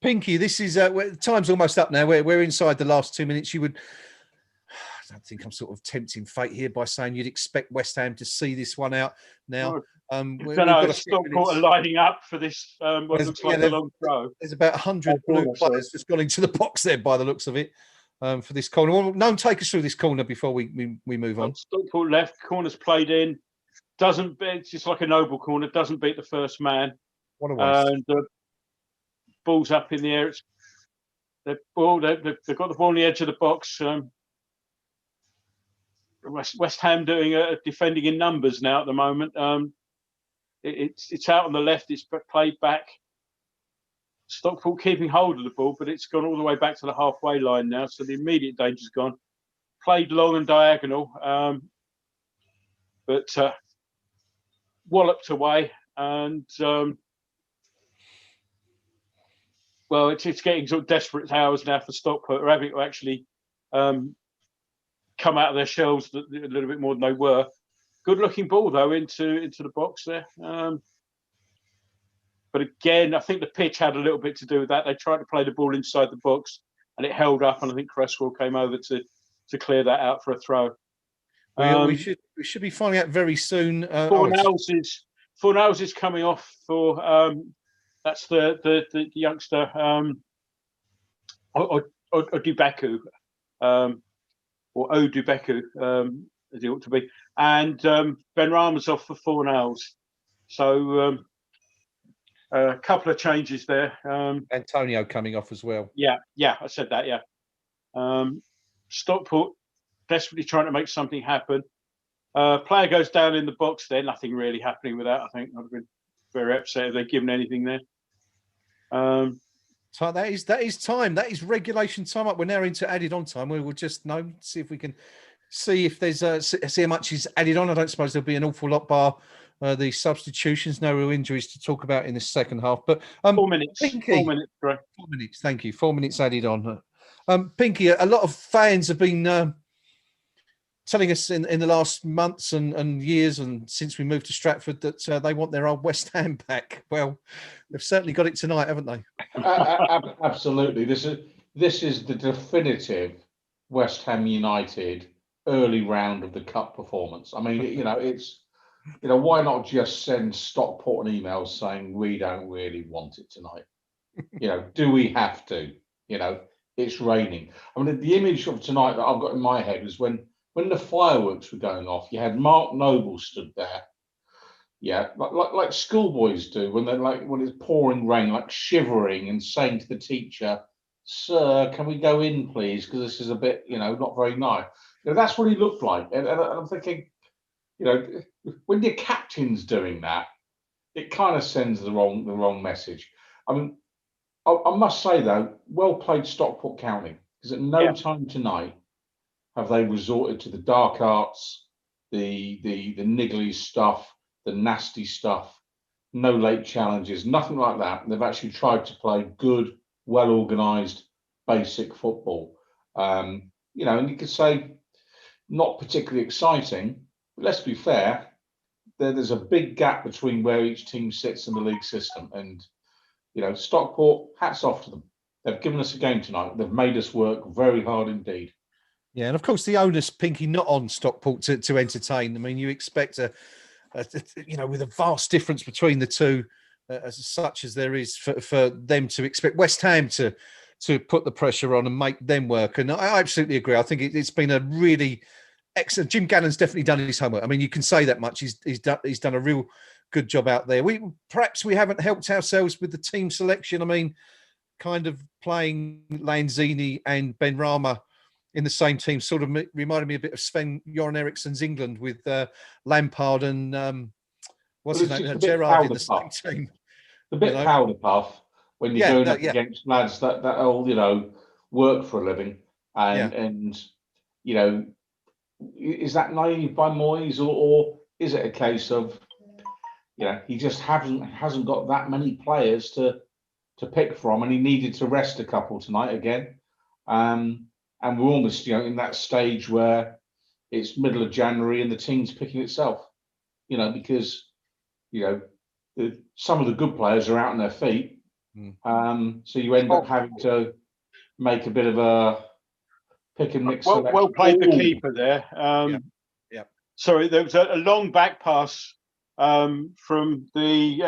Pinky, this is time's almost up now. We're inside the last 2 minutes. I don't think I'm sort of tempting fate here by saying you'd expect West Ham to see this one out now. We've got Stockport lining up for this. What looks like a long throw. There's about 100 blue players just gone into the box there by the looks of it for this corner. Well, no, take us through this corner before we move on. Stockport left, corner's played in. Doesn't beat, it's just like a noble corner. Doesn't beat the first man. What a waste. And the ball's up in the air. They've got the ball on the edge of the box. West Ham doing defending in numbers now at the moment. It's out on the left. It's played back. Stockport keeping hold of the ball, but it's gone all the way back to the halfway line now. So the immediate danger's gone. Played long and diagonal, but walloped away. And well, it's getting sort of desperate hours now for Stockport. They're having to actually come out of their shells a little bit more than they were. Good looking ball though into the box there. But again, I think the pitch had a little bit to do with that. They tried to play the ball inside the box and it held up, and I think Cresswell came over to clear that out for a throw. We should be finding out very soon. Fornals is coming off for that's the youngster Odubeku, or Odubeku, as he ought to be, and Ben Rama's off for Fornals. So a couple of changes there. Antonio coming off as well. Yeah, I said that. Yeah, Stockport desperately trying to make something happen. Player goes down in the box there. Nothing really happening with that. I think I'd have been very upset if they'd given anything there. So that is time. That is regulation time up. We're now into added on time. We will just see if we can see if there's see how much is added on. I don't suppose there'll be an awful lot bar the substitutions. No real injuries to talk about in the second half. But 4 minutes. Pinky, 4 minutes. Right. 4 minutes. Thank you. 4 minutes added on. Pinky, a lot of fans have been telling us in the last months and years and since we moved to Stratford that they want their old West Ham back. Well, they've certainly got it tonight, haven't they? Absolutely. This is the definitive West Ham United early round of the cup performance. I mean, it's why not just send Stockport an email saying we don't really want it tonight? Do we have to? It's raining. I mean, the image of tonight that I've got in my head is when the fireworks were going off, you had Mark Noble stood there, like schoolboys do when it's pouring rain, like shivering and saying to the teacher, "Sir, can we go in, please? Because this is a bit, not very nice." That's what he looked like, and I'm thinking, when your captain's doing that, it kind of sends the wrong message. I mean, I must say though, well played Stockport County, because at no time tonight have they resorted to the dark arts, the niggly stuff, the nasty stuff, no late challenges, nothing like that. They've actually tried to play good, well-organised, basic football. And you could say not particularly exciting, but let's be fair, there's a big gap between where each team sits in the league system. And, Stockport, hats off to them. They've given us a game tonight. They've made us work very hard indeed. Yeah, and of course the onus, Pinky, not on Stockport to entertain. I mean, you expect with a vast difference between the two, as such as there is for them to expect West Ham to put the pressure on and make them work. And I absolutely agree. I think it's been a really excellent. Jim Gannon's definitely done his homework. I mean, you can say that much. He's done a real good job out there. Perhaps we haven't helped ourselves with the team selection. I mean, kind of playing Lanzini and Ben Rama in the same team sort of reminded me a bit of Sven-Göran Eriksson's England with Lampard and what's his name, Gerrard in the same team. A bit powder puff. when you're going up against lads that all, you know, work for a living. And you know, is that naive by Moyes, or is it a case of, you know, he just hasn't got that many players to pick from, and he needed to rest a couple tonight again. And we're almost, you know, in that stage where it's middle of January and the team's picking itself, you know, because, you know, some of the good players are out on their feet. So you end up having to make a bit of a pick and mix. Well played, the keeper there. Sorry, there was a long back pass from the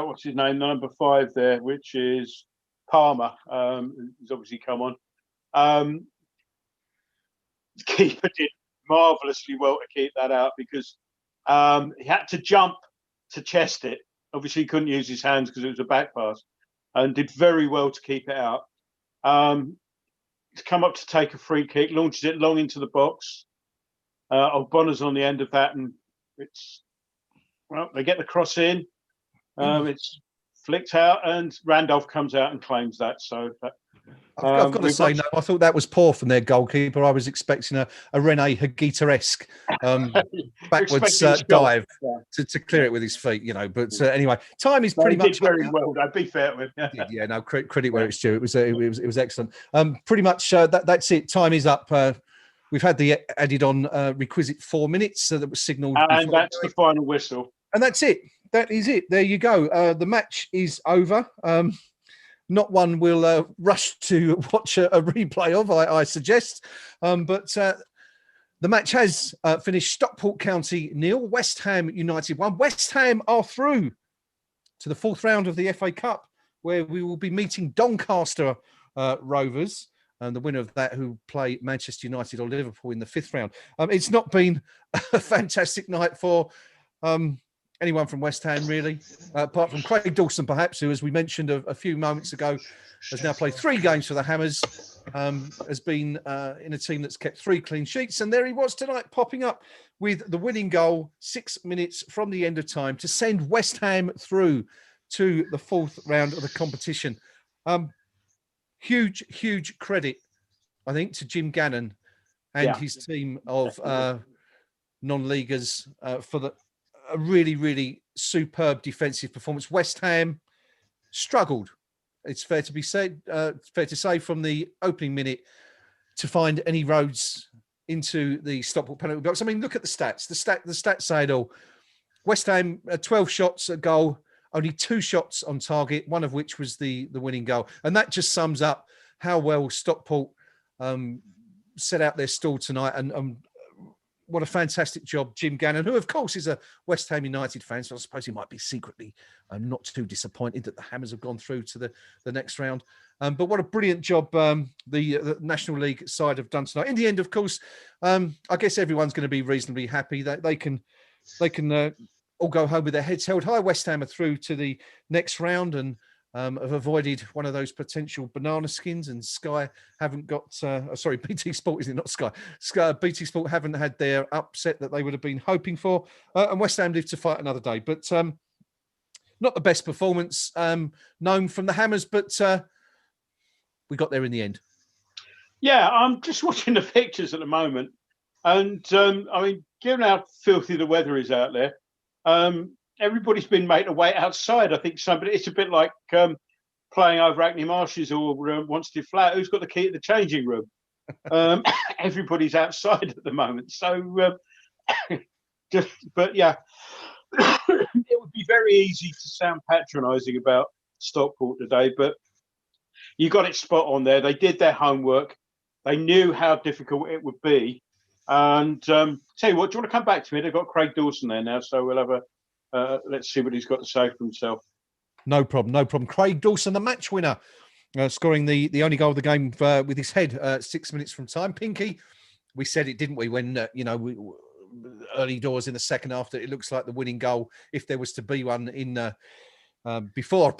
what's his name, number 5 there, which is Palmer. Who's obviously come on. The keeper did marvellously well to keep that out, because he had to jump to chest it. Obviously, he couldn't use his hands because it was a back pass, and did very well to keep it out. He's come up to take a free kick, launches it long into the box. O'Bonner's on the end of that, and it's, well, they get the cross in. It's flicked out, and Randolph comes out and claims that. So I've got to say, no, I thought that was poor from their goalkeeper. I was expecting a Rene Higuita-esque backwards dive to clear it with his feet, you know. But anyway, time is pretty much very well. I'd be fair with him. Yeah, no, credit where it's due. It was excellent. Pretty much that's it. Time is up. We've had the added on requisite 4 minutes, so that was signalled. And that's the final whistle. And that's it. That is it. There you go. The match is over. Not one will rush to watch a replay of, I suggest. But the match has finished. Stockport County 0, West Ham United 1. West Ham are through to the 4th round of the FA Cup, where we will be meeting Doncaster Rovers, and the winner of that, who play Manchester United or Liverpool in the 5th round. It's not been a fantastic night for anyone from West Ham, really, apart from Craig Dawson, perhaps, who, as we mentioned a few moments ago, has now played 3 games for the Hammers, has been in a team that's kept 3 clean sheets. And there he was tonight, popping up with the winning goal 6 minutes from the end of time to send West Ham through to the 4th round of the competition. Huge credit, I think, to Jim Gannon and his team of non-leaguers for a really superb defensive performance. West Ham struggled, it's fair to say, from the opening minute to find any roads into the Stockport penalty box. I mean, look at the stats. The stats say it all. West Ham 12 shots at goal, only 2 shots on target, one of which was the winning goal. And that just sums up how well Stockport set out their stall tonight, and what a fantastic job Jim Gannon, who of course is a West Ham United fan, so I suppose he might be secretly not too disappointed that the Hammers have gone through to the next round. But what a brilliant job the National League side have done tonight. In the end, of course, I guess everyone's going to be reasonably happy that they can all go home with their heads held high. West Ham are through to the next round and have avoided one of those potential banana skins, and Sky haven't got, BT Sport, isn't it? Not Sky. BT Sport haven't had their upset that they would have been hoping for. And West Ham live to fight another day. But not the best performance known from the Hammers, but we got there in the end. Yeah, I'm just watching the pictures at the moment. And I mean, given how filthy the weather is out there, everybody's been made to wait outside. I think it's a bit like playing over Hackney Marshes or Wanstead Flat. Who's got the key to the changing room? Everybody's outside at the moment. So, but yeah, it would be very easy to sound patronising about Stockport today, but you got it spot on there. They did their homework. They knew how difficult it would be. And tell you what, do you want to come back to me? They've got Craig Dawson there now, so we'll have let's see what he's got to say for himself. No problem. Craig Dawson, the match winner, scoring the only goal of the game with his head 6 minutes from time. Pinky, we said it, didn't we, when early doors in the second half, that it looks like the winning goal, if there was to be one in before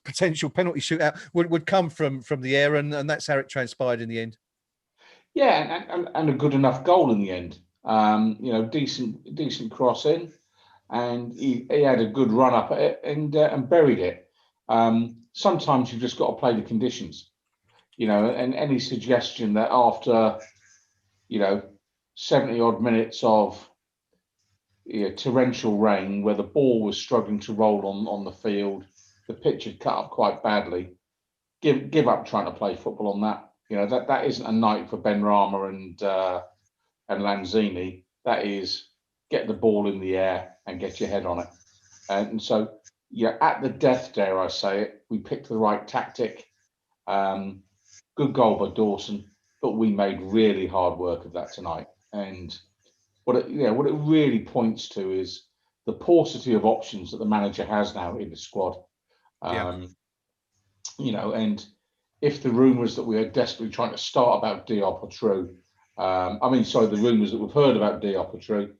potential penalty shootout, would come from the air, and that's how it transpired in the end. Yeah, and a good enough goal in the end. Decent cross in, and he had a good run up at it and buried it. sometimes you've just got to play the conditions, you know, and any suggestion that after, you know, 70 odd minutes of torrential rain where the ball was struggling to roll on the field, the pitch had cut up quite badly, give up trying to play football on that. You know, that isn't a night for Ben Rama and Lanzini. That is get the ball in the air and get your head on it. And so, yeah, at the death, dare I say it, we picked the right tactic. Good goal by Dawson, but we made really hard work of that tonight. And what it really points to is the paucity of options that the manager has now in the squad. You know, and if the rumours that we are desperately trying to start about Diop are true, the rumours that we've heard about Diop are true,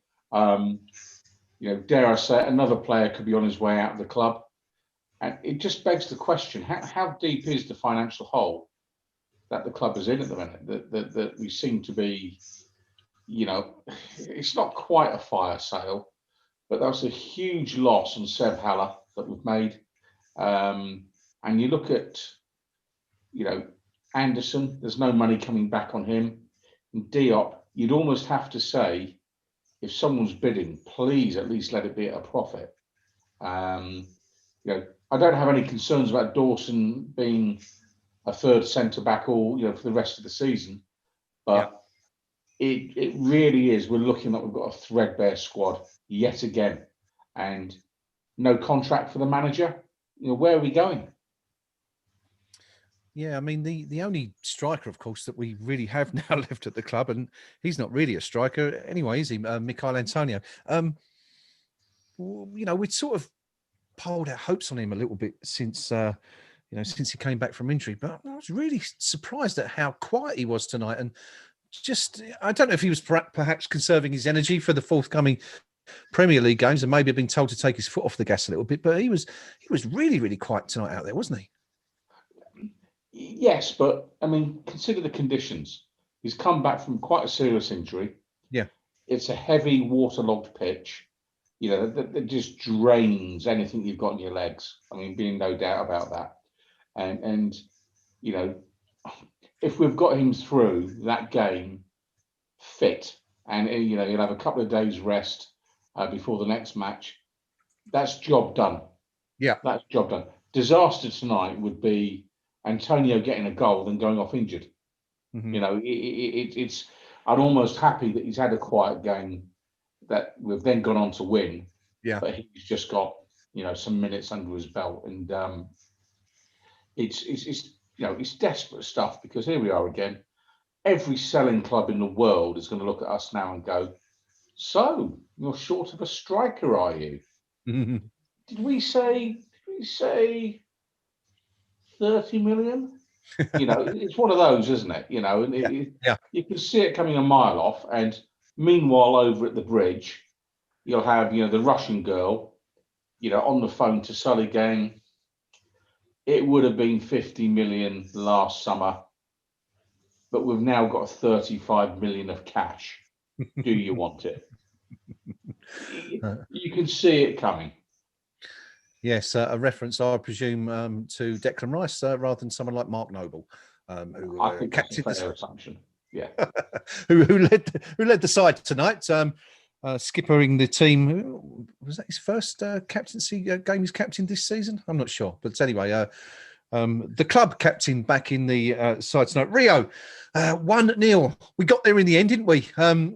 you know, dare I say it, another player could be on his way out of the club. And it just begs the question, how deep is the financial hole that the club is in at the minute? That we seem to be, you know, it's not quite a fire sale, but that was a huge loss on Seb Haller that we've made. And you look at, you know, Anderson, there's no money coming back on him. And Diop, you'd almost have to say, if someone's bidding, please at least let it be at a profit. You know, I don't have any concerns about Dawson being a third centre back all, you know, for the rest of the season, but it really is. We're looking like we've got a threadbare squad yet again, and no contract for the manager. You know, where are we going? Yeah, I mean, the only striker, of course, that we really have now left at the club, and he's not really a striker anyway, is he? Michail Antonio. You know, we'd sort of piled our hopes on him a little bit since, you know, since he came back from injury. But I was really surprised at how quiet he was tonight. And just, I don't know if he was perhaps conserving his energy for the forthcoming Premier League games and maybe been told to take his foot off the gas a little bit. But he was really, really quiet tonight out there, wasn't he? Yes, but I mean, consider the conditions. He's come back from quite a serious injury. Yeah. It's a heavy, waterlogged pitch, you know, that just drains anything you've got in your legs. I mean, being no doubt about that. And you know, if we've got him through that game fit, and you know, he'll have a couple of days rest before the next match, that's job done. Yeah. That's job done. Disaster tonight would be Antonio getting a goal and going off injured. Mm-hmm. You know, it's. I'm almost happy that he's had a quiet game that we've then gone on to win. Yeah. But he's just got, you know, some minutes under his belt, and it's you know, it's desperate stuff, because here we are again. Every selling club in the world is going to look at us now and go, "So you're short of a striker, are you?" Mm-hmm. Did we say 30 million? You know, it's one of those, isn't it? You know, and you can see it coming a mile off. And meanwhile, over at the bridge, you'll have, you know, the Russian girl, you know, on the phone to Sully going, "It would have been 50 million last summer, but we've now got 35 million of cash. Do you want it?" You can see it coming. Yes, a reference, I presume, to Declan Rice rather than someone like Mark Noble, who I think that's captained a fair assumption. Yeah, who led the side tonight, skippering the team. Was that his first captaincy game he's captained this season? I'm not sure, but anyway, the club captain back in the side tonight. Rio, 1-0. We got there in the end, didn't we?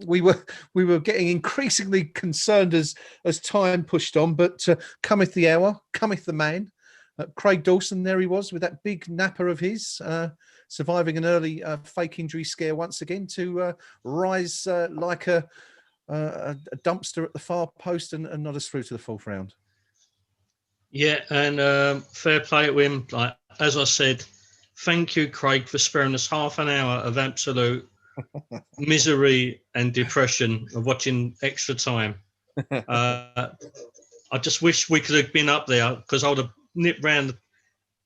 We were getting increasingly concerned as time pushed on, but cometh the hour, cometh the man. Craig Dawson, there he was with that big napper of his, surviving an early fake injury scare once again to rise like a dumpster at the far post and nod us through to the fourth round. Yeah, and fair play to him. Like, as I said, thank you, Craig, for sparing us half an hour of absolute misery and depression of watching extra time. I just wish we could have been up there, because I would have nipped round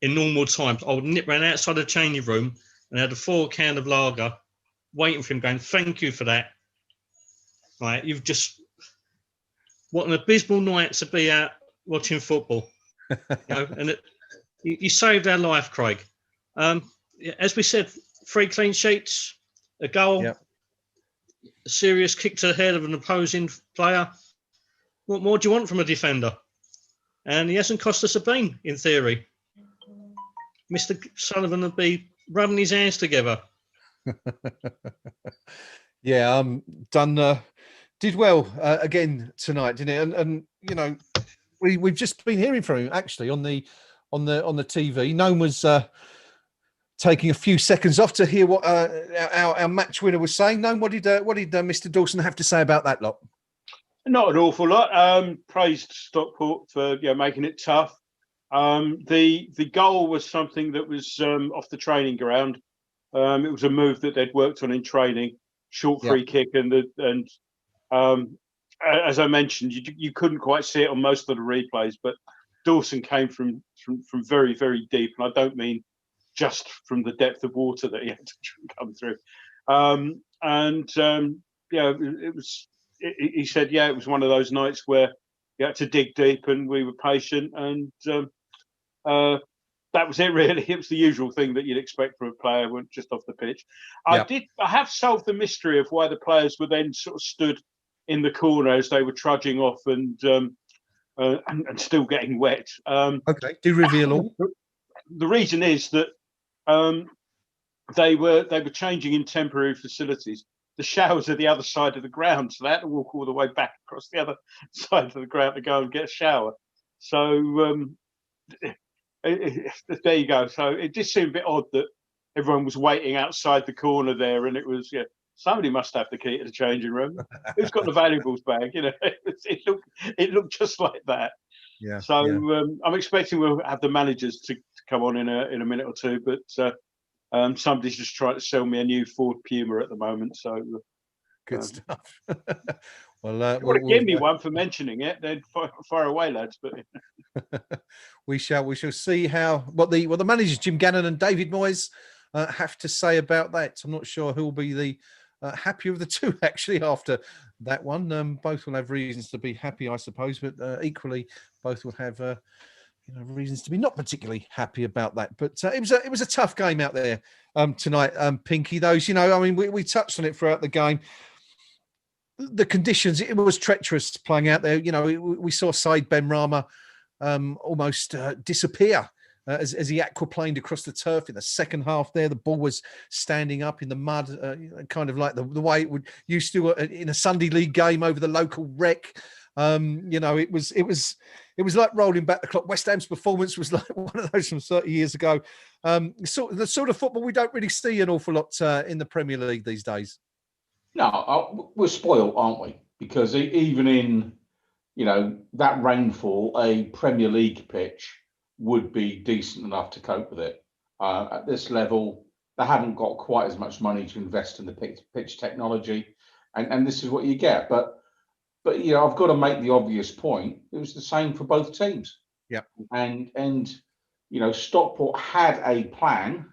in normal times. I would nip round outside the changing room and had a 4-can of lager waiting for him, going, "Thank you for that." Right, you've just, what an abysmal night to be out watching football. You know, and You saved our life, Craig. As we said, 3 clean sheets, a goal, Yep. a serious kick to the head of an opposing player. What more do you want from a defender? And he hasn't cost us a bean, in theory. Mr. Sullivan would be rubbing his hands together. Yeah, did well again tonight, didn't it? And you know, we've just been hearing from him actually on the TV. Gnome was taking a few seconds off to hear what our match winner was saying. Gnome, what did Mr. Dawson have to say about that lot? Not an awful lot. Praised Stockport for making it tough. The goal was something that was off the training ground. It was a move that they'd worked on in training, short free kick, and as I mentioned, you couldn't quite see it on most of the replays, but Dawson came from very, very deep, and I don't mean just from the depth of water that he had to come through. It was. He said, it was one of those nights where you had to dig deep, and we were patient, and that was it. Really, it was the usual thing that you'd expect from a player just off the pitch. I have solved the mystery of why the players were then sort of stood in the corner as they were trudging off and still getting wet. Okay, do reveal all. The reason is that they were changing in temporary facilities. The showers are the other side of the ground, so they had to walk all the way back across the other side of the ground to go and get a shower. So there you go. So it just seemed a bit odd that everyone was waiting outside the corner there, and it was somebody must have the key to the changing room. Who's got the valuables bag? It looked just like that. Yeah. So I'm expecting we'll have the managers to come on in a minute or two, but somebody's just trying to sell me a new Ford Puma at the moment. So good stuff. Well, give me one for mentioning it. Then fire away, lads. But we shall see what the managers Jim Gannon and David Moyes have to say about that. I'm not sure who will be the happier of the two actually after that one. Both will have reasons to be happy, I suppose, but equally both will have reasons to be not particularly happy about that. But it was a tough game out there tonight, Pinky. Those, we touched on it throughout the game. The conditions, it was treacherous playing out there. We saw Said Benrahma almost disappear as he aquaplaned across the turf in the second half there. The ball was standing up in the mud, kind of like the way it would used to in a Sunday league game over the local wreck. It was like rolling back the clock. West Ham's performance was like one of those from 30 years ago. The sort of football we don't really see an awful lot in the Premier League these days. No, we're spoiled, aren't we? Because even in, that rainfall, a Premier League pitch would be decent enough to cope with it. At this level, they haven't got quite as much money to invest in the pitch technology, and this is what you get. But I've got to make the obvious point. It was the same for both teams. Yeah. And Stockport had a plan.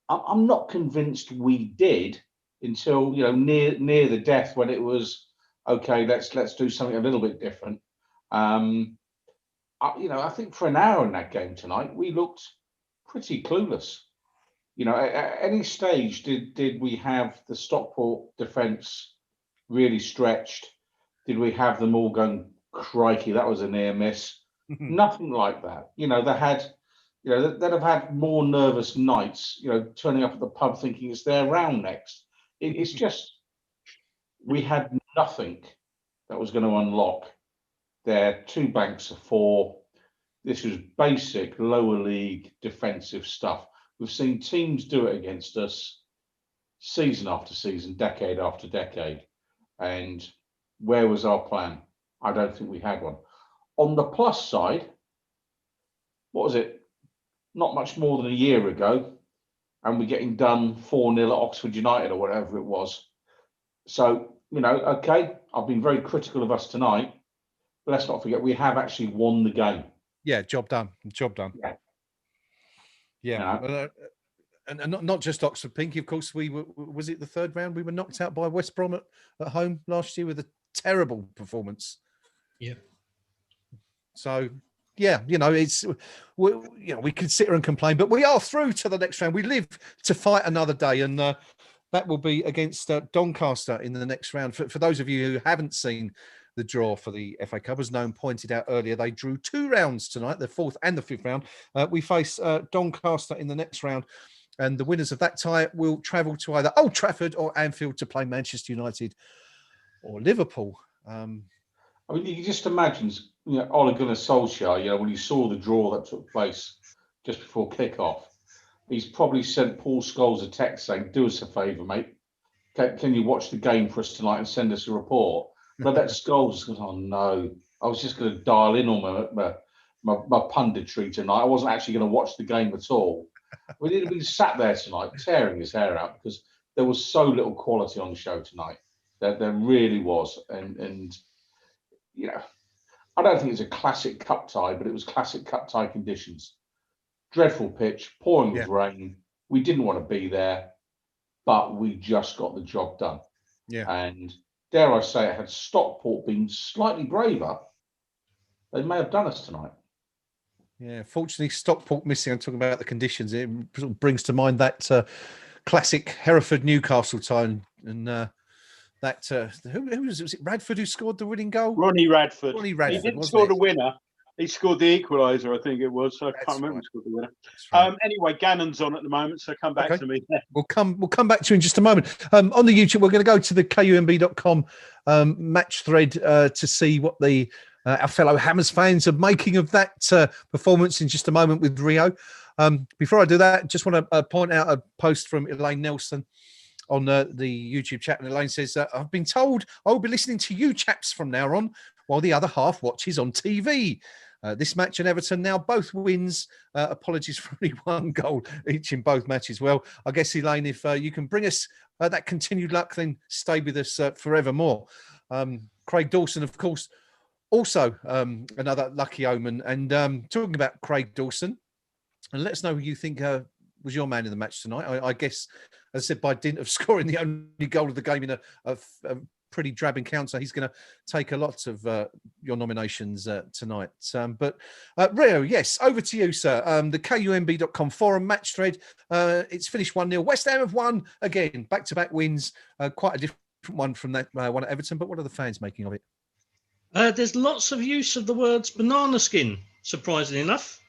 I'm not convinced we did until near the death, when it was okay. Let's do something a little bit different. I think for an hour in that game tonight, we looked pretty clueless. At any stage did we have the Stockport defence really stretched? Did we have them all going, crikey, that was a near miss? Nothing like that. They had, they'd have had more nervous nights, turning up at the pub thinking it's their round next. It's just, we had nothing that was going to unlock their 2 banks of 4. This was basic lower league defensive stuff. We've seen teams do it against us season after season, decade after decade. And where was our plan? I don't think we had one. On the plus side, what was it? Not much more than a year ago, and we're getting done 4-0 at Oxford United or whatever it was. So, okay, I've been very critical of us tonight, but let's not forget we have actually won the game. Yeah, job done. Yeah. And not just Oxford, Pinky. Of course, was it the 3rd round? We were knocked out by West Brom at home last year with a terrible performance. Yeah. So, yeah, we could sit here and complain, but we are through to the next round. We live to fight another day, and that will be against Doncaster in the next round. For those of you who haven't seen the draw for the FA Cup, as Gnome pointed out earlier, they drew 2 rounds tonight, the 4th and the 5th round. We face Doncaster in the next round, and the winners of that tie will travel to either Old Trafford or Anfield to play Manchester United or Liverpool. I mean, you can just imagine, Ole Gunnar Solskjaer, when he saw the draw that took place just before kickoff, he's probably sent Paul Scholes a text saying, "Do us a favour, mate. Can you watch the game for us tonight and send us a report?" But that Scholes goes, "Oh no, I was just going to dial in on my punditry tonight. I wasn't actually going to watch the game at all." Well, he'd have been sat there tonight tearing his hair out because there was so little quality on the show tonight. There really was, and I don't think it's a classic cup tie, but it was classic cup tie conditions. Dreadful pitch, pouring with rain. We didn't want to be there, but we just got the job done. Yeah. And dare I say it, had Stockport been slightly braver, they may have done us tonight. Yeah, fortunately, Stockport missing. I'm talking about the conditions. It sort of brings to mind that classic Hereford-Newcastle time, and who was it? Was it Radford who scored the winning goal? Ronnie Radford. Ronnie Radford. He didn't score the winner. He scored the equaliser, I think it was. So I can't remember who scored the winner. Right. Anyway, Gannon's on at the moment, so come back to me. We'll come back to you in just a moment. On the YouTube, we're going to go to the KUMB.com match thread to see what our fellow Hammers fans are making of that performance in just a moment with Rio. Before I do that, just want to point out a post from Elaine Nelson on the YouTube chat. And Elaine says, "I've been told I'll be listening to you chaps from now on while the other half watches on TV. This match and Everton now both wins. Apologies for only 1 goal each in both matches." Well, I guess, Elaine, if you can bring us that continued luck, then stay with us forevermore. Craig Dawson, of course, also another lucky omen. And talking about Craig Dawson, and let us know who you think was your man in the match tonight. I guess, as I said, by dint of scoring the only goal of the game in a pretty drab encounter, he's going to take a lot of your nominations tonight. But Rio, yes, over to you, sir. The KUMB.com forum match thread. It's finished 1-0. West Ham have won again, back-to-back wins. Quite a different one from that one at Everton. But what are the fans making of it? There's lots of use of the words banana skin, surprisingly enough.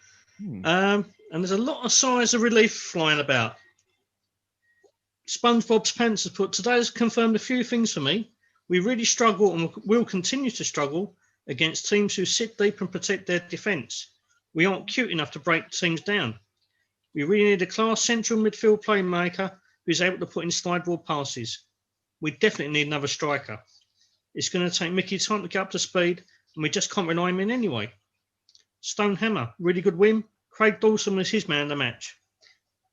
And there's a lot of sighs of relief flying about. SpongeBob's Pants has put, "Today has confirmed a few things for me. We really struggle and will continue to struggle against teams who sit deep and protect their defence. We aren't cute enough to break teams down. We really need a class central midfield playmaker who's able to put in slide rule passes. We definitely need another striker. It's going to take Mickey time to get up to speed, and we just can't rely on him anyway. Stonehammer, really good win. Craig Dawson was his man of the match.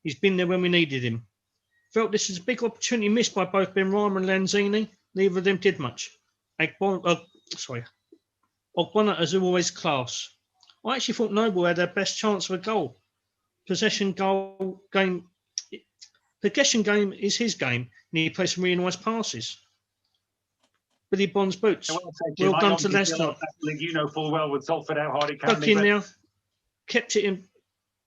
He's been there when we needed him. Felt this is a big opportunity missed by both Benrahma and Lanzini. Neither of them did much. Ogbonna, as always, class. I actually thought Noble had their best chance of a goal. Possession game is his game, and he plays some really nice passes. Billy Bond's boots. Well done to Leicester. You know full well with Salford how hard it can be. Stuck in now, kept it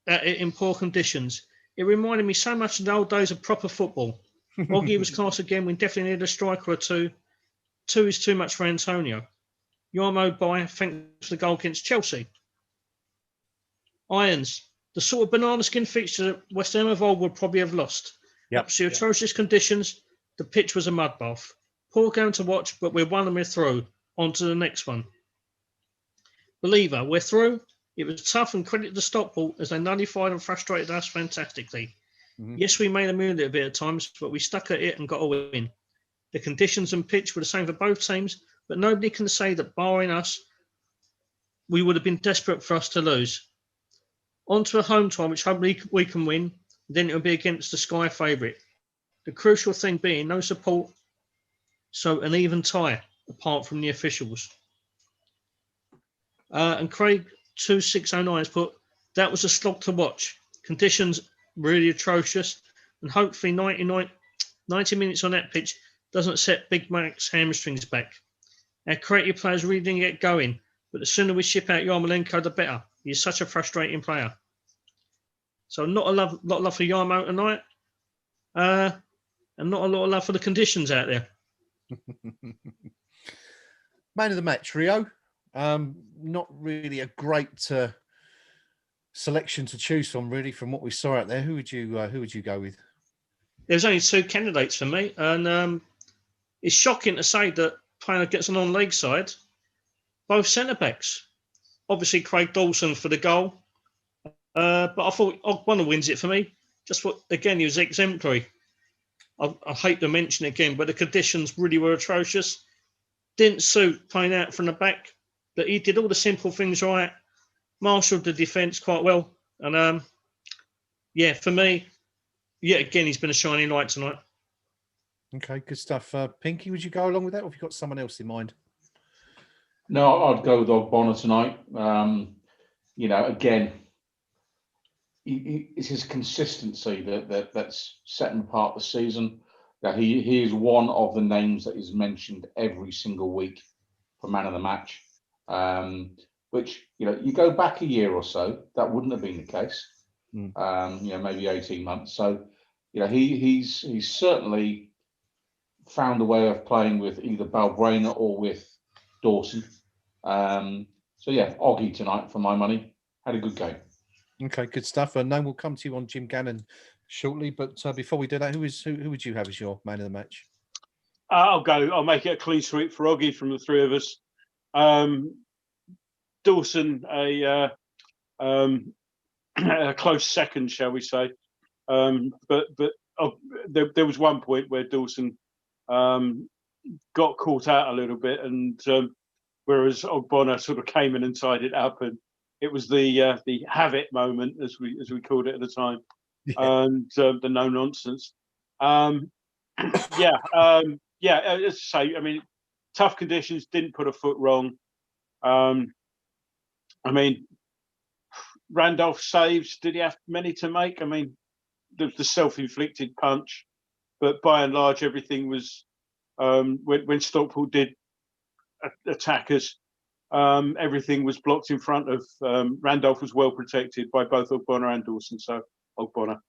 in poor conditions. It reminded me so much of the old days of proper football. Oggy was class again. We definitely need a striker or two. 2 is too much for Antonio. Yarmo by thanks for the goal against Chelsea. Irons. The sort of banana skin fixture that West Ham of old would probably have lost. Absolutely atrocious conditions. The pitch was a mud bath. Poor game to watch, but we're 1 and we're through. On to the next one. Believer, we're through. It was tough, and credit to Stockport as they nullified and frustrated us fantastically. Yes, we made a move a little bit at times, but we stuck at it and got a win. The conditions and pitch were the same for both teams, but nobody can say that barring us, we would have been desperate for us to lose. On to a home tie, which hopefully we can win. Then it will be against the Sky favourite. The crucial thing being no support, so an even tie, apart from the officials. And Craig 2609 has put, that was a slog to watch. Conditions really atrocious, and hopefully 90 minutes on that pitch doesn't set Big Mac's hamstrings back. Our creative players really didn't get going. but the sooner we ship out Yarmolenko, the better. He's such a frustrating player. So not a lot of love for Yarmo tonight, and not a lot of love for the conditions out there. Man of the match, Rio. Not really a great selection to choose from, really, from what we saw out there. Who would you go with? There's only 2 candidates for me, and it's shocking to say that player gets a non-league side, both centre backs. Obviously, Craig Dawson for the goal, but I thought Ogbonna wins it for me. Just what, again, he was exemplary. I hate to mention it again, but the conditions really were atrocious. Didn't suit playing out from the back, but he did all the simple things right, marshalled the defence quite well, and yeah, for me, yet again, he's been a shining light tonight. Okay, good stuff. Pinky, would you go along with that, or have you got someone else in mind? No, I'd go with Ogbonna tonight. Again, it's his consistency that's set him apart this season. That he is one of the names that is mentioned every single week for man of the match. Which you go back a year or so, that wouldn't have been the case. Maybe 18 months. So he's certainly found a way of playing with either Balbrena or with Dawson. So yeah, Oggy tonight for my money. Had a good game. Okay, good stuff. And then we'll come to you on Jim Gannon shortly. But before we do that, who would you have as your man of the match? I'll make it a clean sweep for Oggy from the 3 of us. Dawson, a close second, shall we say? But there was one point where Dawson got caught out a little bit, and whereas Ogbonna sort of came in and tied it up, and it was the have it moment, as we called it at the time, and the no nonsense. As I say, I mean, tough conditions, didn't put a foot wrong. I mean, Randolph saves. Did he have many to make? I mean, the self-inflicted punch, but by and large, everything was when Stockport did attack us. Everything was blocked in front of. Randolph was well protected by both Ogbonna and Dawson. So Ogbonna.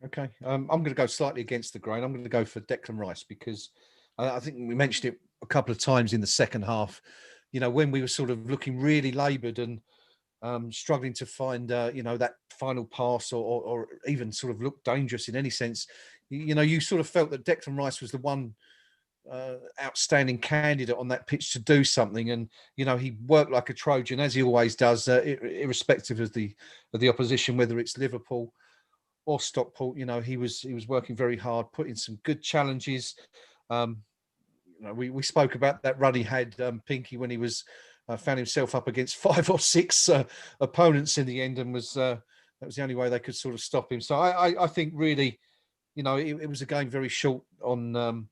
Okay, I'm going to go slightly against the grain. I'm going to go for Declan Rice because I think we mentioned it a couple of times in the second half. When we were sort of looking really laboured and struggling to find, that final pass or even sort of look dangerous in any sense, you sort of felt that Declan Rice was the one outstanding candidate on that pitch to do something. And, he worked like a Trojan, as he always does, irrespective of the opposition, whether it's Liverpool or Stockport. He was working very hard, putting some good challenges. We spoke about that run he had, Pinky, when he was found himself up against 5 or 6 opponents in the end, and that was the only way they could sort of stop him. So I think really, it was a game very short on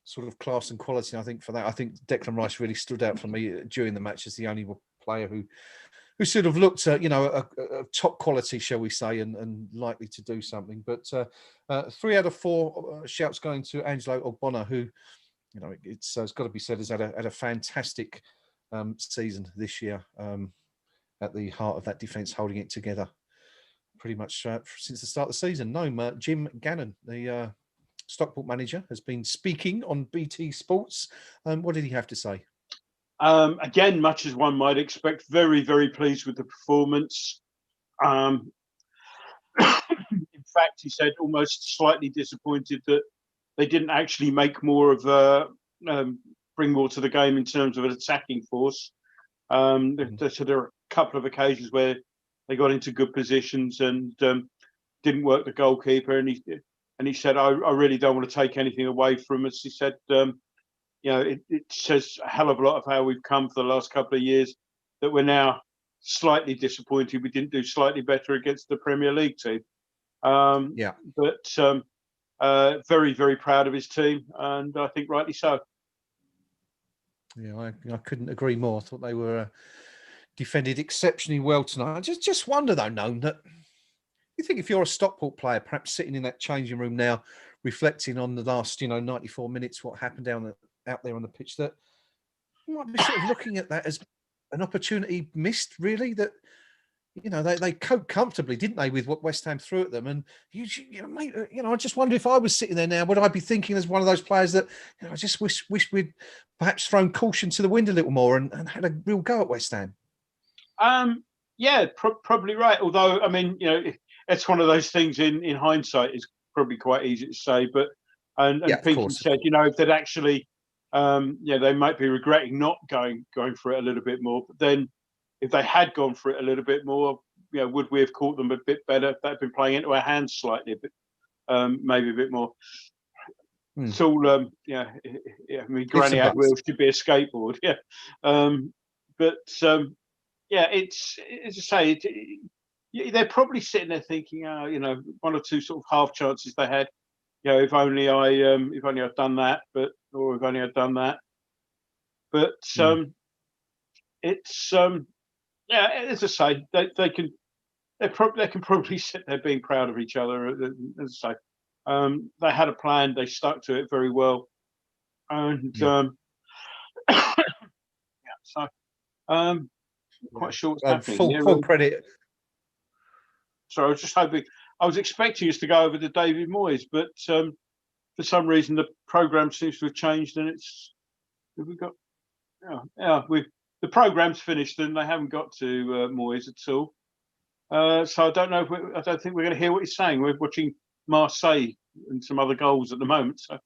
sort of class and quality. I think for that, I think Declan Rice really stood out for me during the match as the only player who sort of looked a top quality, shall we say, and likely to do something. But 3 out of 4 shouts going to Angelo Ogbonna, who, it's got to be said, has had a fantastic season this year, at the heart of that defence, holding it together pretty much since the start of the season. Gnome, Jim Gannon, the Stockport manager, has been speaking on BT Sports. What did he have to say? Again, much as one might expect, very, very pleased with the performance. In fact, he said almost slightly disappointed that they didn't actually make more of bring more to the game in terms of an attacking force. So there are a couple of occasions where they got into good positions and didn't work the goalkeeper. And he said, I really don't want to take anything away from us. He said, it says a hell of a lot of how we've come for the last couple of years, that we're now slightly disappointed we didn't do slightly better against the Premier League team. But very, very proud of his team, and I think rightly so. Yeah, I couldn't agree more. I thought they were defended exceptionally well tonight. I just wonder, though, Gnome, that you think if you're a Stockport player, perhaps sitting in that changing room now, reflecting on the last, 94 minutes, what happened out there on the pitch, that you might be sort of looking at that as an opportunity missed, really, that, you know, they coped comfortably, didn't they, with what West Ham threw at them? And you know, mate, you know, I just wonder if I was sitting there now, would I be thinking as one of those players that, you know, I just wish we'd perhaps thrown caution to the wind a little more and had a real go at West Ham? Yeah, probably right. Although, I mean, you know, it's one of those things in hindsight is probably quite easy to say. But and Yeah, of Pinky course. said, you know, if they'd actually, yeah, they might be regretting not going for it a little bit more. But then, if they had gone for it a little bit more, you know, would we have caught them a bit better if they'd been playing into our hands slightly, a bit, maybe a bit more? It's all, yeah. I mean, Granny had wheels should be a skateboard, yeah. But yeah, it's as I say, they're probably sitting there thinking, you know, one or two sort of half chances they had. You know, if only I'd done that, or if only I'd done that. But it's yeah, as I say, they can probably sit there being proud of each other. As I say, they had a plan, they stuck to it very well, and yeah, so quite sure what's happening here. Full credit. So I was just hoping, I was expecting us to go over to David Moyes, but for some reason the programme seems to have changed, and we've got, the programme's finished and they haven't got to Moyes at all. So I don't know I don't think we're going to hear what he's saying. We're watching Marseille and some other goals at the moment. So,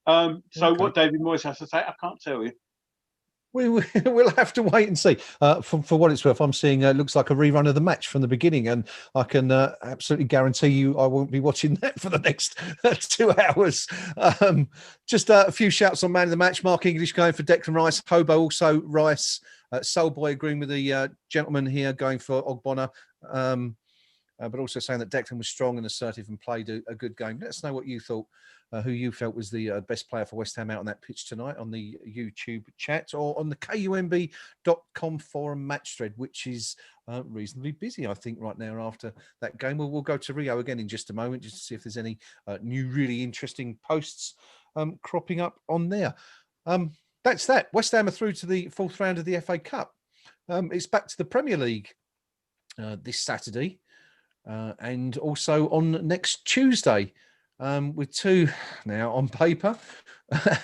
okay. What David Moyes has to say, I can't tell you. We'll have to wait and see. For what it's worth, I'm seeing it looks like a rerun of the match from the beginning, and I can absolutely guarantee you I won't be watching that for the next 2 hours. Just a few shouts on man of the match. Mark English going for Declan Rice. Hobo also Rice. Soulboy agreeing with the gentleman here going for Ogbonna. But also saying that Declan was strong and assertive and played a good game. Let us know what you thought, who you felt was the best player for West Ham out on that pitch tonight on the YouTube chat or on the KUMB.com forum match thread, which is reasonably busy, I think, right now after that game. We'll go to Rio again in just a moment just to see if there's any new, really interesting posts cropping up on there. That's that. West Ham are through to the 4th round of the FA Cup. It's back to the Premier League this Saturday. And also on next Tuesday, with 2 now on paper,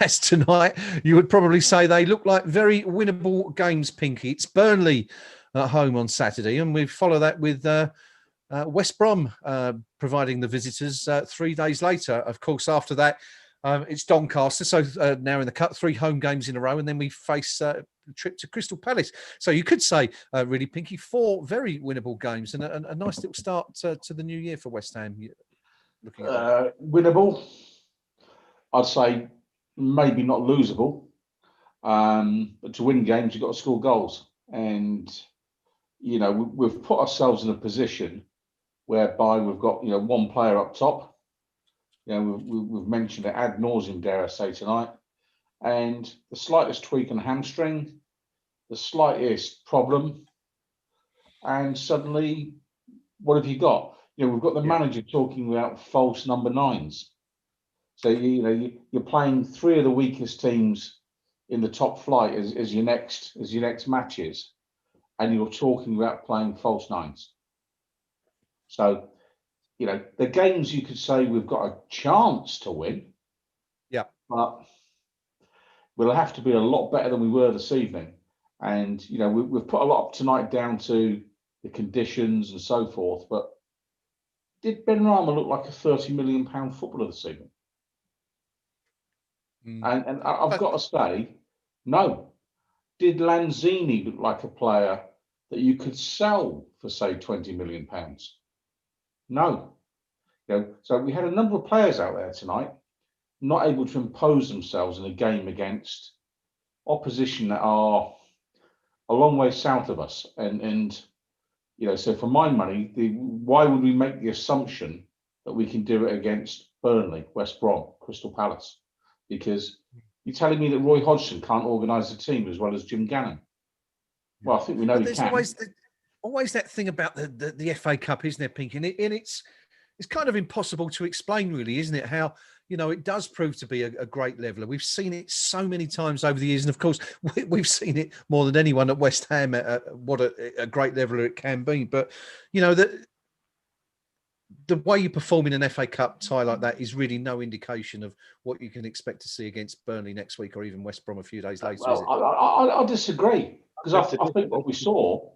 as tonight, you would probably say they look like very winnable games, Pinky. It's Burnley at home on Saturday, and we follow that with West Brom providing the visitors 3 days later. Of course, after that, it's Doncaster. So now in the Cup, 3 home games in a row, and then we face a trip to Crystal Palace. So you could say, really, Pinky, 4 very winnable games and a nice little start to the new year for West Ham. Looking at winnable, I'd say maybe not losable. But to win games, you've got to score goals. And, you know, we've put ourselves in a position whereby we've got, you know, 1 player up top. You know, we've mentioned it ad nauseum, dare I say, tonight. And the slightest tweak on the hamstring, the slightest problem, and suddenly, what have you got? You know, we've got the manager talking about false number 9s. So you're playing 3 of the weakest teams in the top flight as your next matches, and you're talking about playing false 9s. So, you know, the games you could say we've got a chance to win. Yeah. But we'll have to be a lot better than we were this evening. And, you know, we've put a lot tonight down to the conditions and so forth. But did Ben Rama look like a £30 million footballer this evening? And I've got to say, no. Did Lanzini look like a player that you could sell for, say, £20 million? No. You know, so we had a number of players out there tonight not able to impose themselves in a game against opposition that are a long way south of us. And you know, so for my money, why would we make the assumption that we can do it against Burnley, West Brom, Crystal Palace? Because you're telling me that Roy Hodgson can't organise a team as well as Jim Gannon? Well, I think we know he can. Always that thing about the FA Cup, isn't there, Pink? And it's kind of impossible to explain, really, isn't it? How, you know, it does prove to be a great leveler. We've seen it so many times over the years. And of course, we've seen it more than anyone at West Ham, what a great leveler it can be. But, you know, the way you perform in an FA Cup tie like that is really no indication of what you can expect to see against Burnley next week or even West Brom a few days later, is it? I disagree, because I think what we saw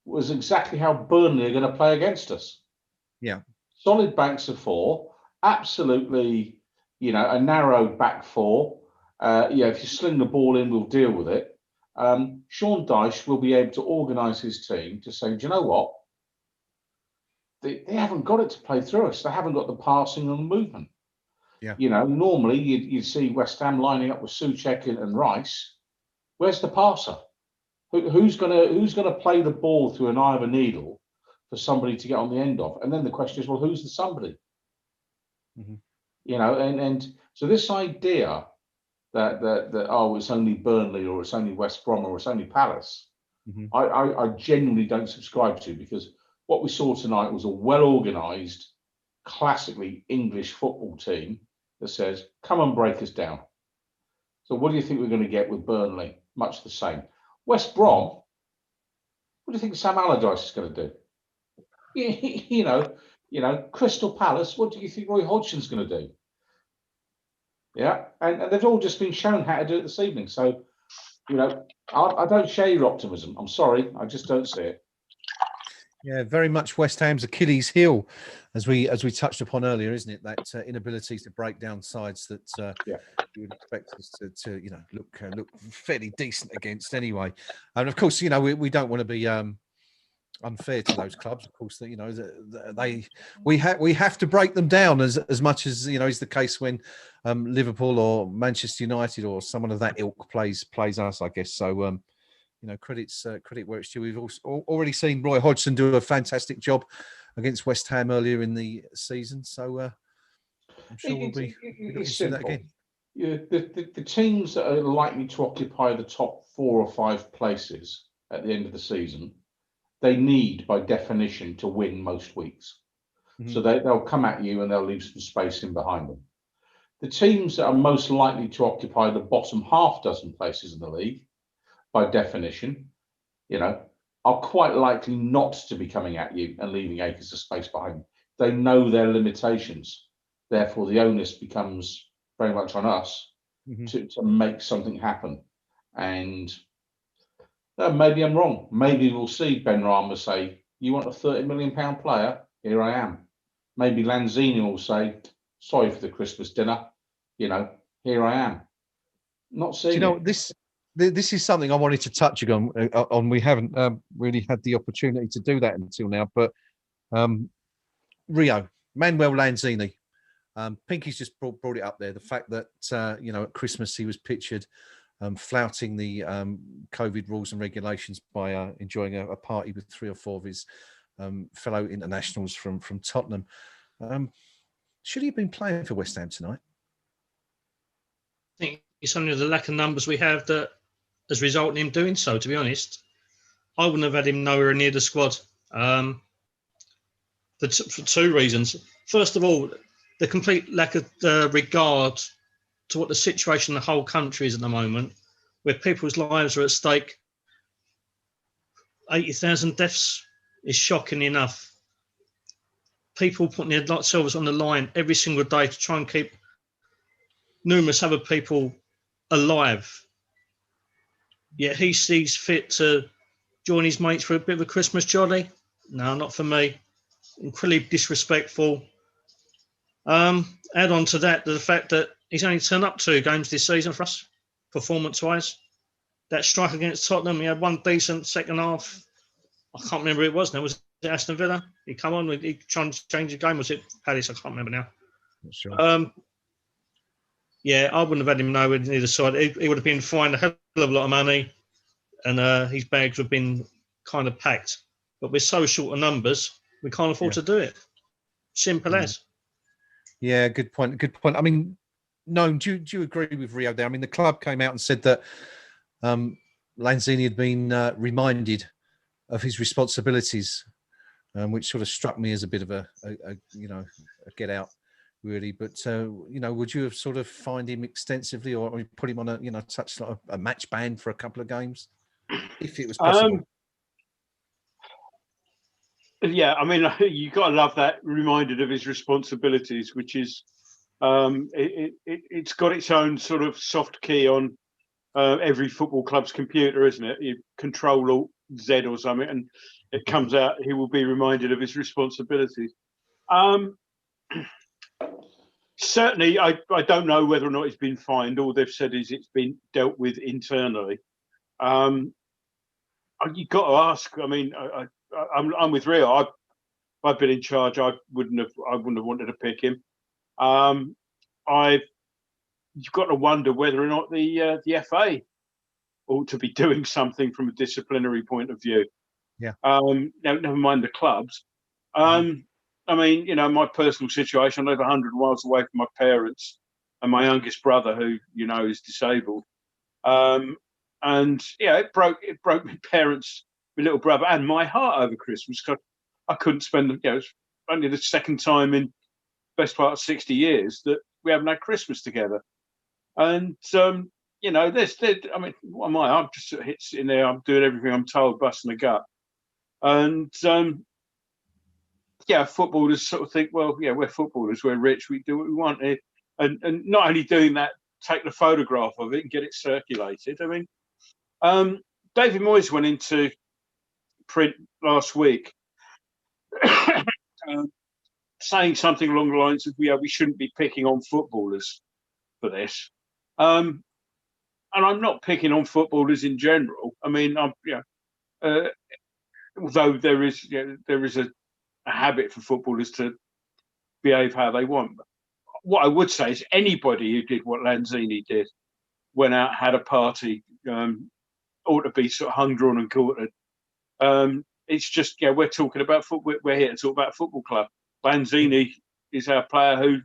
was exactly how Burnley are going to play against us. Yeah. Solid banks of four, absolutely, you know, a narrow back four. Yeah, if you sling the ball in, we'll deal with it. Sean Dyche will be able to organise his team to say, do you know what? They haven't got it to play through us. They haven't got the passing and the movement. Yeah. You know, normally you'd see West Ham lining up with Souček and Rice. Where's the passer? Who's gonna play the ball through an eye of a needle for somebody to get on the end of? And then the question is, well, who's the somebody? Mm-hmm. You know, and so this idea that oh, it's only Burnley or it's only West Brom or it's only Palace, Mm-hmm. I genuinely don't subscribe to, because what we saw tonight was a well-organised, classically English football team that says, come and break us down. So what do you think we're going to get with Burnley? Much the same. West Brom, what do you think Sam Allardyce is going to do? You know, Crystal Palace, what do you think Roy Hodgson's going to do? Yeah, and they've all just been shown how to do it this evening. So, you know, I don't share your optimism. I'm sorry, I just don't see it. Yeah, very much West Ham's Achilles heel, as we touched upon earlier, isn't it? That inability to break down sides that you would expect us to you know, look fairly decent against anyway. And of course, you know, we don't want to be unfair to those clubs. Of course, that, you know, we have to break them down as much as, you know, is the case when Liverpool or Manchester United or someone of that ilk plays us, I guess. So. You know, credit where it's due. We've also already seen Roy Hodgson do a fantastic job against West Ham earlier in the season. So I'm sure we'll be looking to do that again. Yeah, the teams that are likely to occupy the top 4 or 5 places at the end of the season, they need, by definition, to win most weeks. Mm-hmm. So they'll come at you and they'll leave some space in behind them. The teams that are most likely to occupy the bottom half dozen places in the league, by definition, you know, are quite likely not to be coming at you and leaving acres of space behind them. They know their limitations. Therefore, the onus becomes very much on us to make something happen. And maybe I'm wrong. Maybe we'll see Ben Rama say, you want a £30 million player? Here I am. Maybe Lanzini will say, sorry for the Christmas dinner. You know, here I am. Not seeing you know, this is something I wanted to touch on. We haven't really had the opportunity to do that until now, but Manuel Lanzini, Pinky's just brought it up there. The fact that, you know, at Christmas he was pictured flouting the COVID rules and regulations by enjoying a party with 3 or 4 of his fellow internationals from Tottenham. Should he have been playing for West Ham tonight? I think it's only the lack of numbers we have that has resulted in him doing so, to be honest. I wouldn't have had him nowhere near the squad for 2 reasons. First of all, the complete lack of regard to what the situation in the whole country is at the moment, where people's lives are at stake. 80,000 deaths is shocking enough. People putting themselves on the line every single day to try and keep numerous other people alive. Yet he sees fit to join his mates for a bit of a Christmas jolly. No, not for me. Incredibly disrespectful. Add on to that the fact that he's only turned up 2 games this season for us, performance-wise. That strike against Tottenham, he had one decent second half. I can't remember who it was now. Was it Aston Villa? He come on, he tried to change the game. Was it Palace? I can't remember now. Not sure. Yeah, I wouldn't have had him nowhere near the side. He would have been fined a hell of a lot of money, and his bags would have been kind of packed. But we're so short of numbers, we can't afford to do it. Simple as. Yeah, good point. Good point. I mean, Gnome, do you agree with Rio there? I mean, the club came out and said that Lanzini had been reminded of his responsibilities, which sort of struck me as a bit of a get out really. But you know, would you have sort of fined him extensively, or put him on a, you know, such like a match ban for a couple of games, if it was possible? Yeah, I mean, you got to love that reminded of his responsibilities, which is it's got its own sort of soft key on every football club's computer, isn't it? You control Alt Z or something, and it comes out. He will be reminded of his responsibilities. Certainly, I don't know whether or not he's been fined. All they've said is it's been dealt with internally. You've got to ask. I mean, I'm with Rio. I've been in charge. I wouldn't have wanted to pick him. You've got to wonder whether or not the FA ought to be doing something from a disciplinary point of view. Yeah. Never mind the clubs. I mean, you know, my personal situation, I live 100 miles away from my parents and my youngest brother, who, you know, is disabled. And yeah, it broke my parents, my little brother, and my heart over Christmas. I couldn't spend, you know, it's only the second time in best part of 60 years that we haven't had Christmas together. And you know, I mean, what am I? I'm just sitting there, I'm doing everything I'm told, busting a gut. And yeah, footballers sort of think, well, yeah, we're footballers, we're rich, we do what we want. And not only doing that, take the photograph of it and get it circulated. I mean, David Moyes went into print last week saying something along the lines of, yeah, we shouldn't be picking on footballers for this. And I'm not picking on footballers in general. I mean, although there is a habit for footballers to behave how they want. What I would say is anybody who did what Lanzini did, went out, had a party, ought to be sort of hung, drawn and quartered. It's just, yeah, we're talking about football. We're here to talk about a football club. Lanzini is our player who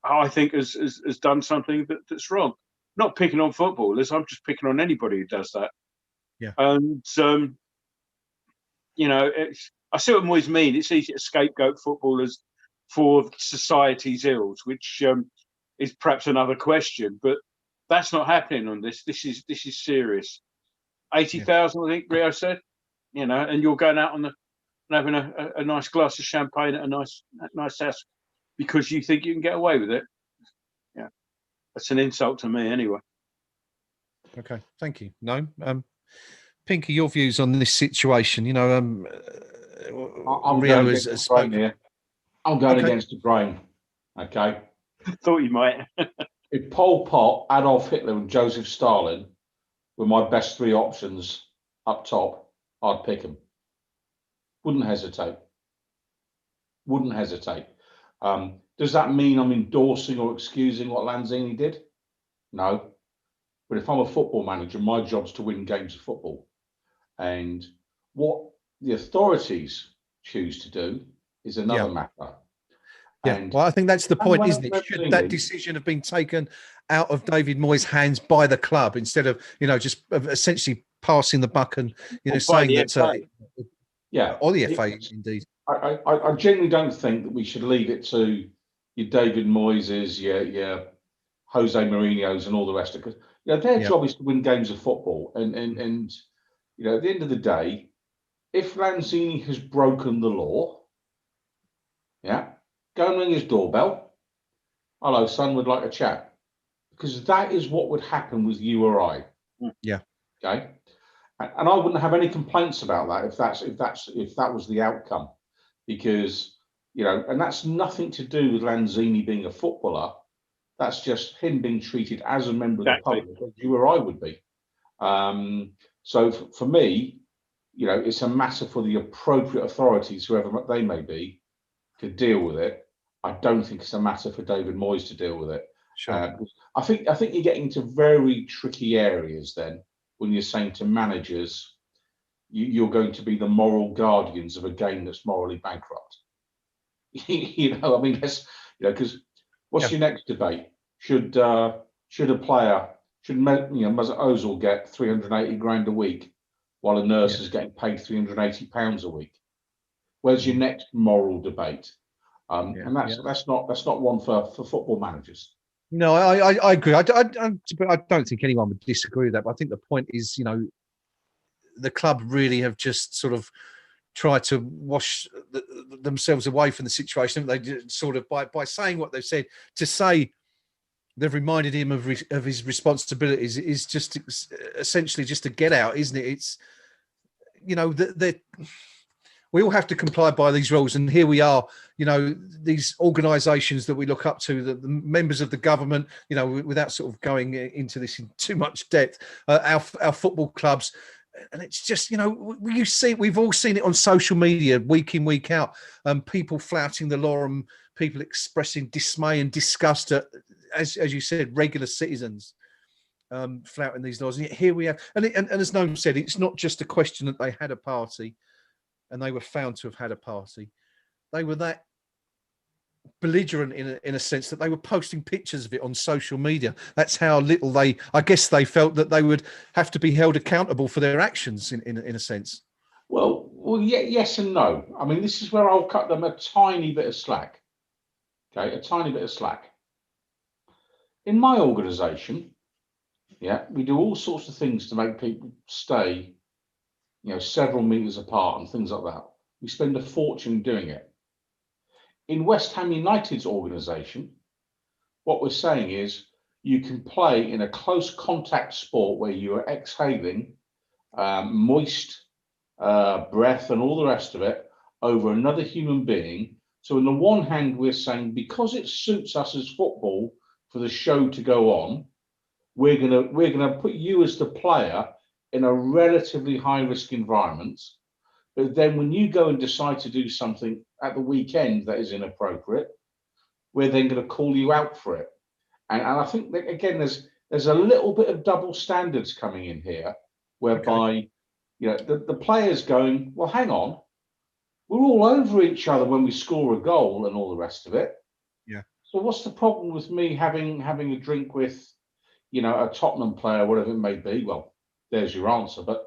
I think has done something that's wrong. Not picking on footballers. I'm just picking on anybody who does that. Yeah. And you know, I see what Moyes mean. It's easy to scapegoat footballers for society's ills, which is perhaps another question. But that's not happening on this. This is serious. 80,000, I think Rio said. You know, and you're going out on having a nice glass of champagne at a nice house because you think you can get away with it. Yeah, that's an insult to me, anyway. Okay, thank you. No, Pinky, your views on this situation? You know, I'm Rio going has against the grain here. I'm going against the grain. Okay. Thought you might. If Pol Pot, Adolf Hitler, and Joseph Stalin were my best three options up top, I'd pick them. Wouldn't hesitate. Wouldn't hesitate. Does that mean I'm endorsing or excusing what Lanzini did? No. But if I'm a football manager, my job's to win games of football. And what the authorities choose to do is another matter. Yeah, And well, I think that's the point, isn't it? Should that decision have been taken out of David Moyes' hands by the club instead of, you know, just essentially passing the buck and, you know, saying that, or the FA, indeed. I genuinely don't think that we should leave it to your David Moyes', your Jose Mourinho's, and all the rest of it. You know, their job is to win games of football, and you know, at the end of the day, if Lanzini has broken the law, go and ring his doorbell. Hello, son, would like a chat, because that is what would happen with you or I. Yeah. Okay. And I wouldn't have any complaints about that if that was the outcome, because, you know, and that's nothing to do with Lanzini being a footballer. That's just him being treated as a member of the public, as you or I would be. So for me, you know, it's a matter for the appropriate authorities, whoever they may be, to deal with it. I don't think it's a matter for David Moyes to deal with it. Sure. I think you're getting into very tricky areas then when you're saying to managers, you're going to be the moral guardians of a game that's morally bankrupt. You know, I mean, that's, you know, because what's your next debate? Should a player, Mesut Ozil get 380 grand a week while a nurse is getting paid £380 a week? Where's your next moral debate? And that's not one for football managers. No, I agree. I don't think anyone would disagree with that. But I think the point is, the club really have just sort of tried to wash themselves away from the situation. They did sort of by saying what they've said, to say they've reminded him of his responsibilities is just essentially just a get out, isn't it? It's we all have to comply by these rules, and here we are. These organisations that we look up to, the members of the government. Without sort of going into this in too much depth, our football clubs. And it's just, we've all seen it on social media week in, week out. People flouting the law and people expressing dismay and disgust at, as you said, regular citizens flouting these laws. And yet here we are. And as Gnome said, it's not just a question that they had a party and they were found to have had a party. They were that belligerent in a sense that they were posting pictures of it on social media. That's how little I guess they felt that they would have to be held accountable for their actions in a sense. Well, yeah, yes and no. I mean, this is where I'll cut them a tiny bit of slack. Okay, a tiny bit of slack. In my organisation, we do all sorts of things to make people stay, several metres apart and things like that. We spend a fortune doing it. In West Ham United's organisation, what we're saying is you can play in a close contact sport where you are exhaling moist breath and all the rest of it over another human being. So on the one hand, we're saying because it suits us as football for the show to go on, we're gonna put you as the player in a relatively high risk environment. But then when you go and decide to do something at the weekend that is inappropriate, we're then going to call you out for it. And I think that, again, there's a little bit of double standards coming in here, whereby the players going, well, hang on, we're all over each other when we score a goal and all the rest of it. Yeah. So what's the problem with me having a drink with, a Tottenham player, whatever it may be? Well, there's your answer. But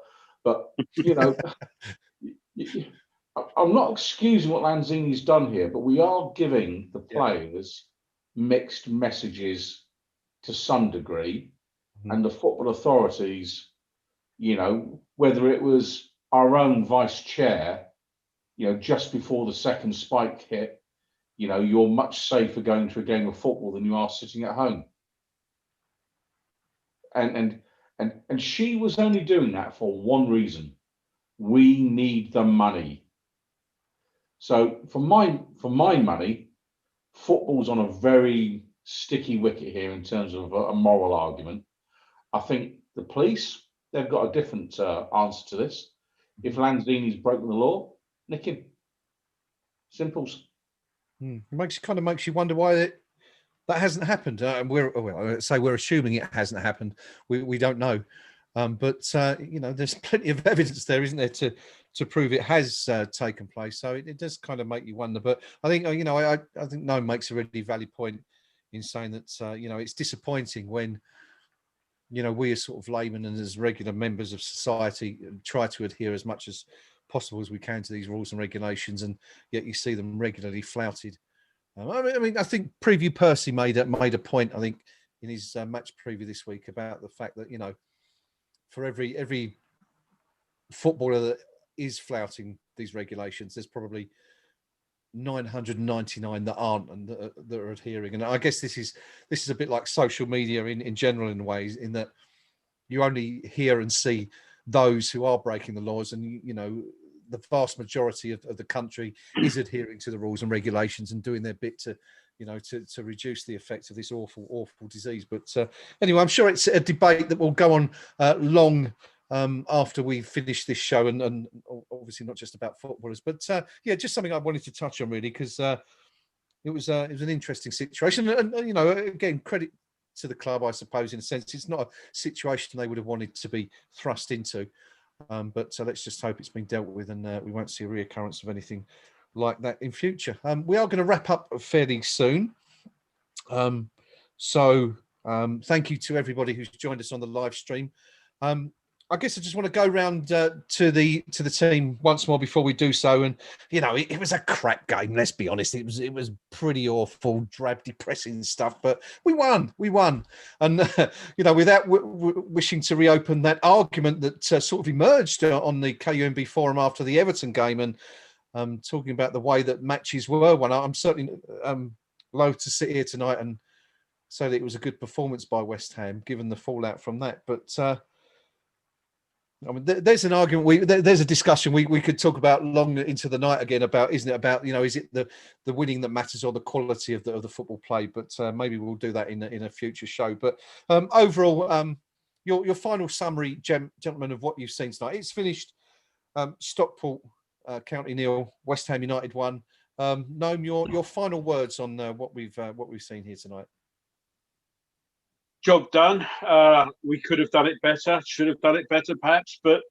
I'm not excusing what Lanzini's done here, but we are giving the players mixed messages to some degree, and the football authorities, whether it was our own vice chair, just before the second spike hit, you're much safer going to a game of football than you are sitting at home. And she was only doing that for one reason. We need the money. So for my money, football's on a very sticky wicket here in terms of a moral argument. I think the police, they've got a different answer to this. If Lanzini's broken the law, nick him. Simples. It kind of makes you wonder why that hasn't happened. We're assuming it hasn't happened. We don't know. But there's plenty of evidence there, isn't there, to prove it has taken place. So it does kind of make you wonder. But I think I think Gnome makes a really valid point in saying that it's disappointing when we as sort of laymen and as regular members of society try to adhere as much as possible as we can to these rules and regulations, and yet you see them regularly flouted. I think Preview Percy made a point, I think, in his match preview this week about the fact that for every footballer that is flouting these regulations, there's probably 999 that aren't and that are adhering. And I guess this is a bit like social media in general, in ways, in that you only hear and see those who are breaking the laws, and the vast majority of the country is adhering to the rules and regulations and doing their bit to reduce the effects of this awful disease. But anyway, I'm sure it's a debate that will go on long after we finish this show, and obviously not just about footballers, but just something I wanted to touch on, really, because it was an interesting situation, and again, credit to the club, I suppose, in a sense. It's not a situation they would have wanted to be thrust into, but let's just hope it's been dealt with, and we won't see a reoccurrence of anything like that in future. We are going to wrap up fairly soon, so thank you to everybody who's joined us on the live stream. I guess I just want to go round to the team once more before we do so. And you know, it was a crap game. Let's be honest. It was pretty awful, drab, depressing stuff. But we won. And you know, without wishing to reopen that argument that sort of emerged on the KUMB forum after the Everton game, and talking about the way that matches were won, I'm certainly loath to sit here tonight and say that it was a good performance by West Ham, given the fallout from that. But I mean, there's an argument. There's a discussion we could talk about long into the night again about, isn't it about, you know, is it the winning that matters or the quality of the football play? But maybe we'll do that in a future show. But overall, your final summary, gentlemen, of what you've seen tonight. It's finished. Stockport County 0, West Ham United 1. Gnome, your final words on what we've seen here tonight. Job done. We could have done it better, should have done it better perhaps, but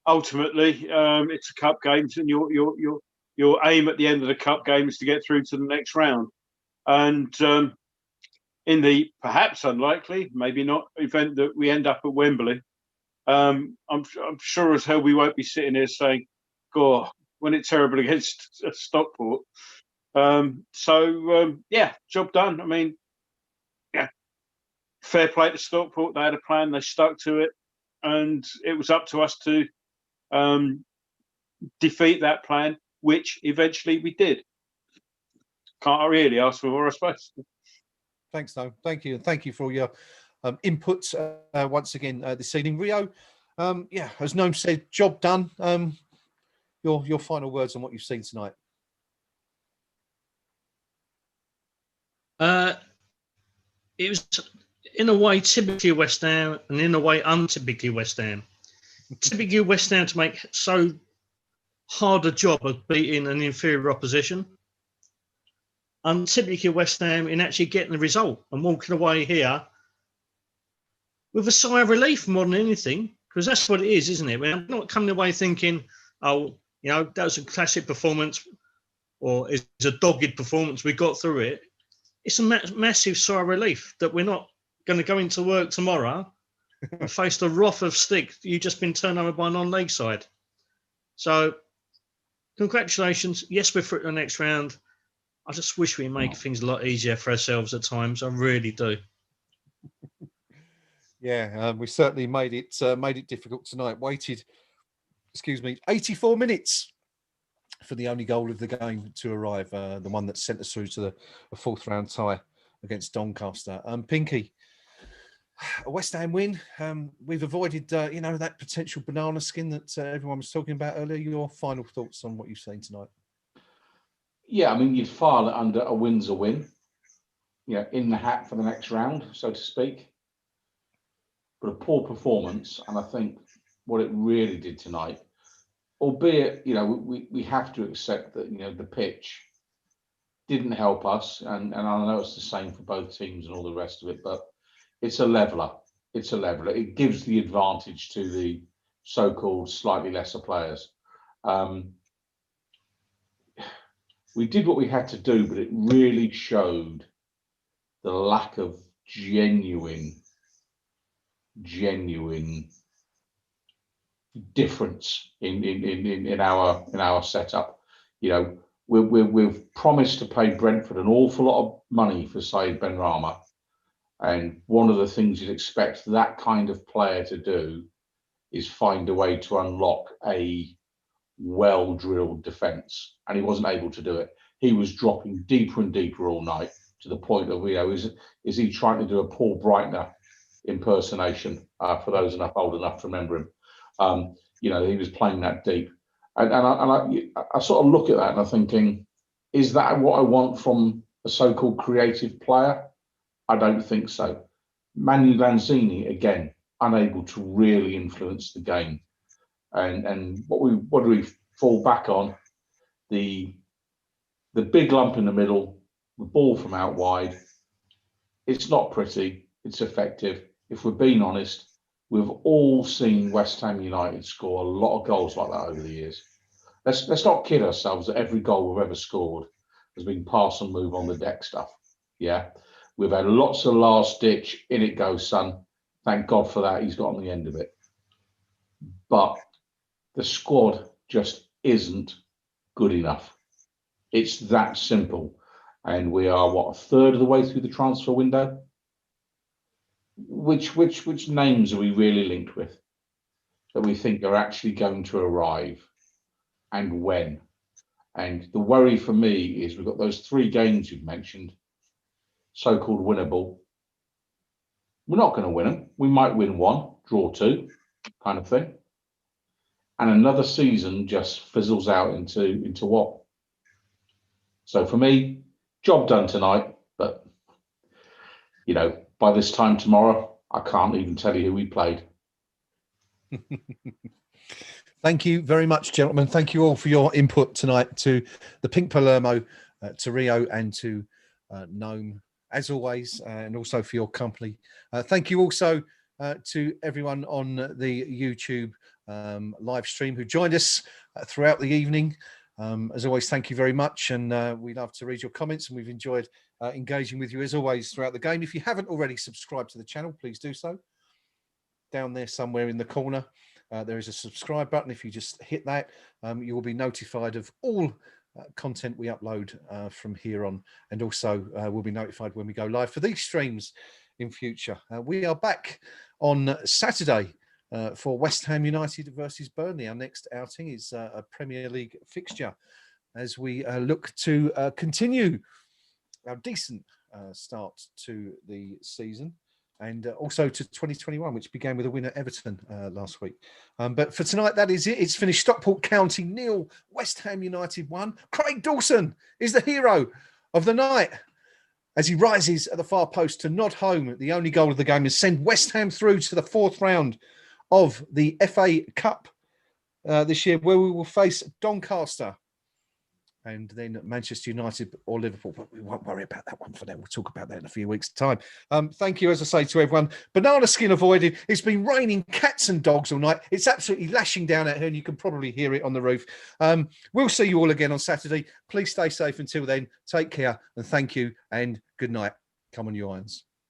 ultimately it's a cup game, and your aim at the end of the cup game is to get through to the next round. And in the perhaps unlikely, maybe not, event that we end up at Wembley, I'm sure as hell we won't be sitting here saying, "God, went it terrible against Stockport." Yeah, job done. I mean, yeah. Fair play to Stockport. They had a plan, they stuck to it, and it was up to us to defeat that plan, which eventually we did. Can't really ask for more, I suppose. Thanks, Noam. Thank you. And thank you for all your inputs once again this evening. Rio, yeah, as Noam said, job done. Your final words on what you've seen tonight. It was, in a way, typically West Ham, and in a way, untypically West Ham. Typically West Ham to make so hard a job of beating an inferior opposition. Untypically West Ham in actually getting the result and walking away here with a sigh of relief more than anything, because that's what it is, isn't it? We're not coming away thinking, oh, you know, that was a classic performance or it's a dogged performance. We got through it. It's a massive sigh of relief that we're not going to go into work tomorrow and face the wrath of stick. You've just been turned over by a non-league side. So, congratulations. Yes, we're through to the next round. I just wish we make things a lot easier for ourselves at times. I really do. Yeah, we certainly made it difficult tonight. Waited, 84 minutes for the only goal of the game to arrive, the one that sent us through to the fourth round tie against Doncaster. Pinky, a West Ham win. We've avoided, you know, that potential banana skin that everyone was talking about earlier. Your final thoughts on what you've seen tonight? Yeah, I mean, you'd file it under a win's a win, you know, in the hat for the next round, so to speak. But a poor performance, and I think what it really did tonight, albeit, you know, we have to accept that, you know, the pitch didn't help us, and I know it's the same for both teams and all the rest of it, but it's a leveler. It's a leveler. It gives the advantage to the so-called slightly lesser players. We did what we had to do, but it really showed the lack of genuine difference in our setup. You know, we've promised to pay Brentford an awful lot of money for Said Benrahma, and one of the things you'd expect that kind of player to do is find a way to unlock a well-drilled defence, and he wasn't able to do it. He was dropping deeper and deeper all night, to the point of, you know, is he trying to do a Paul Breitner impersonation, for those old enough to remember him. You know, he was playing that deep, and I sort of look at that and I'm thinking, is that what I want from a so-called creative player? I don't think so. Manu Lanzini, again, unable to really influence the game. And what do we fall back on? The big lump in the middle, the ball from out wide. It's not pretty, it's effective. If we're being honest, we've all seen West Ham United score a lot of goals like that over the years. Let's not kid ourselves that every goal we've ever scored has been pass and move on the deck stuff. Yeah, we've had lots of last ditch, in it goes, son. Thank God for that. He's got on the end of it. but the squad just isn't good enough. It's that simple. And we are, what, a third of the way through the transfer window? Which names are we really linked with that we think are actually going to arrive, and when? And the worry for me is we've got those 3 games you've mentioned, so-called winnable. We're not going to win them. We might win 1, draw 2, kind of thing. And another season just fizzles out into what? So for me, job done tonight, but you know, by this time tomorrow, I can't even tell you who we played. Thank you very much, gentlemen. Thank you all for your input tonight, to the Pink Palermo, to Rio, and to Gnome, as always, and also for your company. Thank you also to everyone on the YouTube live stream who joined us throughout the evening. As always, thank you very much, and we love to read your comments, and we've enjoyed engaging with you as always throughout the game. If you haven't already subscribed to the channel, please do so. Down there somewhere in the corner, there is a subscribe button. If you just hit that, you will be notified of all content we upload from here on, and also we'll be notified when we go live for these streams in future. We are back on Saturday for West Ham United versus Burnley. Our next outing is a Premier League fixture as we look to continue our decent start to the season, and also to 2021, which began with a win at Everton last week. But for tonight, that is it. It's finished. Stockport County 0, West Ham United 1. Craig Dawson is the hero of the night as he rises at the far post to nod home the only goal of the game and send West Ham through to the 4th round of the FA Cup this year, where we will face Doncaster and then Manchester United or Liverpool. But we won't worry about that one for now. We'll talk about that in a few weeks' time. Thank you, as I say, to everyone. Banana skin avoided. It's been raining cats and dogs all night. It's absolutely lashing down at here, and you can probably hear it on the roof. We'll see you all again on Saturday. Please stay safe until then. Take care, and thank you, and good night. Come on, you irons.